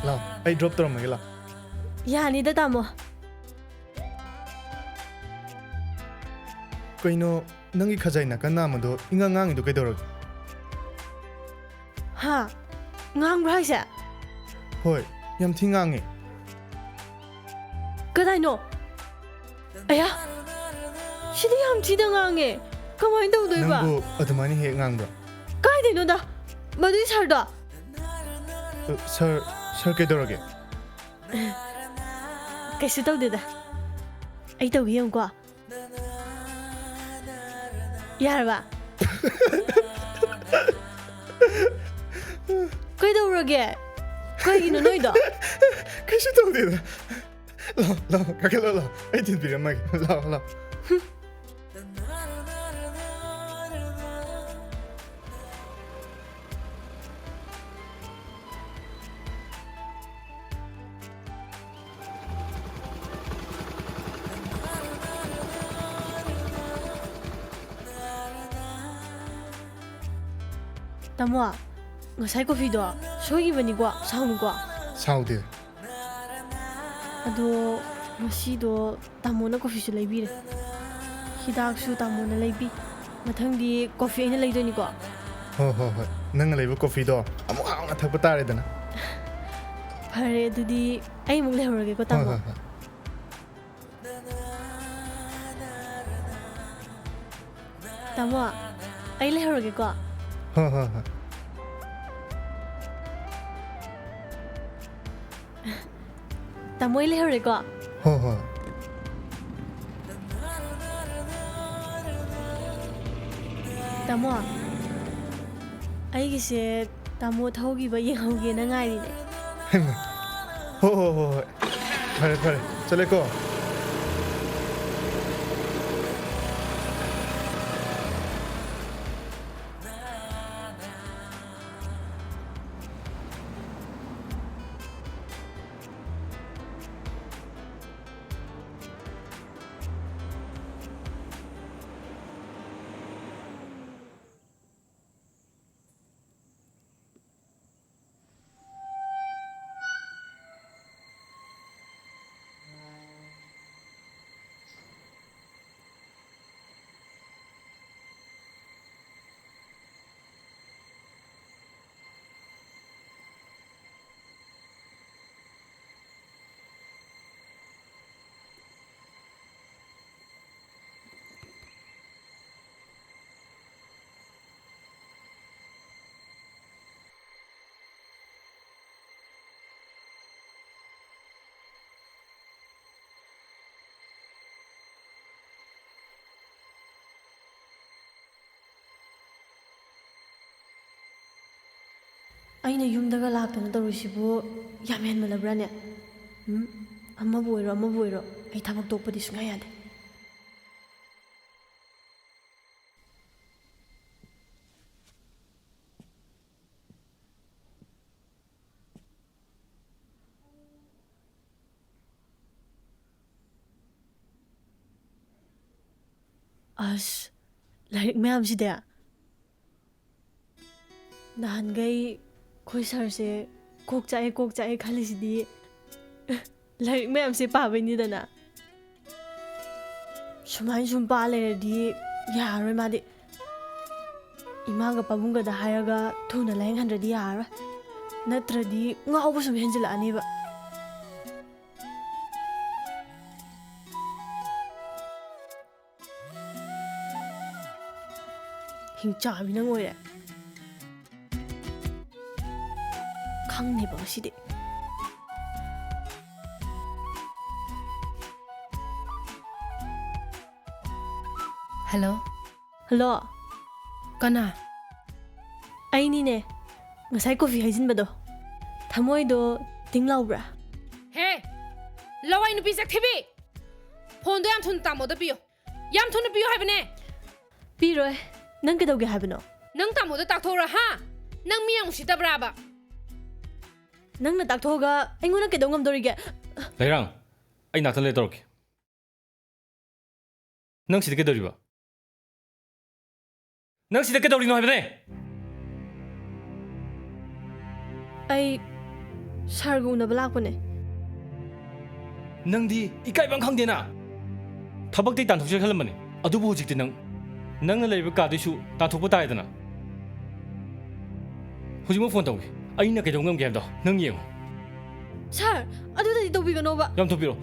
ꯂꯥꯎ ꯑꯩ ꯗ꯭ꯔꯣꯞ ꯇꯧꯔꯝꯃꯒꯦ ꯂꯥꯎ yani da tamo ꯀꯩꯅꯣ ꯅꯪꯒꯤ ꯈꯖꯥꯏ ꯅꯥꯀꯟ ꯅꯥꯝꯃꯗꯣ ꯏꯉꯥꯡ ꯉꯥꯡꯉꯤꯗꯣ ꯀꯩꯗꯧꯔꯒꯦ ha ngang haise ꯍꯣꯏ ꯌꯥꯝ ꯊꯤ ꯉꯥꯡꯉꯦ kadaino aya sidi yam chida ngange kamai tawdoiba ꯅꯪꯕꯨ ꯑꯗꯨꯃꯥꯏꯅ ꯍꯦꯛ ꯉꯥꯡꯕ꯭ꯔꯥ kaideno da madui sarda ꯁꯥꯔ ꯀꯩꯗꯧꯔꯒꯦ kaisu tawdeda ai tawgi yamko yarba kaidawrage kaigino noida ꯀꯩꯁꯨ ꯇꯧꯗꯦꯗ ꯂꯥꯎ ꯂꯥꯎ ꯀꯥꯈꯠꯂꯣ ꯂꯥꯎ ꯑꯩ ꯊꯤꯟꯕꯤꯔꯝꯃꯒꯦ ꯂꯥꯎ ꯂꯥꯎ tamo ngasai coffee do soigibani ko saunu ko ꯁꯥꯎꯗꯦ ado ngasi do tamo na coffee su leibire hidak su tamo na leibi mathang di coffee aina leidoni ko ꯍꯣꯏ ꯍꯣꯏ ꯍꯣꯏ ꯅꯪꯅ ꯂꯩꯕ ꯀꯣꯐꯤꯗꯣ ꯑꯃꯨꯛ ꯍꯥꯎꯅ ꯊꯛꯄ ꯇꯥꯔꯦꯗꯅ phare adudi ai muk lehorage ko ꯍꯣꯏ tamo ꯍꯣꯏ ꯍꯣꯏ tamo ai lehorage ko ꯍꯣꯏ ꯍꯣꯏ ꯍꯣꯏ tamo ai lehorage ko ꯍꯣꯏ ꯍꯣꯏ tamo aigise tamo thaugiba yenghauge na ngairine ꯍꯣꯏ ꯍꯣꯏ ꯍꯣꯏ ꯍꯣꯏ ꯐꯔꯦ ꯐꯔꯦ ꯆꯠꯂꯦꯀꯣ aina yumdaga laktana tawrisibu yam henmalabrane amabu oiro ai thabak tokpadi sunga yade as lairik mayam sida nahangai khoi sir se kok chae khali sidi lairik mayam se pa bai ni dana ꯁꯨꯃꯥꯏꯅ ꯁꯨꯝ ꯄꯥ ꯂꯩꯔꯗꯤ ꯌꯥꯔꯣꯏ ꯃꯥꯗꯤ ꯏꯃꯥꯒ ꯄꯥꯕꯨꯡꯒꯗ ꯍꯥꯏꯔꯒ ꯊꯨꯅ ꯂꯥꯌꯦꯡꯍꯟꯗ꯭ꯔꯗꯤ ꯌꯥꯔꯔꯣꯏ ꯅꯠꯇ꯭ꯔꯗꯤ ꯉꯥꯎꯕ ꯁꯨꯝ ꯍꯦꯟꯖꯤꯜꯂꯛꯑꯅꯦꯕ ꯍꯤꯡꯆꯥꯕꯤ ꯅꯪ ꯑꯣꯏꯔꯦ ꯈꯪꯅꯦꯕ ꯉꯁꯤꯗꯤ ꯍꯜꯂꯣ ꯍꯜꯂꯣ ꯀꯅꯥ ꯑꯩꯅꯤꯅꯦ ꯉꯁꯥꯏ ꯀꯣꯐꯤ ꯍꯩꯖꯤꯟꯕꯗꯣ ꯊꯃꯣꯏꯗꯣ ꯇꯤꯡ ꯂꯥꯎꯕ꯭ꯔꯥ ꯍꯦ ꯂꯋꯥꯏ ꯅꯨꯄꯤ ꯆꯛꯊꯤꯕꯤ ꯐꯣꯟꯗꯣ ꯌꯥꯝ ꯊꯨꯅ ꯇꯥꯃꯣꯗ ꯄꯤꯌꯣ ꯌꯥꯝ ꯊꯨꯅ ꯄꯤꯌꯣ ꯍꯥꯏꯕꯅꯦ ꯄꯤꯔꯣꯏ ꯅꯪ ꯀꯩꯗꯧꯒꯦ ꯍꯥꯏꯕꯅꯣ ꯅꯪ ꯇꯥꯃꯣꯗ ꯇꯥꯛꯊꯣꯛꯎꯔ ꯍꯥ ꯅꯪ ꯃꯤ ꯌꯥꯝ ꯎꯁꯤꯠꯇꯕ꯭ꯔꯥꯕ ꯅꯪꯅ ꯇꯥꯛꯊꯣꯛꯑꯒ ꯑꯩꯉꯣꯟꯗ ꯀꯩꯗꯧ ꯉꯝꯗꯣꯔꯤꯒꯦ ꯂꯩꯔꯥꯡ ꯑꯩ ꯅꯥꯛꯇ ꯂꯩ ꯇꯧꯔꯛꯀꯦ ꯅꯪ ꯁꯤꯗ ꯀꯩꯗꯧꯔꯤꯕ ꯅꯪ ꯁꯤꯗ ꯀꯩꯗꯧꯔꯤꯅꯣ ꯍꯥꯏꯕꯅꯦ ꯑꯩ ꯁꯥꯔꯒ ꯎꯅꯕ ꯂꯥꯛꯄꯅꯦ ꯅꯪꯗꯤ ꯏꯀꯥꯏꯕ ꯈꯪꯗꯦꯅ ꯊꯕꯛꯇꯩ ꯇꯥꯟꯊꯣꯛꯁꯦ ꯈꯜꯂꯝꯕꯅꯦ ꯑꯗꯨꯕꯨ ꯍꯧꯖꯤꯛꯇꯤ ꯅꯪꯅ ꯂꯩꯔꯤꯕ ꯀꯥꯗꯩꯁꯨ ꯇꯥꯟꯊꯣꯛꯄ ꯇꯥꯏꯗꯅ ꯍꯧꯖꯤꯛꯃꯛ ꯐꯣꯟ ꯇꯧꯒꯦ ꯑꯩꯅ ꯀꯩꯗꯧ ꯉꯝꯒꯦ ꯍꯥꯏꯕꯗꯣ ꯅꯪ ꯌꯦꯡꯉꯣ ꯁꯥꯔ ꯑꯗꯨꯗꯗꯤ ꯇꯧꯕꯤꯒꯅꯣꯕ ꯌꯥꯝ ꯊꯨꯕꯤꯔꯣ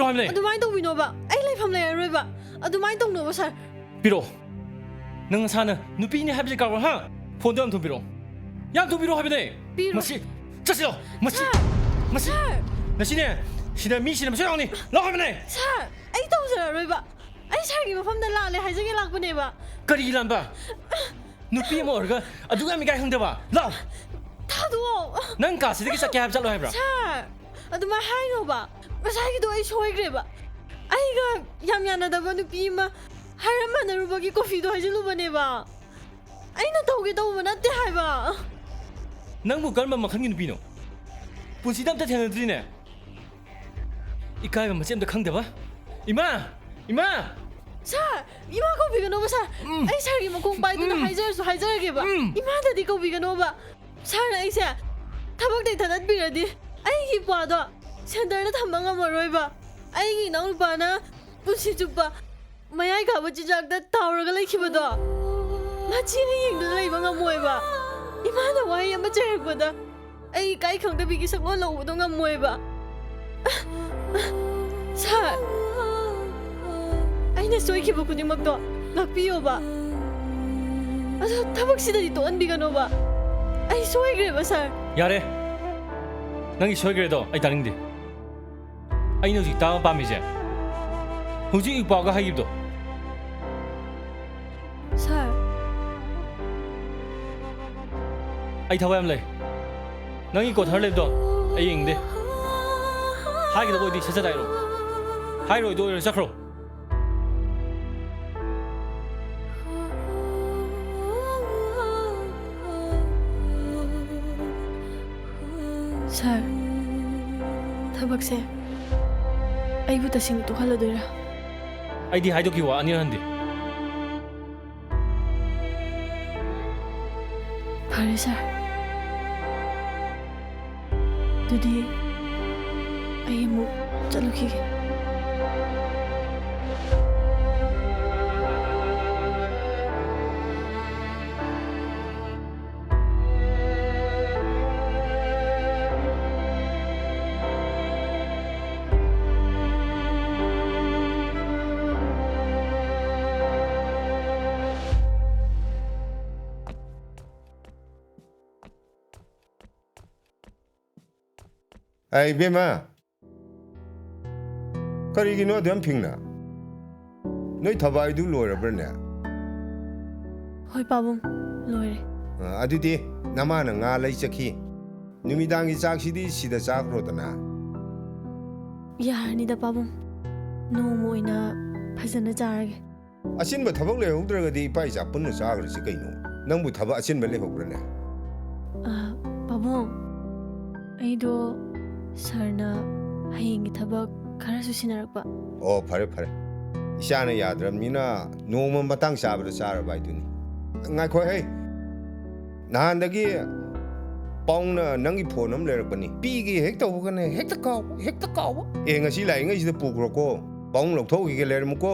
ꯍꯥꯏꯕꯅꯦ ꯑꯗꯨꯃꯥꯏꯅ ꯇꯧꯕꯤꯅꯣꯕ ꯑꯩ ꯂꯩꯐꯝ ꯂꯩꯔꯔꯣꯏꯕ ꯑꯗꯨꯃꯥꯏꯅ ꯇꯧꯅꯣꯕ ꯁꯥꯔ ꯄꯤꯔꯛꯑꯣ ꯅꯪ ꯅꯁꯥꯅ ꯅꯨꯄꯤꯅꯦ ꯍꯥꯏꯕꯁꯦ ꯀꯥꯎꯕ꯭ꯔꯥ ꯍꯥ ꯐꯣꯟꯗꯣ ꯌꯥꯝ ꯊꯨꯕꯤꯔꯣ ꯍꯥꯏꯕꯅꯦ ꯃꯁꯤ ꯆꯠꯁꯤꯂꯣ ꯃꯁꯤꯅꯦ ꯁꯤꯗ ꯃꯤꯁꯤꯅ ꯃꯁꯛ ꯌꯥꯎꯅꯤ ꯂꯥꯛꯑꯣ ꯍꯥꯏꯕꯅꯦ ꯁꯥꯔ ꯑꯩ ꯇꯧꯖꯔꯔꯣꯏꯕ ꯑꯩ ꯁꯥꯔꯒꯤ ꯃꯐꯝꯗ ꯂꯥꯜꯂꯦ ꯍꯥꯏꯖꯒꯦ ꯂꯥꯛꯄꯅꯦꯕ ꯀꯔꯤꯒꯤ ꯂꯥꯟꯕ ꯅꯨꯄꯤ ꯑꯃ ꯑꯣꯏꯔꯒ ꯑꯗꯨꯒ ꯌꯥꯝ ꯏꯀꯥꯏ ꯈꯪꯗꯕ ꯂꯥꯛꯑꯣ ꯊꯥꯗꯣꯛꯑꯣ ꯅꯪ ꯀꯥꯁꯤꯗꯒꯤ ꯆꯠꯀꯦ ꯍꯥꯏꯕ ꯆꯠꯂꯣ ꯍꯥꯏꯕ꯭ꯔꯥ ꯁꯥꯔ ꯑꯗꯨꯃꯥꯏꯅ ꯍꯥꯏꯅꯣꯕ ꯉꯁꯥꯏꯒꯤꯗꯣ ꯑꯩ ꯁꯣꯏꯈ꯭ꯔꯦꯕ ꯑꯩꯒ ꯌꯥꯝ ꯌꯥꯅꯗꯕ ꯅꯨꯄꯤ ꯑꯃ ꯍꯥꯏꯔꯝꯃꯅꯔꯨꯕꯒꯤ ꯀꯣꯐꯤꯗꯣ ꯍꯩꯖꯤꯜꯂꯨꯕꯅꯦꯕ ꯑꯩꯅ ꯇꯧꯒꯦ ꯇꯧꯕ ꯅꯠꯇꯦ ꯍꯥꯏꯕ ꯅꯪꯕꯨ ꯀꯔꯝꯕ ꯃꯈꯜꯒꯤ ꯅꯨꯄꯤꯅꯣ ꯄꯨꯟꯁꯤꯗ ꯑꯝꯇ ꯊꯦꯡꯅꯗ꯭ꯔꯤꯅꯦ ꯏꯀꯥꯏꯕ ꯃꯆꯦ ꯑꯝꯇ ꯈꯪꯗꯕ ꯏꯃꯥ ꯁꯥꯔ 이마 ꯀꯧꯕꯤꯒꯅꯣꯕ ꯁꯥꯔ ꯑꯩ ꯁꯥꯔꯒꯤ ꯃꯈꯣꯡ ꯄꯥꯏꯗꯨꯅ ꯍꯥꯏꯖꯔꯁꯨ ꯍꯥꯏꯖꯔꯒꯦꯕ 이마ꯗꯗꯤ ꯀꯧꯕꯤꯒꯅꯣꯕ ꯁꯥꯔꯅ ꯑꯩꯁꯦ ꯊꯕꯛꯇꯩ ꯊꯥꯗꯠꯄꯤꯔꯗꯤ ꯑꯩꯒꯤ ꯏꯄꯥꯗꯣ ꯁꯦꯟꯇꯔꯗ ꯊꯝꯕ ꯉꯝꯃꯔꯣꯏꯕ ꯑꯩꯒꯤ ꯏꯅꯥꯎꯅꯨꯄꯥꯅ ꯄꯨꯟꯁꯤ ꯆꯨꯞꯄ ꯃꯌꯥꯏ ꯀꯥꯕ ꯆꯤꯟꯖꯥꯛꯇ ꯇꯥꯎꯔꯒ ꯂꯩꯈꯤꯕꯗꯣ ꯃꯆꯤꯅ ꯌꯦꯡꯗꯨꯅ ꯂꯩꯕ ꯉꯝꯃꯣꯏꯕ 이마ꯅ ꯋꯥꯍꯩ ꯑꯃ ꯆꯩꯔꯛꯄꯗ ꯑꯩ ꯏꯀꯥꯏ ꯈꯪꯗꯕꯤꯒꯤ ꯁꯛꯂꯣꯟ ꯂꯧꯕꯗꯣ ꯉꯝꯃꯣꯏꯕ ꯁꯥꯔ ꯑꯩꯅ ꯁꯣꯏꯈꯤꯕ ꯈꯨꯗꯤꯡꯃꯛꯇꯣ ꯉꯥꯛꯄꯤꯌꯣꯕ ꯑꯗꯣ ꯊꯕꯛꯁꯤꯗꯗꯤ ꯇꯣꯛꯍꯟꯕꯤꯒꯅꯣꯕ ꯑꯩ ꯁꯣꯏꯈ꯭ꯔꯦꯕ ꯁꯥꯔ ꯌꯥꯔꯦ ꯅꯪꯒꯤ ꯁꯣꯏꯈ꯭ꯔꯦꯗꯣ ꯑꯩ ꯇꯥꯅꯤꯡꯗꯦ ꯑꯩꯅ ꯍꯧꯖꯤꯛ ꯇꯥꯕ ꯄꯥꯝꯃꯤꯁꯦ ꯍꯧꯖꯤꯛ ꯏꯄꯥꯎꯒ ꯍꯥꯏꯈꯤꯕꯗꯣ ꯁꯥꯔ ꯑꯩ ꯊꯕꯛ ꯌꯥꯝ ꯂꯩ ꯅꯪꯒꯤ ꯀꯣꯊꯔ ꯂꯩꯕꯗꯣ ꯑꯩ ꯌꯦꯡꯗꯦ ꯍꯥꯏꯒꯗꯕ ꯑꯣꯏꯗꯤ ꯁꯠ ꯍꯥꯏꯔꯣ ꯍꯥꯏꯔꯣꯏꯗꯣ ꯑꯣꯏꯔꯣ ꯆꯠꯈ꯭ꯔꯣ ꯁꯥꯔ ꯊꯕꯛꯁꯦ ꯑꯩꯕꯨ ꯇꯁꯦꯡꯅ ꯇꯣꯛꯍꯜꯂꯗꯣꯏꯔꯥ ꯑꯩꯗꯤ ꯍꯥꯏꯗꯣꯛꯈꯤꯕ ꯋꯥ ꯑꯅꯤꯔꯛ ꯍꯟꯗꯦ ꯐꯔꯦ ꯁꯥꯔ ꯑꯗꯨꯗꯤ ꯑꯩ ꯑꯃꯨꯛ ꯆꯠꯂꯨꯈꯤꯒꯦ Ay, Bema. Karigino adem phingna. Noi thabai du loirabrane. Hoi pabung, loire. Adudi namana nga lai chakhi. Numidangi chak sidi sida chak rodana. Yarni da pabung. No moina phajana charage. Asin ba thabak le hogdragadi pai cha punna chagra si kaino. Nangbu thaba asin ba le hograne. Pabung. Aido Sarna hayingi thabak kharasu sinarakpa. Oh, phare phare. Ishana yadramnina noma matang sabra sara bai duni. Ngai khoi hey. Nahandagi paungna nangi phonam lerakpani. Pigi hek tawgane hek ta kaw. E ngasi lai ngai sida pukro ko. ꯄꯥꯎꯡ ꯂꯧꯊꯣꯛꯈꯤꯒꯦ ꯂꯩꯔꯝꯃꯨꯀꯣ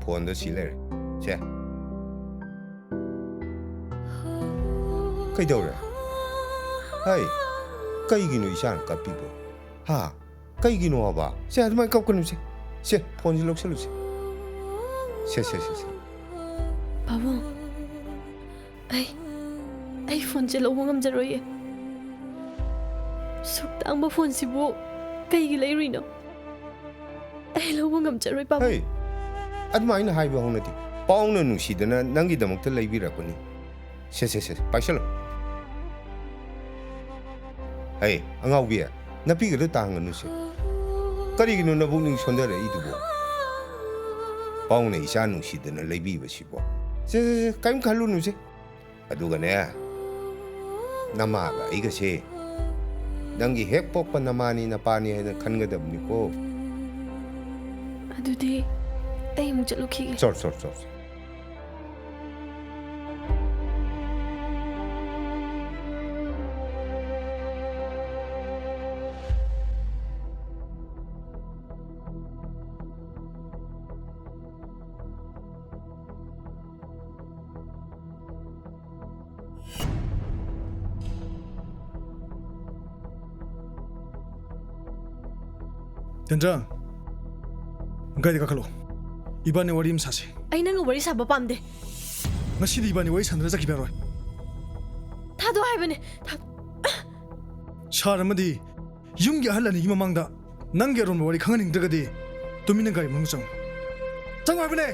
ꯐꯣꯟꯗ ꯁꯤ ꯂꯩꯔꯦ ꯁꯦ ꯀꯩꯗꯧꯔꯦ ꯍꯩ ꯀꯩꯒꯤꯅꯣ ꯏꯆꯥꯅ ꯀꯞꯄꯤꯕꯣ ꯍꯥ ꯀꯩꯒꯤꯅꯣ ꯍꯥꯏꯕ ꯁꯦ ꯑꯗꯨꯃꯥꯏꯅ ꯀꯞꯀꯅꯨꯁꯦ ꯁꯦ ꯐꯣꯟꯁꯤ ꯂꯧꯁꯜꯂꯨꯁꯦ ꯁꯦ ꯄꯥꯕꯨꯡ ꯑꯩ ꯐꯣꯟꯁꯦ ꯂꯧꯕ ꯉꯝꯖꯔꯣꯏꯌꯦ ꯁꯨꯛ ꯇꯥꯡꯕ ꯐꯣꯟꯁꯤꯕꯨ ꯀꯩꯒꯤ ꯂꯩꯔꯨꯏꯅꯣ ꯑꯩ ꯂꯧꯕ ꯉꯝꯖꯔꯣꯏ ꯄꯥꯕꯨꯡ ꯍꯩ ꯑꯗꯨꯃꯥꯏꯅ ꯍꯥꯏꯕ ꯍꯧꯅꯗꯦ ꯄꯥꯎꯅ ꯅꯨꯡꯁꯤꯗꯅ ꯅꯪꯒꯤꯗꯃꯛꯇ ꯂꯩꯕꯤꯔꯛꯄꯅꯤ ꯁꯦ ꯄꯥꯏꯁꯜꯂꯣ ꯍꯩ ꯑꯉꯥꯎꯕꯤ ꯅꯄꯤꯒꯗꯣ ꯇꯥꯡꯒꯅꯨꯁꯦ ꯀꯔꯤꯒꯤꯅꯣ ꯅꯕꯨꯛꯅꯤꯡ ꯁꯣꯟꯊꯔꯛꯏꯗꯨꯕꯣ ꯄꯥꯎꯅ ꯏꯆꯥ ꯅꯨꯡꯁꯤꯗꯅ ꯂꯩꯕꯤꯕꯁꯤꯕꯣ ꯁꯦ ꯀꯔꯤꯝ ꯈꯜꯂꯨꯅꯨꯁꯦ ꯑꯗꯨꯒꯅꯦ ꯅꯃꯥꯒ ꯑꯩꯒꯁꯦ ꯅꯪꯒꯤ ꯍꯦꯛ ꯄꯣꯛꯄ ꯅꯃꯥꯅꯤ ꯅꯄꯥꯅꯤ ꯍꯥꯏꯅ ꯈꯟꯒꯗꯕꯅꯤꯀꯣ ꯑꯗꯨꯗꯤ ꯑꯩ ꯑꯃꯨꯛ ꯆꯠꯂꯨꯈꯤꯒꯦ ꯆꯣ ꯇꯦꯟꯗ꯭ꯔꯪ ꯒꯥꯔꯤꯗ ꯀꯥꯈꯠꯂꯣ ꯏꯕꯥꯅꯤ ꯋꯥꯔꯤ ꯑꯃ ꯁꯥꯁꯤ ꯑꯩ ꯅꯪꯒ ꯋꯥꯔꯤ ꯁꯥꯕ ꯄꯥꯝꯗꯦ ꯉꯁꯤꯗꯤ ꯏꯕꯥꯅꯤ ꯋꯥꯔꯤ ꯁꯥꯟꯅꯔ ꯆꯠꯈꯤꯕ ꯌꯥꯔꯣꯏ ꯊꯥꯗꯣ ꯍꯥꯏꯕꯅꯦ ꯁꯥꯔ ꯑꯃꯗꯤ ꯌꯨꯝꯒꯤ ꯑꯍꯜ ꯑꯅꯤꯒꯤ ꯃꯃꯥꯡꯗ ꯅꯪꯒꯤ ꯑꯔꯣꯟꯕ ꯋꯥꯔꯤ ꯈꯪꯍꯟꯅꯤꯡꯗ꯭ꯔꯒꯗꯤ ꯇꯨꯃꯤꯟꯅ ꯒꯥꯔꯤ ꯃꯅꯨꯡ ꯆꯪꯉꯨ ꯍꯥꯏꯕꯅꯦ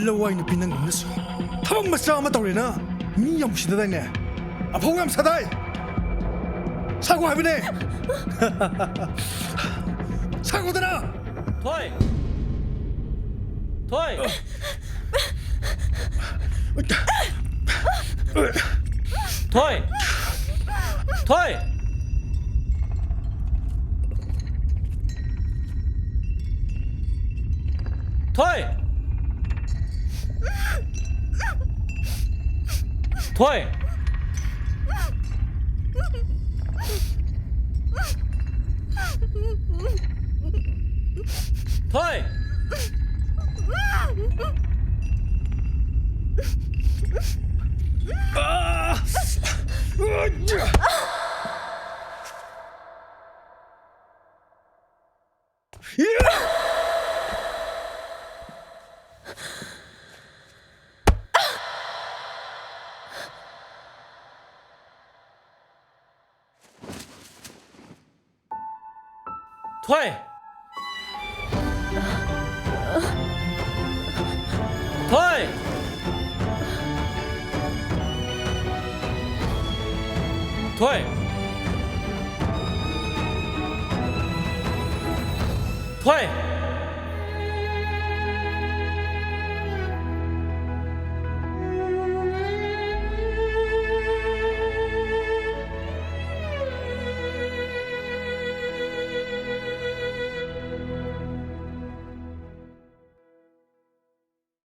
ꯂꯋꯥꯏ ꯅꯨꯄꯤ ꯅꯪꯒꯨꯝꯅꯁꯨ ꯊꯕꯛ ꯃꯆꯥ ꯑꯃ ꯇꯧꯔꯦꯅ ꯃꯤ ꯌꯥꯝ ꯎꯁꯤꯠꯇꯗꯥꯏꯅꯦ ꯑꯐꯧ ꯌꯥꯝ ꯁꯥꯗꯥꯏ ꯁꯥꯒꯣ ꯍꯥꯏꯕꯅꯦ ꯁꯥꯒꯣꯗꯅ ꯊꯣꯏ ꯊꯣꯏ ꯊꯣꯏ ꯊꯣꯏ ꯊꯣꯏ ꯊꯣꯏ ꯊꯣꯏ thôi thôi thôi thôi